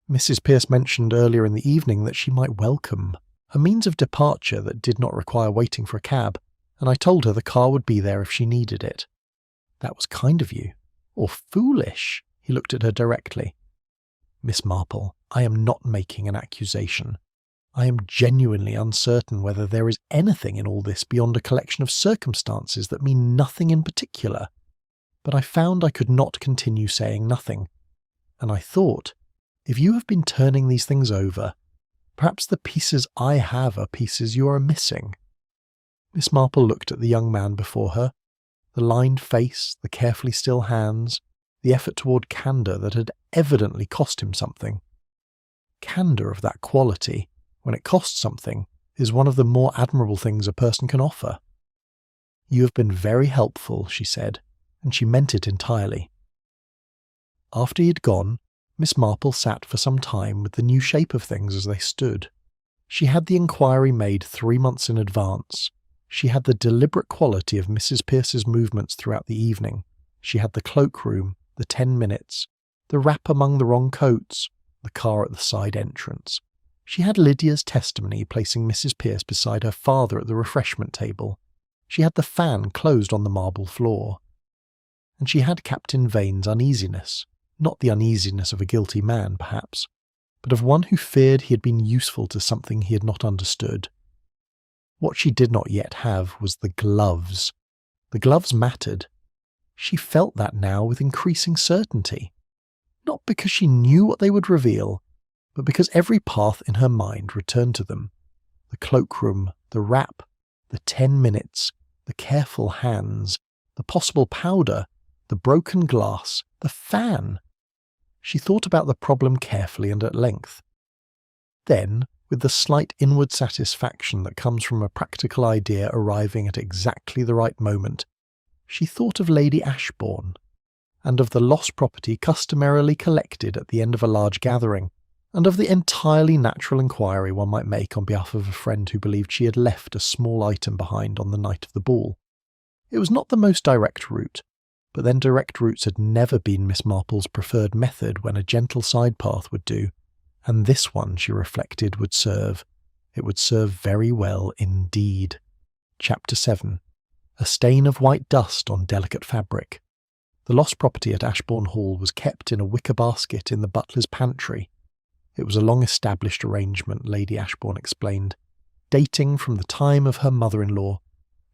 Mrs. Pearce mentioned earlier in the evening that she might welcome a means of departure that did not require waiting for a cab, and I told her the car would be there if she needed it." "That was kind of you. Or foolish." He looked at her directly. "Miss Marple, I am not making an accusation. I am genuinely uncertain whether there is anything in all this beyond a collection of circumstances that mean nothing in particular. But I found I could not continue saying nothing. And I thought, if you have been turning these things over, perhaps the pieces I have are pieces you are missing." Miss Marple looked at the young man before her. The lined face, the carefully still hands, the effort toward candour that had evidently cost him something. Candour of that quality, when it costs something, is one of the more admirable things a person can offer. "You have been very helpful," she said, and she meant it entirely. After he had gone, Miss Marple sat for some time with the new shape of things as they stood. She had the inquiry made 3 months in advance. She had the deliberate quality of Mrs. Pearce's movements throughout the evening. She had the cloakroom, the 10 minutes, the rap among the wrong coats, the car at the side entrance. She had Lydia's testimony placing Mrs. Pearce beside her father at the refreshment table. She had the fan closed on the marble floor. And she had Captain Vane's uneasiness, not the uneasiness of a guilty man, perhaps, but of one who feared he had been useful to something he had not understood. What she did not yet have was the gloves. The gloves mattered. She felt that now with increasing certainty. Not because she knew what they would reveal, but because every path in her mind returned to them. The cloakroom, the wrap, the 10 minutes, the careful hands, the possible powder, the broken glass, the fan. She thought about the problem carefully and at length. Then, with the slight inward satisfaction that comes from a practical idea arriving at exactly the right moment, she thought of Lady Ashbourne, and of the lost property customarily collected at the end of a large gathering, and of the entirely natural inquiry one might make on behalf of a friend who believed she had left a small item behind on the night of the ball. It was not the most direct route, but then direct routes had never been Miss Marple's preferred method when a gentle side path would do, and this one, she reflected, would serve. It would serve very well indeed. Chapter 7. A stain of white dust on delicate fabric. The lost property at Ashbourne Hall was kept in a wicker basket in the butler's pantry. It was a long-established arrangement, Lady Ashbourne explained, dating from the time of her mother-in-law,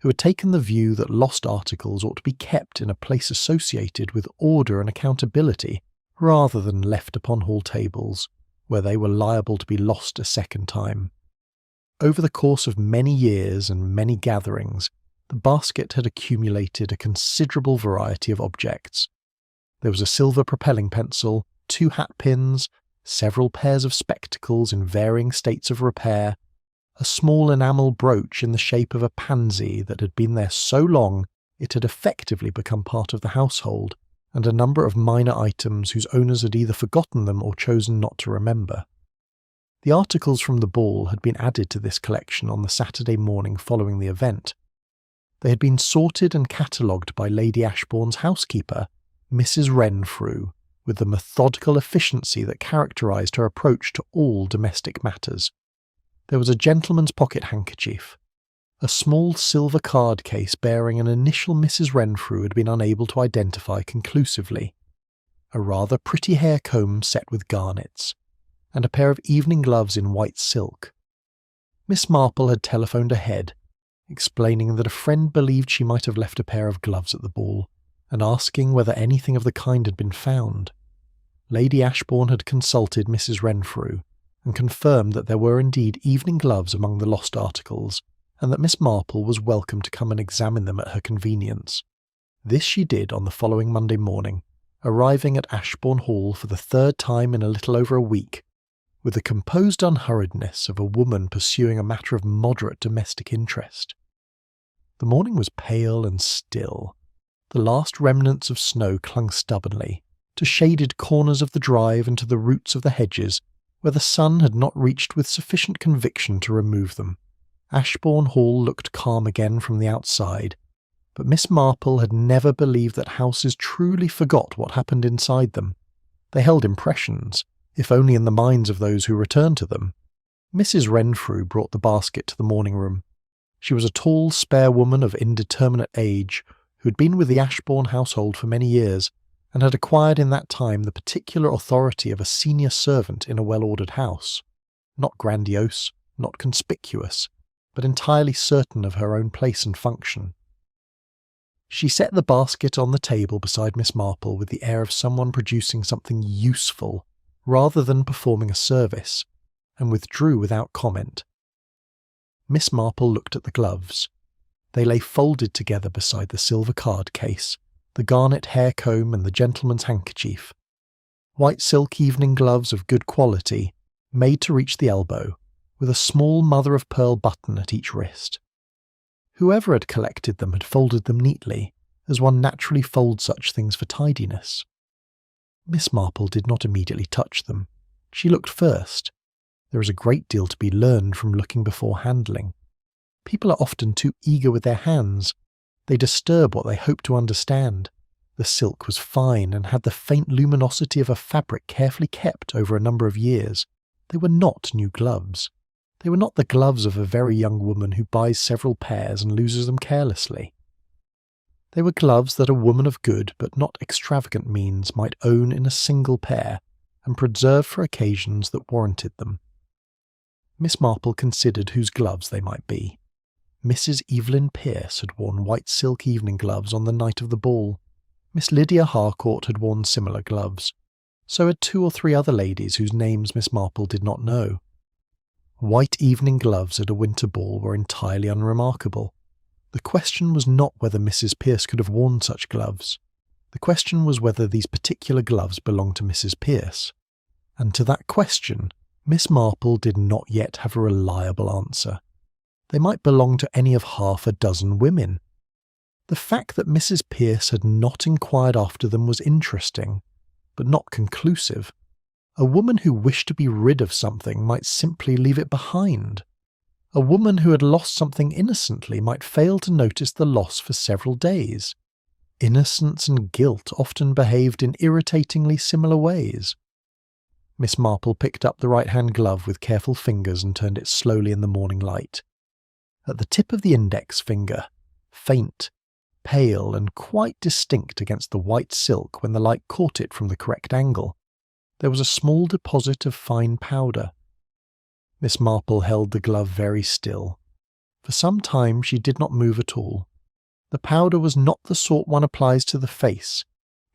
who had taken the view that lost articles ought to be kept in a place associated with order and accountability, rather than left upon hall tables, where they were liable to be lost a second time. Over the course of many years and many gatherings, the basket had accumulated a considerable variety of objects. There was a silver propelling pencil, 2 hat pins, several pairs of spectacles in varying states of repair, a small enamel brooch in the shape of a pansy that had been there so long it had effectively become part of the household, and a number of minor items whose owners had either forgotten them or chosen not to remember. The articles from the ball had been added to this collection on the Saturday morning following the event. They had been sorted and catalogued by Lady Ashbourne's housekeeper, Mrs. Renfrew, with the methodical efficiency that characterised her approach to all domestic matters. There was a gentleman's pocket handkerchief. A small silver card case bearing an initial Mrs. Renfrew had been unable to identify conclusively. A rather pretty hair comb set with garnets, and a pair of evening gloves in white silk. Miss Marple had telephoned ahead, explaining that a friend believed she might have left a pair of gloves at the ball, and asking whether anything of the kind had been found. Lady Ashbourne had consulted Mrs. Renfrew, and confirmed that there were indeed evening gloves among the lost articles, and that Miss Marple was welcome to come and examine them at her convenience. This she did on the following Monday morning, arriving at Ashbourne Hall for the third time in a little over a week, with the composed unhurriedness of a woman pursuing a matter of moderate domestic interest. The morning was pale and still. The last remnants of snow clung stubbornly to shaded corners of the drive and to the roots of the hedges where the sun had not reached with sufficient conviction to remove them. Ashbourne Hall looked calm again from the outside, but Miss Marple had never believed that houses truly forgot what happened inside them. They held impressions, if only in the minds of those who returned to them. Mrs. Renfrew brought the basket to the morning room. She was a tall, spare woman of indeterminate age, who had been with the Ashbourne household for many years, and had acquired in that time the particular authority of a senior servant in a well-ordered house. Not grandiose, not conspicuous, but entirely certain of her own place and function. She set the basket on the table beside Miss Marple with the air of someone producing something useful, rather than performing a service, and withdrew without comment. Miss Marple looked at the gloves. They lay folded together beside the silver card case, the garnet hair comb and the gentleman's handkerchief. White silk evening gloves of good quality, made to reach the elbow, with a small mother-of-pearl button at each wrist. Whoever had collected them had folded them neatly, as one naturally folds such things for tidiness. Miss Marple did not immediately touch them. She looked first. There is a great deal to be learned from looking before handling. People are often too eager with their hands. They disturb what they hope to understand. The silk was fine and had the faint luminosity of a fabric carefully kept over a number of years. They were not new gloves. They were not the gloves of a very young woman who buys several pairs and loses them carelessly. They were gloves that a woman of good but not extravagant means might own in a single pair, and preserve for occasions that warranted them. Miss Marple considered whose gloves they might be. Mrs. Evelyn Pierce had worn white silk evening gloves on the night of the ball. Miss Lydia Harcourt had worn similar gloves. So had 2 or 3 other ladies whose names Miss Marple did not know. White evening gloves at a winter ball were entirely unremarkable. The question was not whether Mrs. Pierce could have worn such gloves. The question was whether these particular gloves belonged to Mrs. Pierce. And to that question, Miss Marple did not yet have a reliable answer. They might belong to any of half a dozen women. The fact that Mrs. Pierce had not inquired after them was interesting, but not conclusive. A woman who wished to be rid of something might simply leave it behind. A woman who had lost something innocently might fail to notice the loss for several days. Innocence and guilt often behaved in irritatingly similar ways. Miss Marple picked up the right-hand glove with careful fingers and turned it slowly in the morning light. At the tip of the index finger, faint, pale, and quite distinct against the white silk when the light caught it from the correct angle, there was a small deposit of fine powder. Miss Marple held the glove very still. For some time she did not move at all. The powder was not the sort one applies to the face.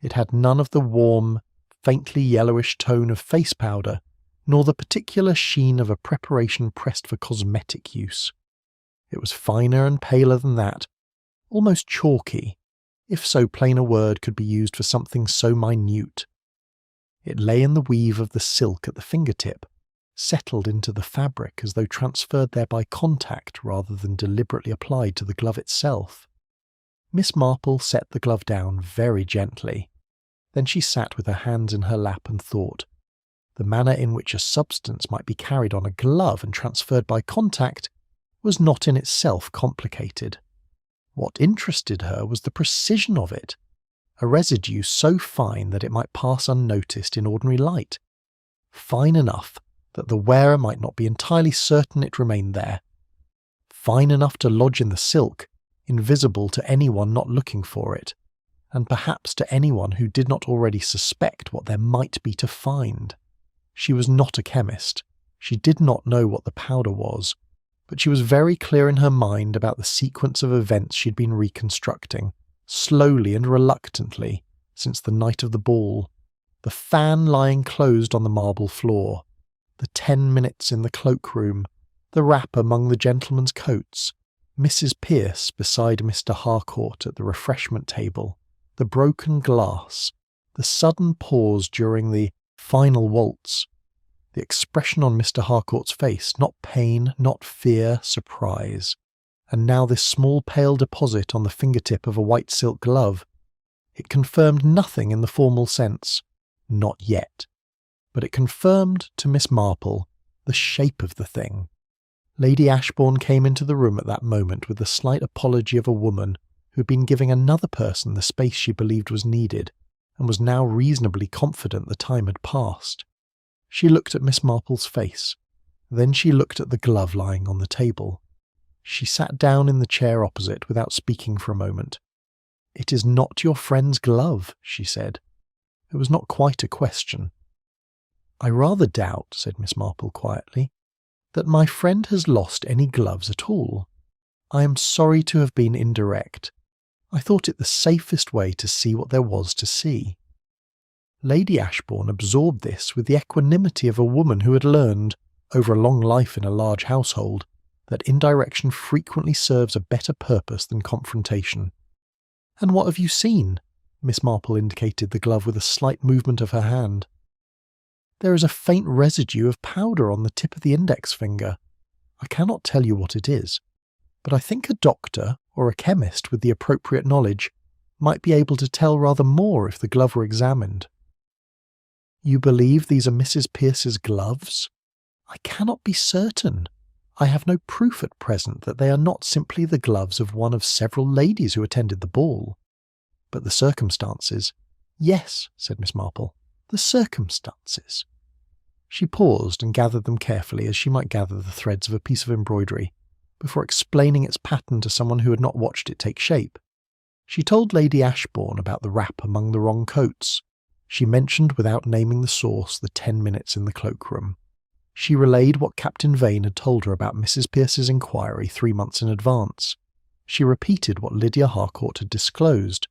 It had none of the warm, faintly yellowish tone of face powder, nor the particular sheen of a preparation pressed for cosmetic use. It was finer and paler than that, almost chalky, if so plain a word could be used for something so minute. It lay in the weave of the silk at the fingertip, settled into the fabric as though transferred there by contact rather than deliberately applied to the glove itself. Miss Marple set the glove down very gently. Then she sat with her hands in her lap and thought. The manner in which a substance might be carried on a glove and transferred by contact was not in itself complicated. What interested her was the precision of it, a residue so fine that it might pass unnoticed in ordinary light, fine enough that the wearer might not be entirely certain it remained there, fine enough to lodge in the silk, invisible to anyone not looking for it, and perhaps to anyone who did not already suspect what there might be to find. She was not a chemist. She did not know what the powder was, but she was very clear in her mind about the sequence of events she'd been reconstructing, slowly and reluctantly, since the night of the ball. The fan lying closed on the marble floor, the 10 minutes in the cloakroom, the rap among the gentlemen's coats, Mrs. Pierce beside Mr. Harcourt at the refreshment table, the broken glass, the sudden pause during the final waltz, the expression on Mr. Harcourt's face, not pain, not fear, surprise, and now this small pale deposit on the fingertip of a white silk glove. It confirmed nothing in the formal sense, not yet, but it confirmed to Miss Marple the shape of the thing. Lady Ashbourne came into the room at that moment with the slight apology of a woman who had been giving another person the space she believed was needed, and was now reasonably confident the time had passed. She looked at Miss Marple's face. Then she looked at the glove lying on the table. She sat down in the chair opposite without speaking for a moment. "It is not your friend's glove," she said. It was not quite a question. "I rather doubt," said Miss Marple quietly, "that my friend has lost any gloves at all. I am sorry to have been indirect. I thought it the safest way to see what there was to see." Lady Ashbourne absorbed this with the equanimity of a woman who had learned, over a long life in a large household, that indirection frequently serves a better purpose than confrontation. "And what have you seen?" Miss Marple indicated the glove with a slight movement of her hand. "There is a faint residue of powder on the tip of the index finger. I cannot tell you what it is, but I think a doctor or a chemist with the appropriate knowledge might be able to tell rather more if the glove were examined." "You believe these are Mrs. Pierce's gloves?" "I cannot be certain. I have no proof at present that they are not simply the gloves of one of several ladies who attended the ball. But the circumstances—" "Yes," said Miss Marple, "the circumstances." She paused and gathered them carefully, as she might gather the threads of a piece of embroidery, before explaining its pattern to someone who had not watched it take shape. She told Lady Ashbourne about the rap among the wrong coats. She mentioned, without naming the source, the 10 minutes in the cloakroom. She relayed what Captain Vane had told her about Mrs. Pierce's inquiry 3 months in advance. She repeated what Lydia Harcourt had disclosed,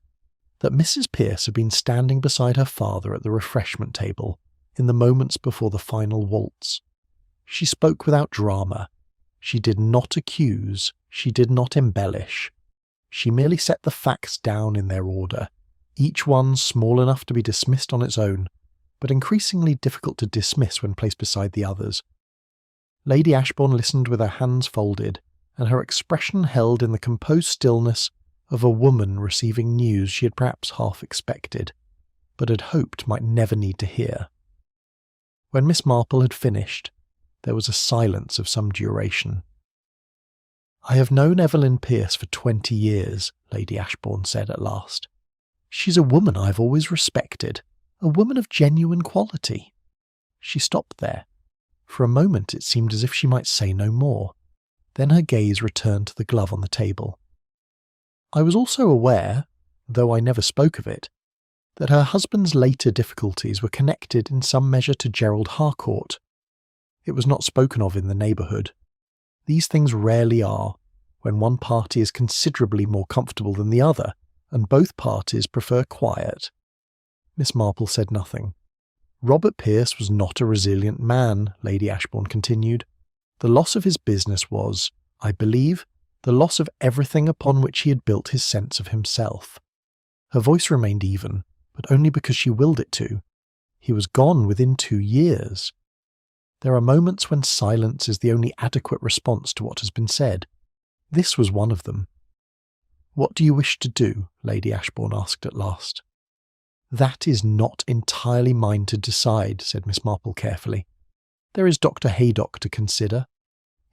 that Mrs. Pierce had been standing beside her father at the refreshment table in the moments before the final waltz. She spoke without drama. She did not accuse, she did not embellish. She merely set the facts down in their order, each one small enough to be dismissed on its own, but increasingly difficult to dismiss when placed beside the others. Lady Ashbourne listened with her hands folded, and her expression held in the composed stillness of a woman receiving news she had perhaps half expected, but had hoped might never need to hear. When Miss Marple had finished, there was a silence of some duration. "I have known Evelyn Pierce for 20 years, Lady Ashbourne said at last. "She's a woman I have always respected, a woman of genuine quality." She stopped there. For a moment it seemed as if she might say no more. Then her gaze returned to the glove on the table. "I was also aware, though I never spoke of it, that her husband's later difficulties were connected in some measure to Gerald Harcourt. It was not spoken of in the neighbourhood. These things rarely are, when one party is considerably more comfortable than the other, and both parties prefer quiet." Miss Marple said nothing. "Robert Pierce was not a resilient man," Lady Ashbourne continued. "The loss of his business was, I believe, the loss of everything upon which he had built his sense of himself." Her voice remained even, but only because she willed it to. "He was gone within 2 years. There are moments when silence is the only adequate response to what has been said. This was one of them. "What do you wish to do?" Lady Ashbourne asked at last. "That is not entirely mine to decide," said Miss Marple carefully. "There is Dr. Haydock to consider.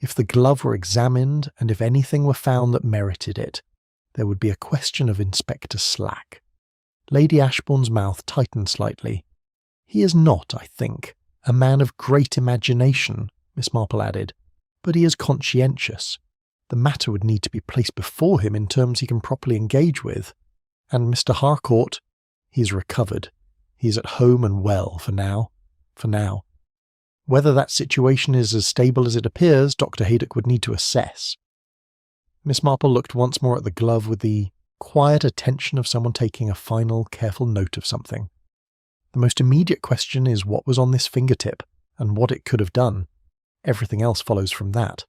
If the glove were examined, and if anything were found that merited it, there would be a question of Inspector Slack." Lady Ashbourne's mouth tightened slightly. "He is not, I think, a man of great imagination," Miss Marple added, "but he is conscientious. The matter would need to be placed before him in terms he can properly engage with. And Mr. Harcourt, he is recovered. He is at home and well for now. For now." Whether that situation is as stable as it appears, Dr. Haydock would need to assess. Miss Marple looked once more at the glove with the quiet attention of someone taking a final, careful note of something. The most immediate question is what was on this fingertip, and what it could have done. Everything else follows from that.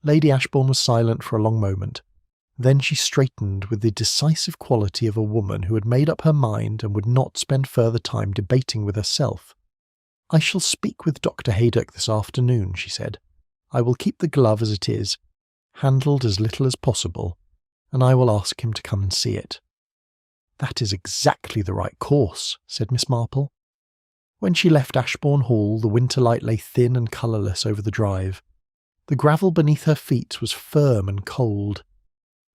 Lady Ashbourne was silent for a long moment. Then she straightened with the decisive quality of a woman who had made up her mind and would not spend further time debating with herself. "I shall speak with Dr. Haydock this afternoon," she said. "I will keep the glove as it is, handled as little as possible, and I will ask him to come and see it." "That is exactly the right course," said Miss Marple. When she left Ashbourne Hall, the winter light lay thin and colourless over the drive. The gravel beneath her feet was firm and cold.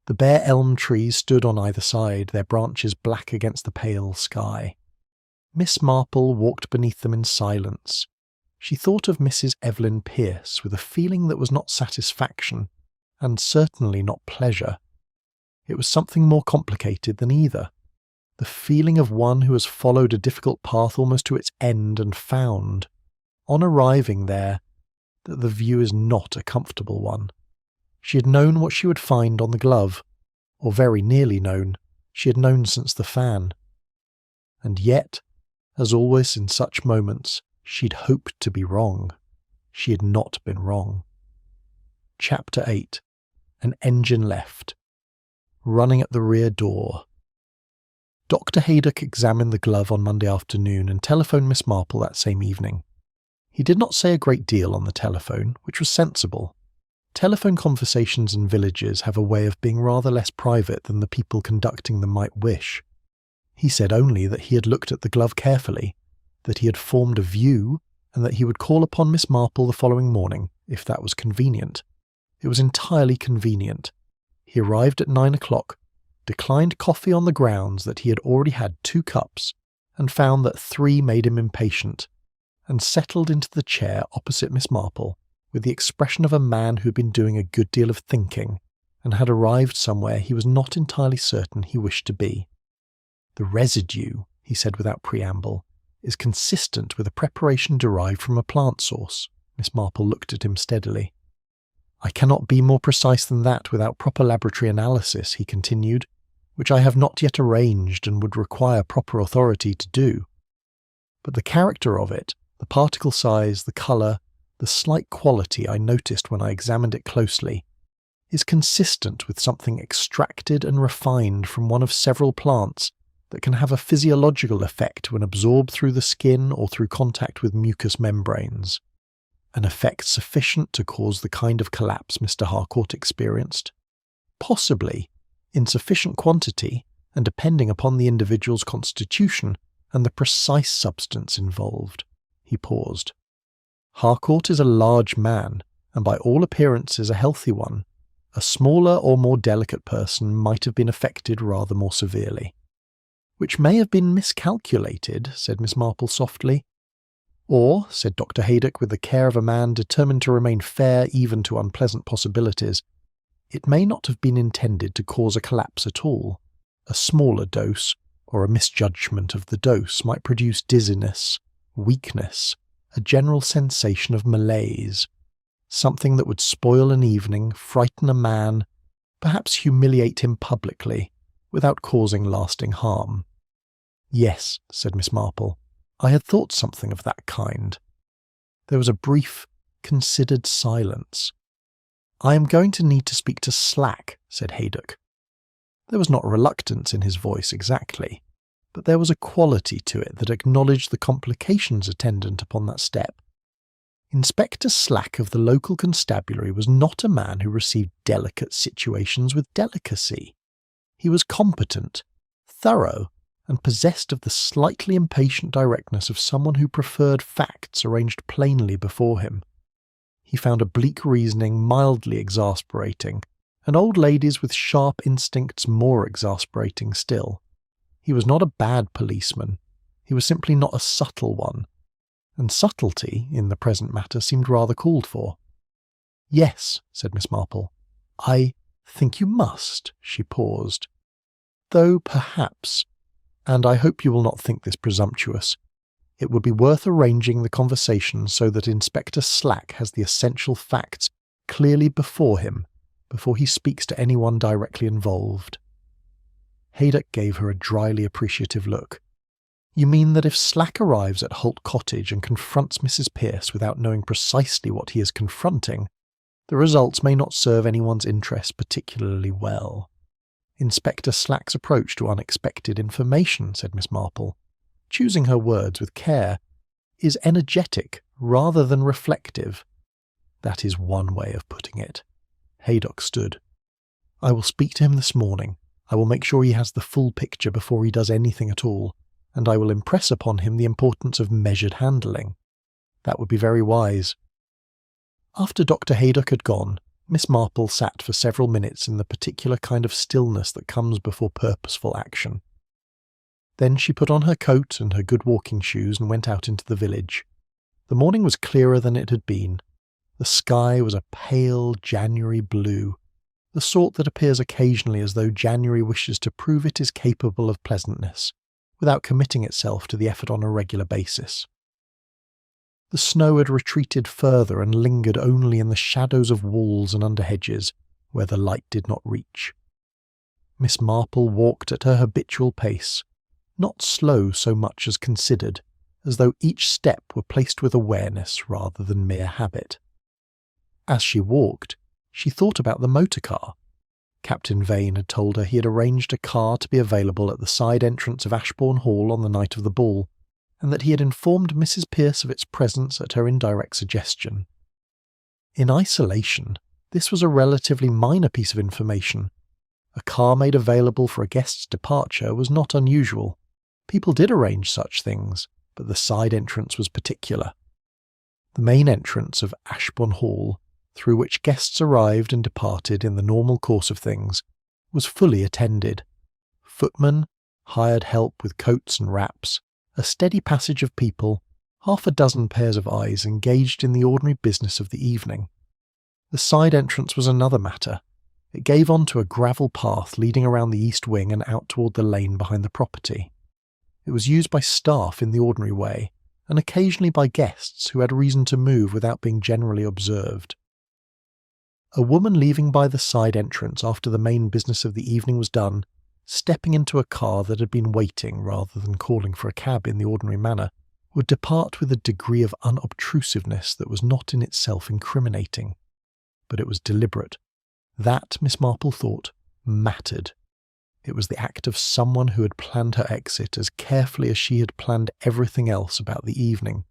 The bare elm trees stood on either side, their branches black against the pale sky. Miss Marple walked beneath them in silence. She thought of Mrs. Evelyn Pierce with a feeling that was not satisfaction, and certainly not pleasure. It was something more complicated than either. The feeling of one who has followed a difficult path almost to its end and found, on arriving there, that the view is not a comfortable one. She had known what she would find on the glove, or very nearly known. She had known since the fan. And yet, as always in such moments, she'd hoped to be wrong. She had not been wrong. Chapter 8. An engine left. Running at the rear door. Dr. Haydock examined the glove on Monday afternoon and telephoned Miss Marple that same evening. He did not say a great deal on the telephone, which was sensible. Telephone conversations in villages have a way of being rather less private than the people conducting them might wish. He said only that he had looked at the glove carefully, that he had formed a view, and that he would call upon Miss Marple the following morning, if that was convenient. It was entirely convenient. He arrived at 9 o'clock, declined coffee on the grounds that he had already had 2 cups, and found that 3 made him impatient, and settled into the chair opposite Miss Marple with the expression of a man who had been doing a good deal of thinking, and had arrived somewhere he was not entirely certain he wished to be. "The residue," he said without preamble, "is consistent with a preparation derived from a plant source." Miss Marple looked at him steadily. "I cannot be more precise than that without proper laboratory analysis," he continued, "which I have not yet arranged and would require proper authority to do. But the character of it, the particle size, the colour, the slight quality I noticed when I examined it closely, is consistent with something extracted and refined from one of several plants that can have a physiological effect when absorbed through the skin or through contact with mucous membranes. An effect sufficient to cause the kind of collapse Mr. Harcourt experienced. Possibly, in sufficient quantity, and depending upon the individual's constitution and the precise substance involved." He paused. "Harcourt is a large man, and by all appearances a healthy one. A smaller or more delicate person might have been affected rather more severely." "Which may have been miscalculated," said Miss Marple softly. "Or," said Dr. Haydock with the care of a man determined to remain fair even to unpleasant possibilities, "it may not have been intended to cause a collapse at all. A smaller dose, or a misjudgment of the dose, might produce dizziness, weakness, a general sensation of malaise, something that would spoil an evening, frighten a man, perhaps humiliate him publicly, without causing lasting harm." "Yes," said Miss Marple, "I had thought something of that kind." There was a brief, considered silence. "I am going to need to speak to Slack," said Haydock. There was not reluctance in his voice exactly, but there was a quality to it that acknowledged the complications attendant upon that step. Inspector Slack of the local constabulary was not a man who received delicate situations with delicacy. He was competent, thorough, and possessed of the slightly impatient directness of someone who preferred facts arranged plainly before him. He found oblique reasoning mildly exasperating, and old ladies with sharp instincts more exasperating still. He was not a bad policeman, he was simply not a subtle one, and subtlety, in the present matter, seemed rather called for. "Yes," said Miss Marple. "I think you must," she paused. "Though perhaps, and I hope you will not think this presumptuous, It would be worth arranging the conversation so that Inspector Slack has the essential facts clearly before him before he speaks to anyone directly involved. Haydock gave her a dryly appreciative look. You mean that if Slack arrives at Holt Cottage and confronts Mrs. Pearce without knowing precisely what he is confronting, the results may not serve anyone's interests particularly well? Inspector Slack's approach to unexpected information, said Miss Marple, choosing her words with care, is energetic rather than reflective. That is one way of putting it. Haydock stood. I will speak to him this morning. I will make sure he has the full picture before he does anything at all, and I will impress upon him the importance of measured handling. That would be very wise. After Dr. Haydock had gone, Miss Marple sat for several minutes in the particular kind of stillness that comes before purposeful action. Then she put on her coat and her good walking shoes and went out into the village. The morning was clearer than it had been. The sky was a pale January blue, the sort that appears occasionally as though January wishes to prove it is capable of pleasantness, without committing itself to the effort on a regular basis. The snow had retreated further and lingered only in the shadows of walls and under hedges, where the light did not reach. Miss Marple walked at her habitual pace, not slow so much as considered, as though each step were placed with awareness rather than mere habit. As she walked, she thought about the motor car. Captain Vane had told her he had arranged a car to be available at the side entrance of Ashbourne Hall on the night of the ball, and that he had informed Mrs. Pearce of its presence at her indirect suggestion. In isolation, this was a relatively minor piece of information. A car made available for a guest's departure was not unusual. People did arrange such things, but the side entrance was particular. The main entrance of Ashbourne Hall, through which guests arrived and departed in the normal course of things, was fully attended. Footmen, hired help with coats and wraps, a steady passage of people, half a dozen pairs of eyes engaged in the ordinary business of the evening. The side entrance was another matter. It gave on to a gravel path leading around the east wing and out toward the lane behind the property. It was used by staff in the ordinary way, and occasionally by guests who had reason to move without being generally observed. A woman leaving by the side entrance after the main business of the evening was done, stepping into a car that had been waiting rather than calling for a cab in the ordinary manner, would depart with a degree of unobtrusiveness that was not in itself incriminating. But it was deliberate. That, Miss Marple thought, mattered. It was the act of someone who had planned her exit as carefully as she had planned everything else about the evening.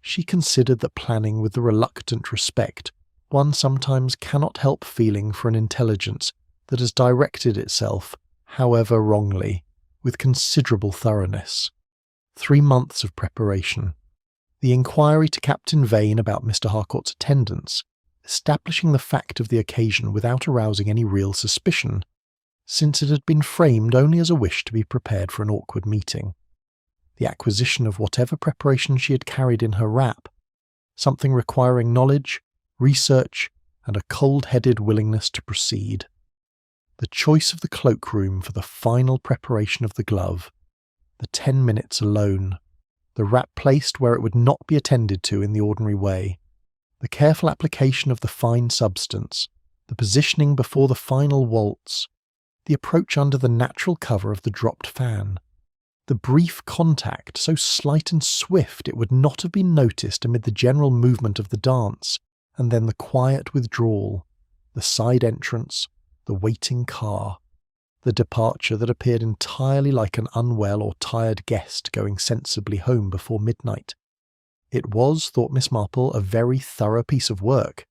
She considered that planning with the reluctant respect one sometimes cannot help feeling for an intelligence that has directed itself, however wrongly, with considerable thoroughness. 3 months of preparation. The inquiry to Captain Vane about Mr. Harcourt's attendance, establishing the fact of the occasion without arousing any real suspicion, since it had been framed only as a wish to be prepared for an awkward meeting. The acquisition of whatever preparation she had carried in her wrap, something requiring knowledge, research, and a cold-headed willingness to proceed. The choice of the cloakroom for the final preparation of the glove, the 10 minutes alone, the wrap placed where it would not be attended to in the ordinary way, the careful application of the fine substance, the positioning before the final waltz, the approach under the natural cover of the dropped fan, the brief contact so slight and swift it would not have been noticed amid the general movement of the dance, and then the quiet withdrawal, the side entrance, the waiting car, the departure that appeared entirely like an unwell or tired guest going sensibly home before midnight. It was, thought Miss Marple, a very thorough piece of work,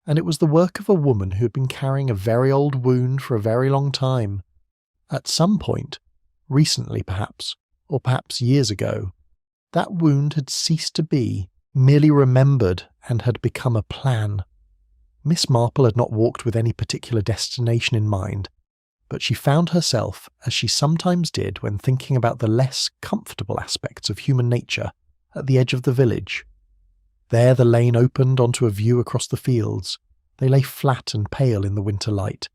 and it was the work of a woman who had been carrying a very old wound for a very long time. At some point, recently perhaps, or perhaps years ago, that wound had ceased to be, merely remembered, and had become a plan. Miss Marple had not walked with any particular destination in mind, but she found herself, as she sometimes did when thinking about the less comfortable aspects of human nature, at the edge of the village. There the lane opened onto a view across the fields. They lay flat and pale in the winter light.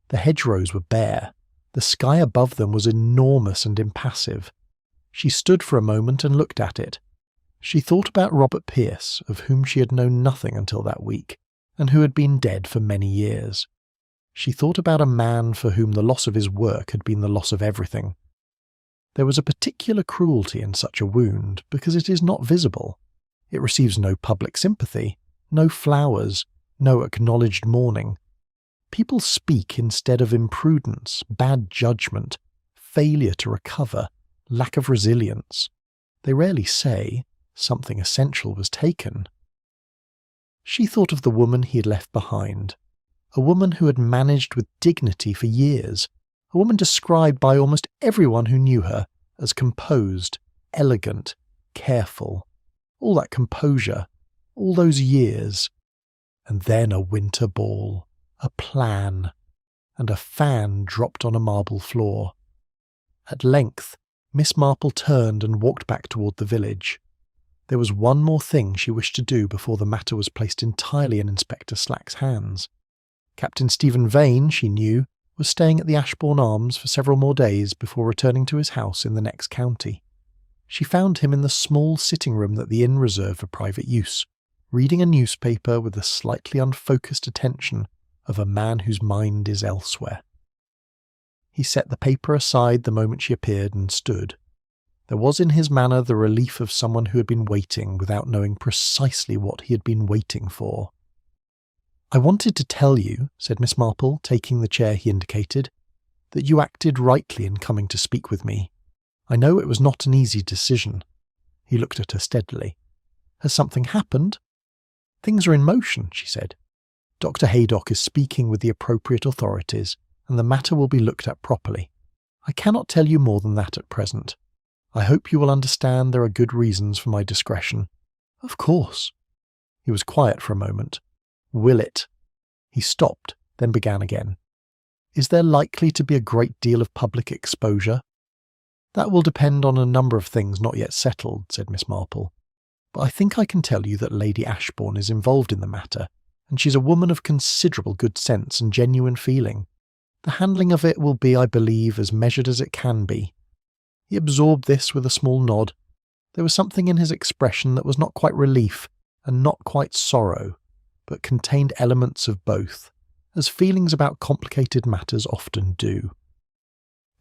The hedgerows were bare. The sky above them was enormous and impassive. She stood for a moment and looked at it. She thought about Robert Pierce, of whom she had known nothing until that week, and who had been dead for many years. She thought about a man for whom the loss of his work had been the loss of everything. There was a particular cruelty in such a wound because it is not visible. It receives no public sympathy, no flowers, no acknowledged mourning. People speak instead of imprudence, bad judgment, failure to recover, lack of resilience. They rarely say something essential was taken. She thought of the woman he had left behind, a woman who had managed with dignity for years, a woman described by almost everyone who knew her as composed, elegant, careful. All that composure, all those years, and then a winter ball, a plan, and a fan dropped on a marble floor. At length, Miss Marple turned and walked back toward the village. There was one more thing she wished to do before the matter was placed entirely in Inspector Slack's hands. Captain Stephen Vane, she knew, was staying at the Ashbourne Arms for several more days before returning to his house in the next county. She found him in the small sitting room that the inn reserved for private use, reading a newspaper with the slightly unfocused attention of a man whose mind is elsewhere. He set the paper aside the moment she appeared and stood. There was in his manner the relief of someone who had been waiting without knowing precisely what he had been waiting for. "I wanted to tell you," said Miss Marple, taking the chair he indicated, "that you acted rightly in coming to speak with me. I know it was not an easy decision." He looked at her steadily. "Has something happened?" "Things are in motion," she said. "Dr. Haydock is speaking with the appropriate authorities, and the matter will be looked at properly. I cannot tell you more than that at present. I hope you will understand there are good reasons for my discretion." "Of course." He was quiet for a moment. "Will it?" He stopped, then began again. "Is there likely to be a great deal of public exposure?" "That will depend on a number of things not yet settled," said Miss Marple. "But I think I can tell you that Lady Ashbourne is involved in the matter, and she's a woman of considerable good sense and genuine feeling. The handling of it will be, I believe, as measured as it can be." He absorbed this with a small nod. There was something in his expression that was not quite relief and not quite sorrow, but contained elements of both, as feelings about complicated matters often do.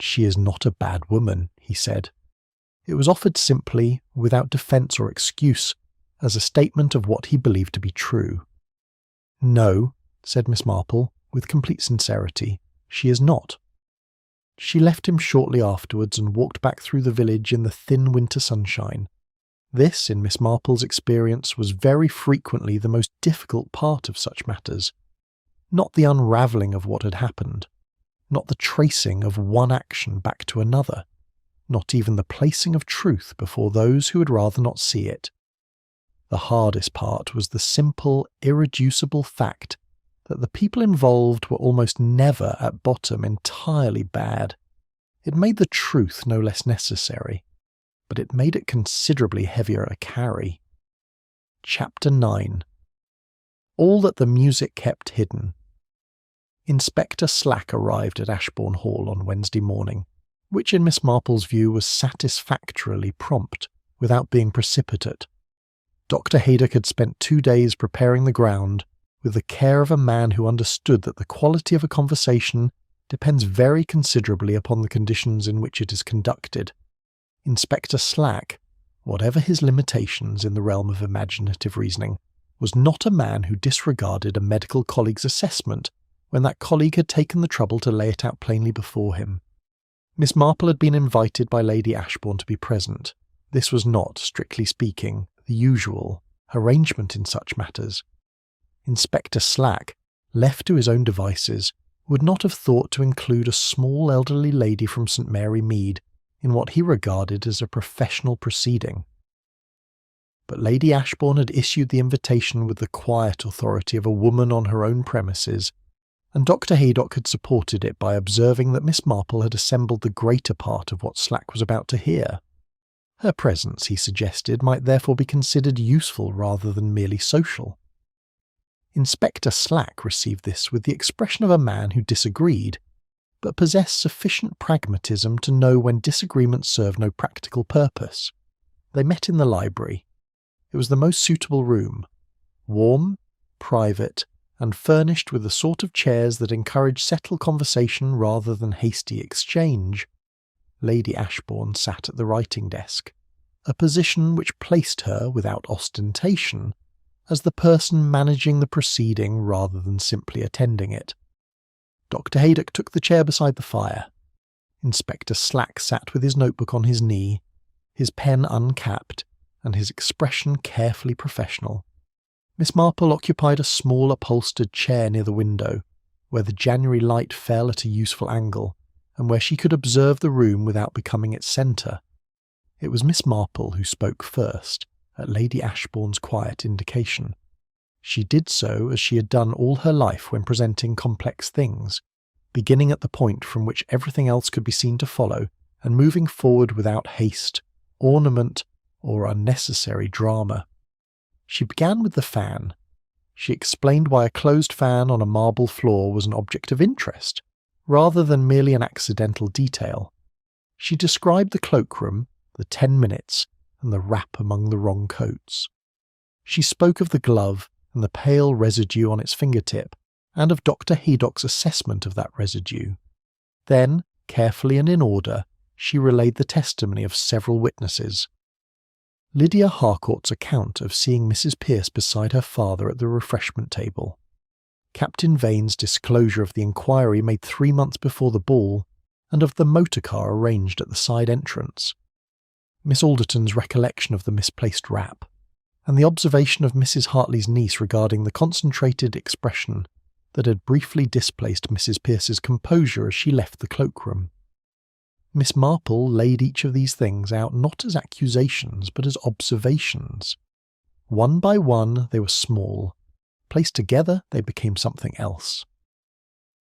"She is not a bad woman," he said. It was offered simply, without defence or excuse, as a statement of what he believed to be true. "No," said Miss Marple, with complete sincerity, "she is not." She left him shortly afterwards and walked back through the village in the thin winter sunshine. This, in Miss Marple's experience, was very frequently the most difficult part of such matters. Not the unravelling of what had happened, not the tracing of one action back to another, not even the placing of truth before those who would rather not see it. The hardest part was the simple, irreducible fact that the people involved were almost never at bottom entirely bad. It made the truth no less necessary, but it made it considerably heavier to carry. Chapter 9. All that the music kept hidden. Inspector Slack arrived at Ashbourne Hall on Wednesday morning, which in Miss Marple's view was satisfactorily prompt, without being precipitate. Dr. Haydock had spent 2 days preparing the ground, with the care of a man who understood that the quality of a conversation depends very considerably upon the conditions in which it is conducted. Inspector Slack, whatever his limitations in the realm of imaginative reasoning, was not a man who disregarded a medical colleague's assessment when that colleague had taken the trouble to lay it out plainly before him. Miss Marple had been invited by Lady Ashbourne to be present. This was not, strictly speaking, the usual arrangement in such matters. Inspector Slack, left to his own devices, would not have thought to include a small elderly lady from St. Mary Mead in what he regarded as a professional proceeding. But Lady Ashbourne had issued the invitation with the quiet authority of a woman on her own premises, and Dr. Haydock had supported it by observing that Miss Marple had assembled the greater part of what Slack was about to hear. Her presence, he suggested, might therefore be considered useful rather than merely social. Inspector Slack received this with the expression of a man who disagreed. but possessed sufficient pragmatism to know when disagreements served no practical purpose. They met in the library. It was the most suitable room, warm, private, and furnished with the sort of chairs that encourage settled conversation rather than hasty exchange. Lady Ashbourne sat at the writing desk, a position which placed her, without ostentation, as the person managing the proceeding rather than simply attending it. Dr. Haydock took the chair beside the fire. Inspector Slack sat with his notebook on his knee, his pen uncapped, and his expression carefully professional. Miss Marple occupied a small upholstered chair near the window, where the January light fell at a useful angle, and where she could observe the room without becoming its centre. It was Miss Marple who spoke first, at Lady Ashbourne's quiet indication. She did so as she had done all her life when presenting complex things, beginning at the point from which everything else could be seen to follow, and moving forward without haste, ornament, or unnecessary drama. She began with the fan. She explained why a closed fan on a marble floor was an object of interest, rather than merely an accidental detail. She described the cloakroom, the 10 minutes, and the wrap among the wrong coats. She spoke of the glove and the pale residue on its fingertip, and of Dr. Haydock's assessment of that residue. Then, carefully and in order, she relayed the testimony of several witnesses. Lydia Harcourt's account of seeing Mrs. Pearce beside her father at the refreshment table. Captain Vane's disclosure of the inquiry made 3 months before the ball, and of the motor car arranged at the side entrance. Miss Alderton's recollection of the misplaced wrap, and the observation of Mrs. Hartley's niece regarding the concentrated expression that had briefly displaced Mrs. Pearce's composure as she left the cloakroom. Miss Marple laid each of these things out not as accusations but as observations. One by one they were small. Placed together they became something else.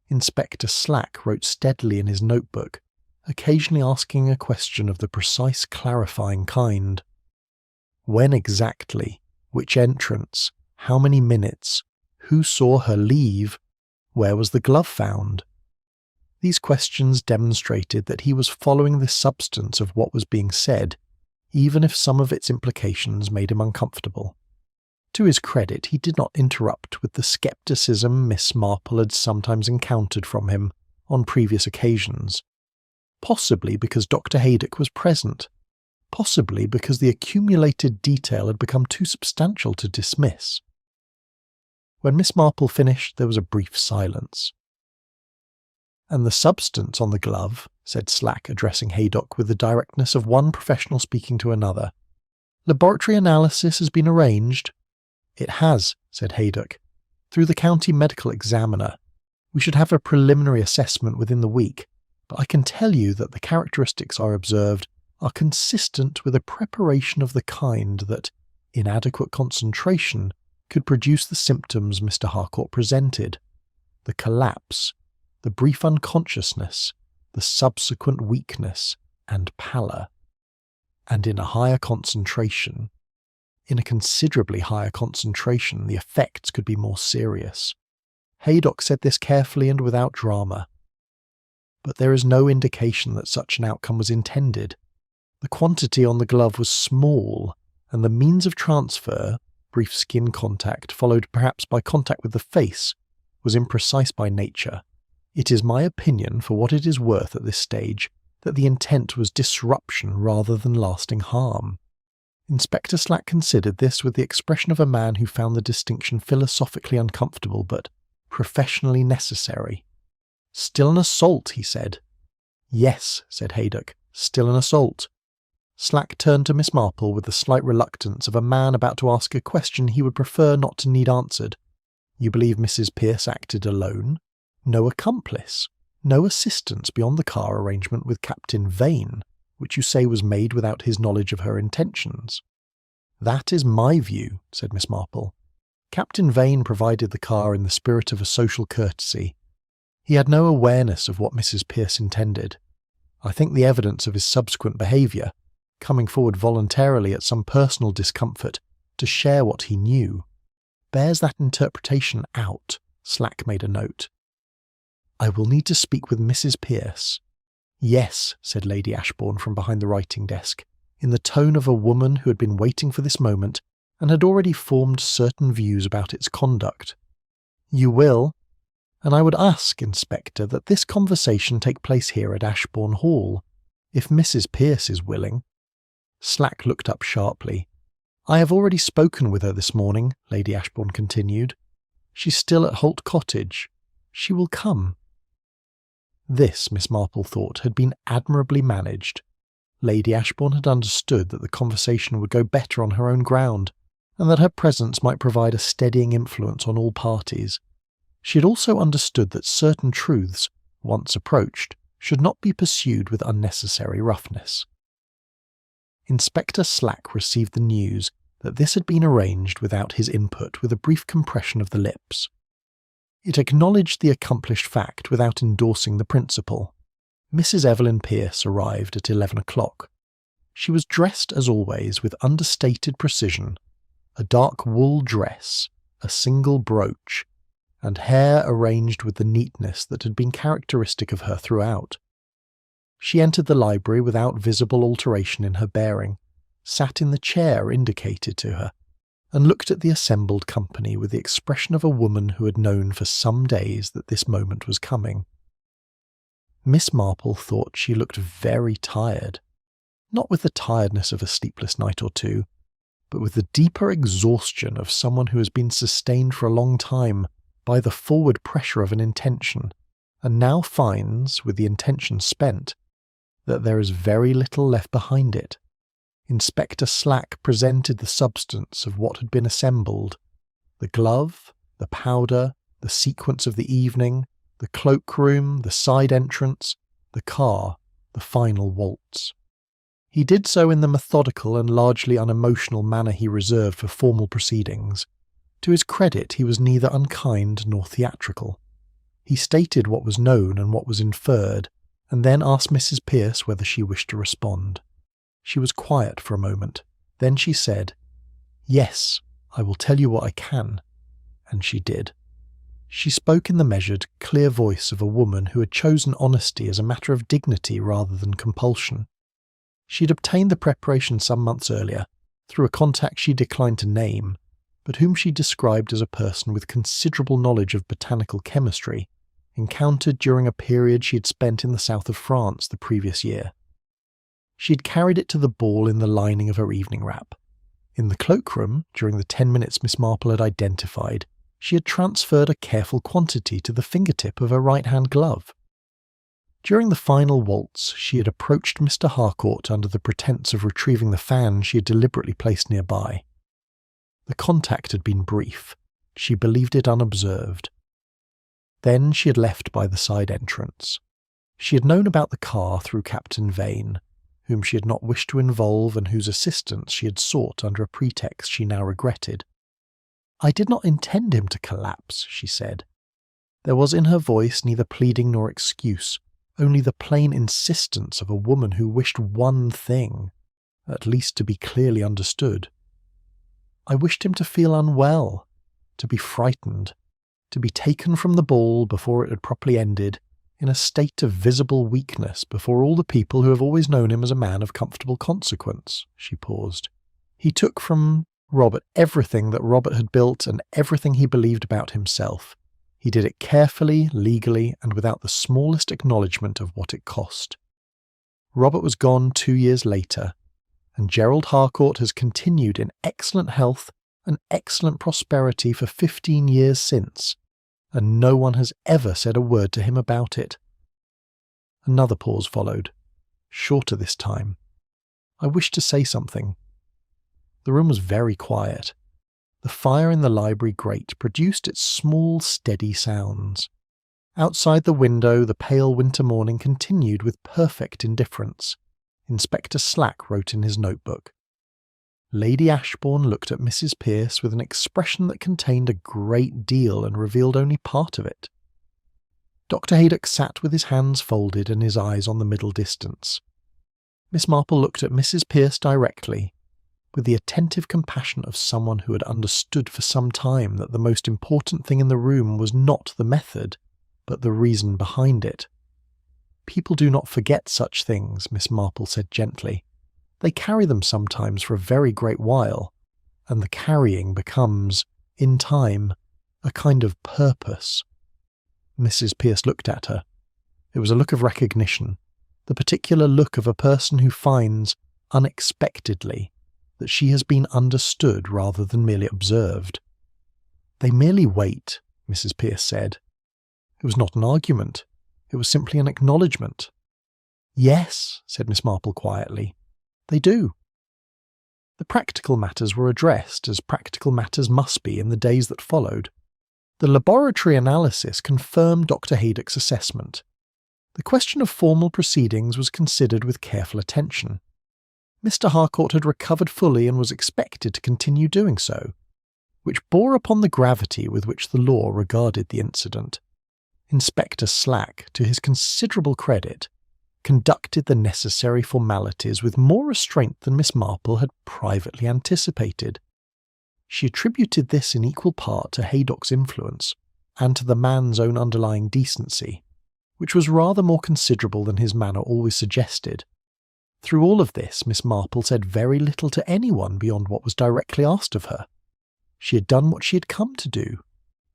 Inspector Slack wrote steadily in his notebook, occasionally asking a question of the precise clarifying kind. When exactly? Which entrance? How many minutes? Who saw her leave? Where was the glove found? These questions demonstrated that he was following the substance of what was being said, even if some of its implications made him uncomfortable. To his credit, he did not interrupt with the scepticism Miss Marple had sometimes encountered from him on previous occasions, possibly because Dr. Haydock was present, possibly because the accumulated detail had become too substantial to dismiss. When Miss Marple finished, there was a brief silence. "And the substance on the glove," said Slack, addressing Haydock with the directness of one professional speaking to another. "Laboratory analysis has been arranged." "It has," said Haydock, "through the county medical examiner. We should have a preliminary assessment within the week, but I can tell you that the characteristics I observed are consistent with a preparation of the kind that, in adequate concentration, could produce the symptoms Mr. Harcourt presented: the collapse, the brief unconsciousness, the subsequent weakness and pallor. And in a higher concentration, in a considerably higher concentration, the effects could be more serious." Haydock said this carefully and without drama. But there is no indication that such an outcome was intended. The quantity on the glove was small, and the means of transfer, brief skin contact followed perhaps by contact with the face, was imprecise by nature. It is my opinion, for what it is worth at this stage, that the intent was disruption rather than lasting harm. Inspector Slack considered this with the expression of a man who found the distinction philosophically uncomfortable but professionally necessary. "Still an assault," he said. "Yes," said Haydock, "still an assault." Slack turned to Miss Marple with the slight reluctance of a man about to ask a question he would prefer not to need answered. "You believe Mrs. Pearce acted alone? No accomplice? No assistance beyond the car arrangement with Captain Vane, which you say was made without his knowledge of her intentions?" "That is my view," said Miss Marple. "Captain Vane provided the car in the spirit of a social courtesy. He had no awareness of what Mrs. Pearce intended. I think the evidence of his subsequent behaviour, coming forward voluntarily at some personal discomfort to share what he knew, bears that interpretation out." Slack made a note. "I will need to speak with Mrs. Pierce." "Yes," said Lady Ashbourne from behind the writing desk, in the tone of a woman who had been waiting for this moment and had already formed certain views about its conduct. "You will? And I would ask, Inspector, that this conversation take place here at Ashbourne Hall, if Mrs. Pierce is willing." Slack looked up sharply. "I have already spoken with her this morning," Lady Ashbourne continued. "She's still at Holt Cottage. She will come." This, Miss Marple thought, had been admirably managed. Lady Ashbourne had understood that the conversation would go better on her own ground, and that her presence might provide a steadying influence on all parties. She had also understood that certain truths, once approached, should not be pursued with unnecessary roughness. Inspector Slack received the news that this had been arranged without his input with a brief compression of the lips. It acknowledged the accomplished fact without endorsing the principle. Mrs. Evelyn Pierce arrived at 11 o'clock. She was dressed, as always, with understated precision, a dark wool dress, a single brooch, and hair arranged with the neatness that had been characteristic of her throughout. She entered the library without visible alteration in her bearing, sat in the chair indicated to her, and looked at the assembled company with the expression of a woman who had known for some days that this moment was coming. Miss Marple thought she looked very tired, not with the tiredness of a sleepless night or two, but with the deeper exhaustion of someone who has been sustained for a long time by the forward pressure of an intention, and now finds, with the intention spent, that there is very little left behind it. Inspector Slack presented the substance of what had been assembled: the glove, the powder, the sequence of the evening, the cloakroom, the side entrance, the car, the final waltz. He did so in the methodical and largely unemotional manner he reserved for formal proceedings. To his credit, he was neither unkind nor theatrical. He stated what was known and what was inferred, and then asked Mrs. Pierce whether she wished to respond. She was quiet for a moment. Then she said, "Yes, I will tell you what I can," and she did. She spoke in the measured, clear voice of a woman who had chosen honesty as a matter of dignity rather than compulsion. She had obtained the preparation some months earlier, through a contact she declined to name, but whom she described as a person with considerable knowledge of botanical chemistry, encountered during a period she had spent in the south of France the previous year. She had carried it to the ball in the lining of her evening wrap. In the cloakroom, during the 10 minutes Miss Marple had identified, she had transferred a careful quantity to the fingertip of her right-hand glove. During the final waltz, she had approached Mr. Harcourt under the pretence of retrieving the fan she had deliberately placed nearby. The contact had been brief. She believed it unobserved. Then she had left by the side entrance. She had known about the car through Captain Vane, whom she had not wished to involve and whose assistance she had sought under a pretext she now regretted. "I did not intend him to collapse," she said. There was in her voice neither pleading nor excuse, only the plain insistence of a woman who wished one thing, at least to be clearly understood. "I wished him to feel unwell, to be frightened, to be taken from the ball before it had properly ended, in a state of visible weakness before all the people who have always known him as a man of comfortable consequence." She paused. "He took from Robert everything that Robert had built and everything he believed about himself. He did it carefully, legally, and without the smallest acknowledgement of what it cost. Robert was gone 2 years later, and Gerald Harcourt has continued in excellent health and excellent prosperity for 15 years since, and no one has ever said a word to him about it." Another pause followed, shorter this time. "I wished to say something." The room was very quiet. The fire in the library grate produced its small, steady sounds. Outside the window, the pale winter morning continued with perfect indifference. Inspector Slack wrote in his notebook. Lady Ashbourne looked at Mrs. Pierce with an expression that contained a great deal and revealed only part of it. Dr. Haydock sat with his hands folded and his eyes on the middle distance. Miss Marple looked at Mrs. Pierce directly, with the attentive compassion of someone who had understood for some time that the most important thing in the room was not the method, but the reason behind it. People do not forget such things, Miss Marple said gently. They carry them sometimes for a very great while, and the carrying becomes, in time, a kind of purpose. Mrs. Pearce looked at her. It was a look of recognition, the particular look of a person who finds, unexpectedly, that she has been understood rather than merely observed. They merely wait, Mrs. Pearce said. It was not an argument. It was simply an acknowledgement. Yes, said Miss Marple quietly. They do. The practical matters were addressed, as practical matters must be in the days that followed. The laboratory analysis confirmed Dr. Haydock's assessment. The question of formal proceedings was considered with careful attention. Mr. Harcourt had recovered fully and was expected to continue doing so, which bore upon the gravity with which the law regarded the incident. Inspector Slack, to his considerable credit, conducted the necessary formalities with more restraint than Miss Marple had privately anticipated. She attributed this in equal part to Haydock's influence and to the man's own underlying decency, which was rather more considerable than his manner always suggested. Through all of this, Miss Marple said very little to anyone beyond what was directly asked of her. She had done what she had come to do.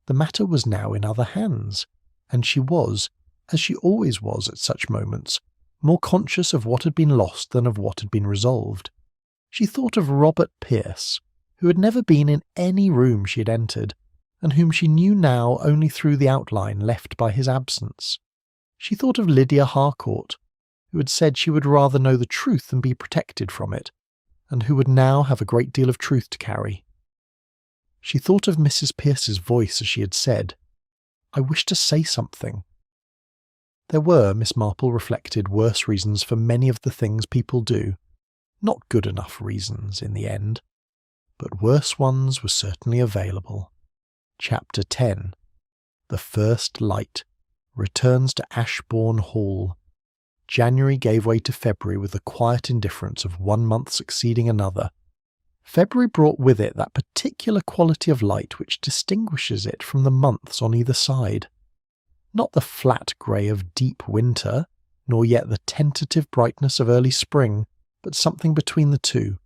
The matter was now in other hands, and she was, as she always was at such moments, more conscious of what had been lost than of what had been resolved. She thought of Robert Pearce, who had never been in any room she had entered, and whom she knew now only through the outline left by his absence. She thought of Lydia Harcourt, who had said she would rather know the truth than be protected from it, and who would now have a great deal of truth to carry. She thought of Mrs. Pearce's voice as she had said, "I wish to say something." There were, Miss Marple reflected, worse reasons for many of the things people do. Not good enough reasons, in the end. But worse ones were certainly available. Chapter 10. The First Light returns to Ashbourne Hall. January gave way to February with the quiet indifference of one month succeeding another. February brought with it that particular quality of light which distinguishes it from the months on either side. Not the flat grey of deep winter, nor yet the tentative brightness of early spring, but something between the two,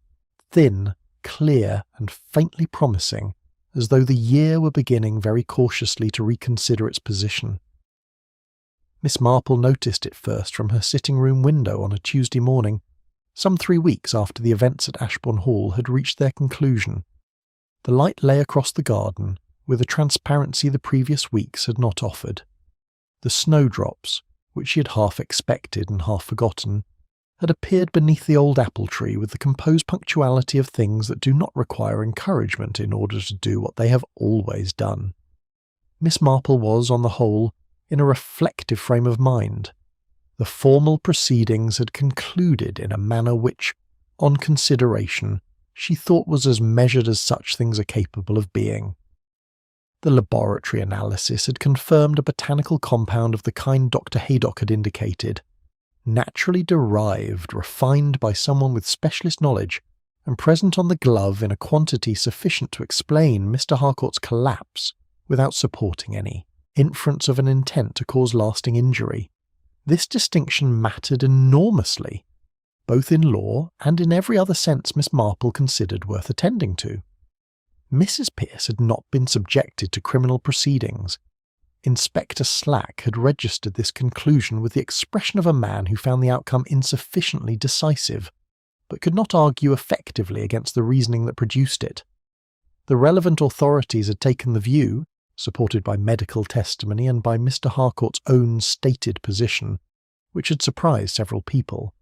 thin, clear, and faintly promising, as though the year were beginning very cautiously to reconsider its position. Miss Marple noticed it first from her sitting-room window on a Tuesday morning, some 3 weeks after the events at Ashbourne Hall had reached their conclusion. The light lay across the garden, with a transparency the previous weeks had not offered. The snowdrops, which she had half expected and half forgotten, had appeared beneath the old apple tree with the composed punctuality of things that do not require encouragement in order to do what they have always done. Miss Marple was, on the whole, in a reflective frame of mind. The formal proceedings had concluded in a manner which, on consideration, she thought was as measured as such things are capable of being. The laboratory analysis had confirmed a botanical compound of the kind Dr. Haydock had indicated, naturally derived, refined by someone with specialist knowledge, and present on the glove in a quantity sufficient to explain Mr. Harcourt's collapse without supporting any inference of an intent to cause lasting injury. This distinction mattered enormously, both in law and in every other sense Miss Marple considered worth attending to. Mrs. Pearce had not been subjected to criminal proceedings. Inspector Slack had registered this conclusion with the expression of a man who found the outcome insufficiently decisive, but could not argue effectively against the reasoning that produced it. The relevant authorities had taken the view, supported by medical testimony and by Mr. Harcourt's own stated position, which had surprised several people,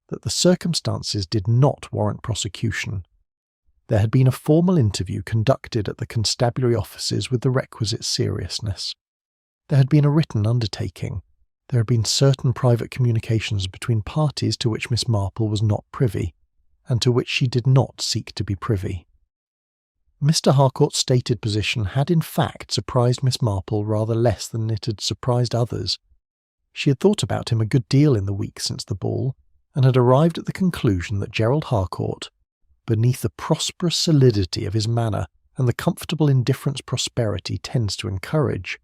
that the circumstances did not warrant prosecution. There had been a formal interview conducted at the constabulary offices with the requisite seriousness. There had been a written undertaking. There had been certain private communications between parties to which Miss Marple was not privy, and to which she did not seek to be privy. Mr. Harcourt's stated position had in fact surprised Miss Marple rather less than it had surprised others. She had thought about him a good deal in the weeks since the ball, and had arrived at the conclusion that Gerald Harcourt, beneath the prosperous solidity of his manner and the comfortable indifference prosperity tends to encourage,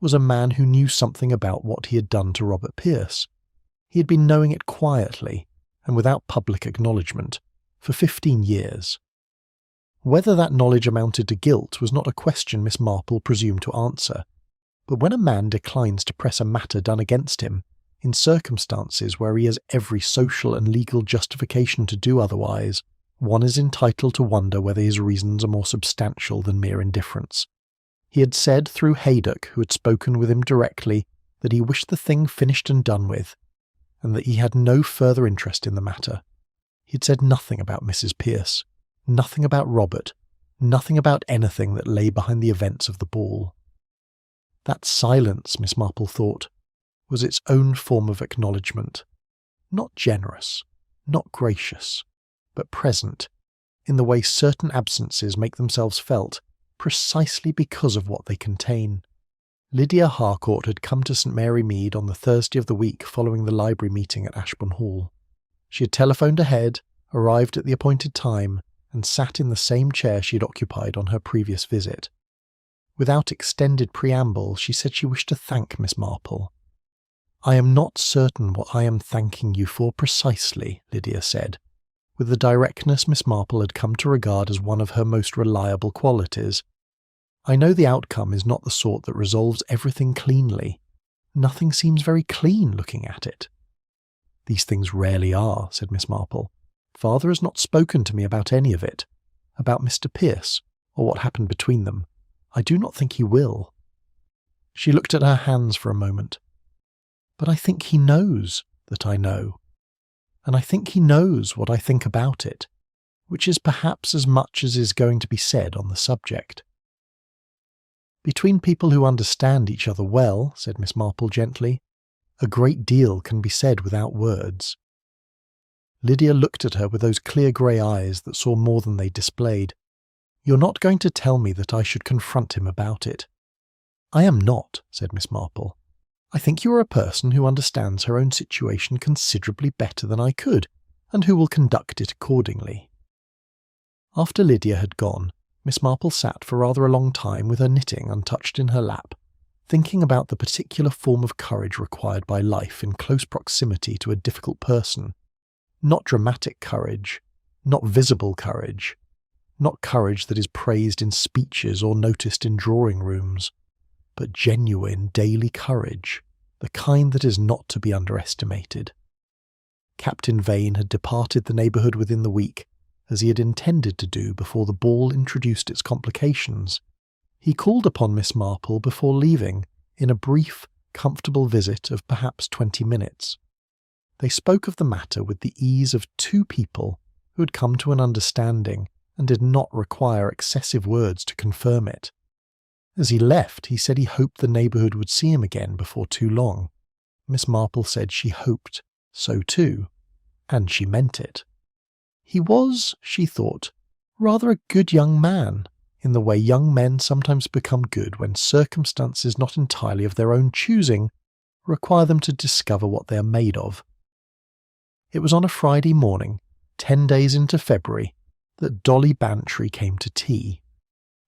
was a man who knew something about what he had done to Robert Pierce. He had been knowing it quietly and without public acknowledgement for 15 years. Whether that knowledge amounted to guilt was not a question Miss Marple presumed to answer, but when a man declines to press a matter done against him, in circumstances where he has every social and legal justification to do otherwise, one is entitled to wonder whether his reasons are more substantial than mere indifference. He had said through Haydock, who had spoken with him directly, that he wished the thing finished and done with, and that he had no further interest in the matter. He had said nothing about Mrs. Pierce, nothing about Robert, nothing about anything that lay behind the events of the ball. That silence, Miss Marple thought, was its own form of acknowledgement, not generous, not gracious, but present, in the way certain absences make themselves felt precisely because of what they contain. Lydia Harcourt had come to St Mary Mead on the Thursday of the week following the library meeting at Ashbourne Hall. She had telephoned ahead, arrived at the appointed time, and sat in the same chair she had occupied on her previous visit. Without extended preamble, she said she wished to thank Miss Marple. "I am not certain what I am thanking you for precisely," Lydia said, with the directness Miss Marple had come to regard as one of her most reliable qualities. "I know the outcome is not the sort that resolves everything cleanly. Nothing seems very clean looking at it." "These things rarely are," said Miss Marple. "Father has not spoken to me about any of it, about Mr. Pierce, or what happened between them. I do not think he will." She looked at her hands for a moment. "But I think he knows that I know. And I think he knows what I think about it, which is perhaps as much as is going to be said on the subject." "Between people who understand each other well," said Miss Marple gently, "a great deal can be said without words." Lydia looked at her with those clear grey eyes that saw more than they displayed. "You're not going to tell me that I should confront him about it?" "I am not," said Miss Marple. "I think you are a person who understands her own situation considerably better than I could, and who will conduct it accordingly." After Lydia had gone, Miss Marple sat for rather a long time with her knitting untouched in her lap, thinking about the particular form of courage required by life in close proximity to a difficult person. Not dramatic courage, not visible courage, not courage that is praised in speeches or noticed in drawing rooms, but genuine daily courage, the kind that is not to be underestimated. Captain Vane had departed the neighbourhood within the week, as he had intended to do before the ball introduced its complications. He called upon Miss Marple before leaving, in a brief, comfortable visit of perhaps 20 minutes. They spoke of the matter with the ease of two people who had come to an understanding and did not require excessive words to confirm it. As he left, he said he hoped the neighbourhood would see him again before too long. Miss Marple said she hoped so too, and she meant it. He was, she thought, rather a good young man, in the way young men sometimes become good when circumstances not entirely of their own choosing require them to discover what they are made of. It was on a Friday morning, 10 days into February, that Dolly Bantry came to tea.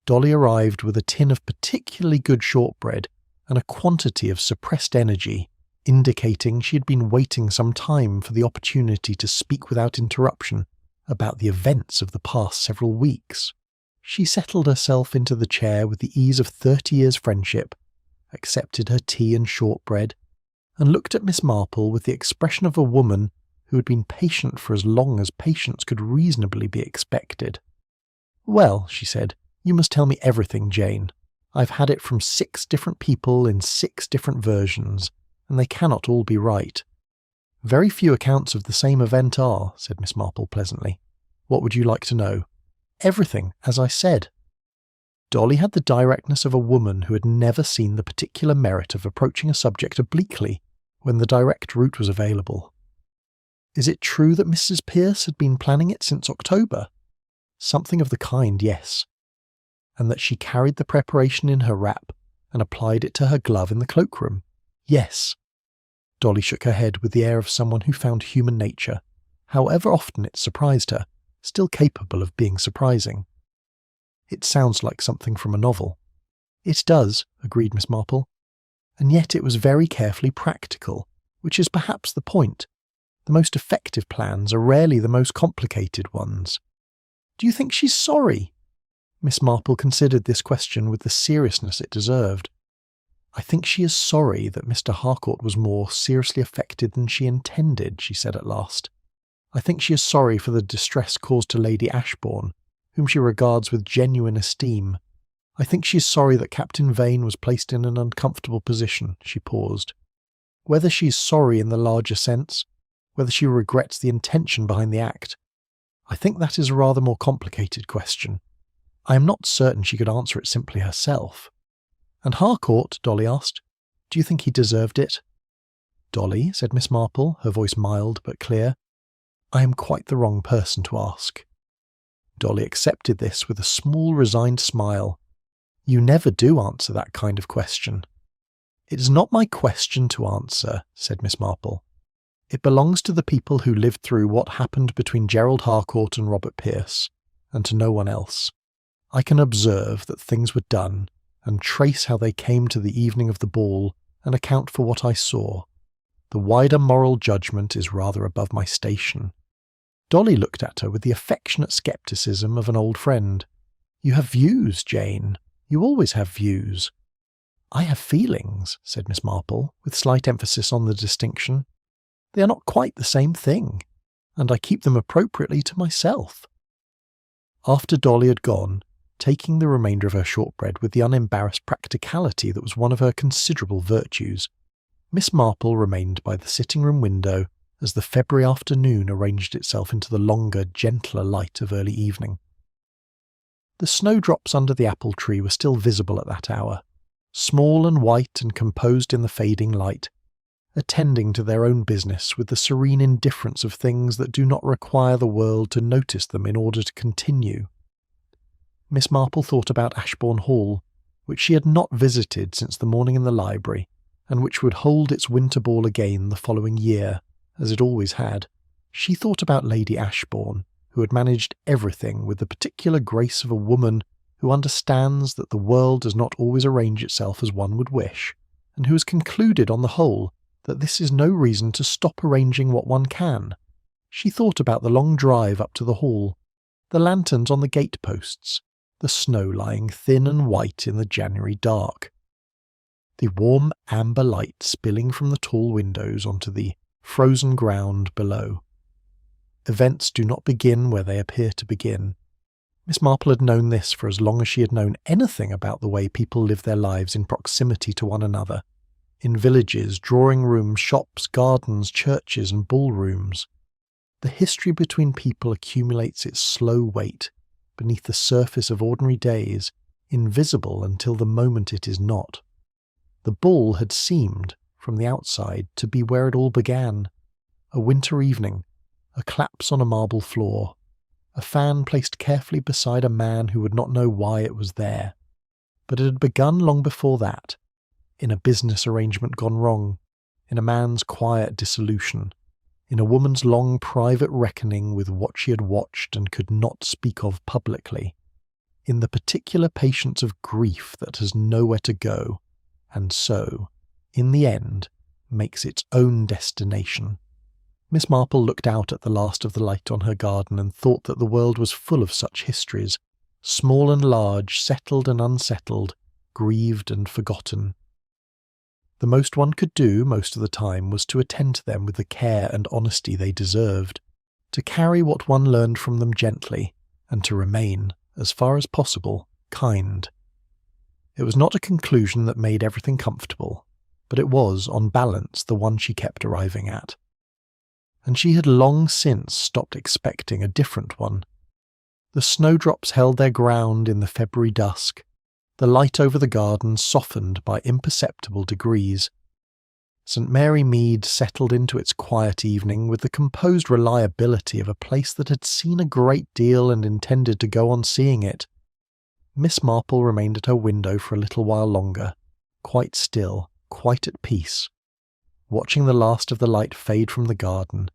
Dolly arrived with a tin of particularly good shortbread and a quantity of suppressed energy, indicating she had been waiting some time for the opportunity to speak without interruption about the events of the past several weeks. She settled herself into the chair with the ease of 30 years' friendship, accepted her tea and shortbread, and looked at Miss Marple with the expression of a woman who had been patient for as long as patience could reasonably be expected. "Well," she said, "you must tell me everything, Jane. I've had it from 6 different people in 6 different versions, and they cannot all be right." "Very few accounts of the same event are," said Miss Marple pleasantly. "What would you like to know?" "Everything, as I said." Dolly had the directness of a woman who had never seen the particular merit of approaching a subject obliquely when the direct route was available. "Is it true that Mrs. Pierce had been planning it since October?" "Something of the kind, yes." "And that she carried the preparation in her wrap and applied it to her glove in the cloakroom?" "Yes." Dolly shook her head with the air of someone who found human nature, however often it surprised her, still capable of being surprising. "It sounds like something from a novel." "It does," agreed Miss Marple. and yet it was very carefully practical, which is perhaps the point. The most effective plans are rarely the most complicated ones. Do you think she's sorry? Miss Marple considered this question with the seriousness it deserved. I think she is sorry that Mr. Harcourt was more seriously affected than she intended, she said at last. I think she is sorry for the distress caused to Lady Ashbourne, whom she regards with genuine esteem. I think she is sorry that Captain Vane was placed in an uncomfortable position, she paused. Whether she is sorry in the larger sense, whether she regrets the intention behind the act, I think that is a rather more complicated question. I am not certain she could answer it simply herself. And Harcourt, Dolly asked, do you think he deserved it? Dolly, said Miss Marple, her voice mild but clear, I am quite the wrong person to ask. Dolly accepted this with a small resigned smile. You never do answer that kind of question. It is not my question to answer, said Miss Marple. It belongs to the people who lived through what happened between Gerald Harcourt and Robert Pierce, and to no one else. I can observe that things were done, and trace how they came to the evening of the ball, and account for what I saw. The wider moral judgment is rather above my station. Dolly looked at her with the affectionate scepticism of an old friend. You have views, Jane. You always have views. I have feelings, said Miss Marple, with slight emphasis on the distinction. They are not quite the same thing, and I keep them appropriately to myself. After Dolly had gone, taking the remainder of her shortbread with the unembarrassed practicality that was one of her considerable virtues, Miss Marple remained by the sitting-room window as the February afternoon arranged itself into the longer, gentler light of early evening. The snowdrops under the apple tree were still visible at that hour, small and white and composed in the fading light, attending to their own business with the serene indifference of things that do not require the world to notice them in order to continue. Miss Marple thought about Ashbourne Hall, which she had not visited since the morning in the library, and which would hold its winter ball again the following year, as it always had. She thought about Lady Ashbourne, who had managed everything with the particular grace of a woman who understands that the world does not always arrange itself as one would wish, and who has concluded on the whole that this is no reason to stop arranging what one can. She thought about the long drive up to the hall, the lanterns on the gate-posts, the snow lying thin and white in the January dark, the warm amber light spilling from the tall windows onto the frozen ground below. Events do not begin where they appear to begin. Miss Marple had known this for as long as she had known anything about the way people live their lives in proximity to one another, in villages, drawing-rooms, shops, gardens, churches and ballrooms. The history between people accumulates its slow weight beneath the surface of ordinary days, invisible until the moment it is not. The ball had seemed, from the outside, to be where it all began. A winter evening, a collapse on a marble floor, a fan placed carefully beside a man who would not know why it was there. But it had begun long before that, in a business arrangement gone wrong, in a man's quiet dissolution, in a woman's long private reckoning with what she had watched and could not speak of publicly, in the particular patience of grief that has nowhere to go, and so, in the end, makes its own destination. Miss Marple looked out at the last of the light on her garden and thought that the world was full of such histories, small and large, settled and unsettled, grieved and forgotten. The most one could do most of the time was to attend to them with the care and honesty they deserved, to carry what one learned from them gently, and to remain, as far as possible, kind. It was not a conclusion that made everything comfortable, but it was, on balance, the one she kept arriving at. And she had long since stopped expecting a different one. The snowdrops held their ground in the February dusk, the light over the garden softened by imperceptible degrees. St. Mary Mead settled into its quiet evening with the composed reliability of a place that had seen a great deal and intended to go on seeing it. Miss Marple remained at her window for a little while longer, quite still, quite at peace, watching the last of the light fade from the garden,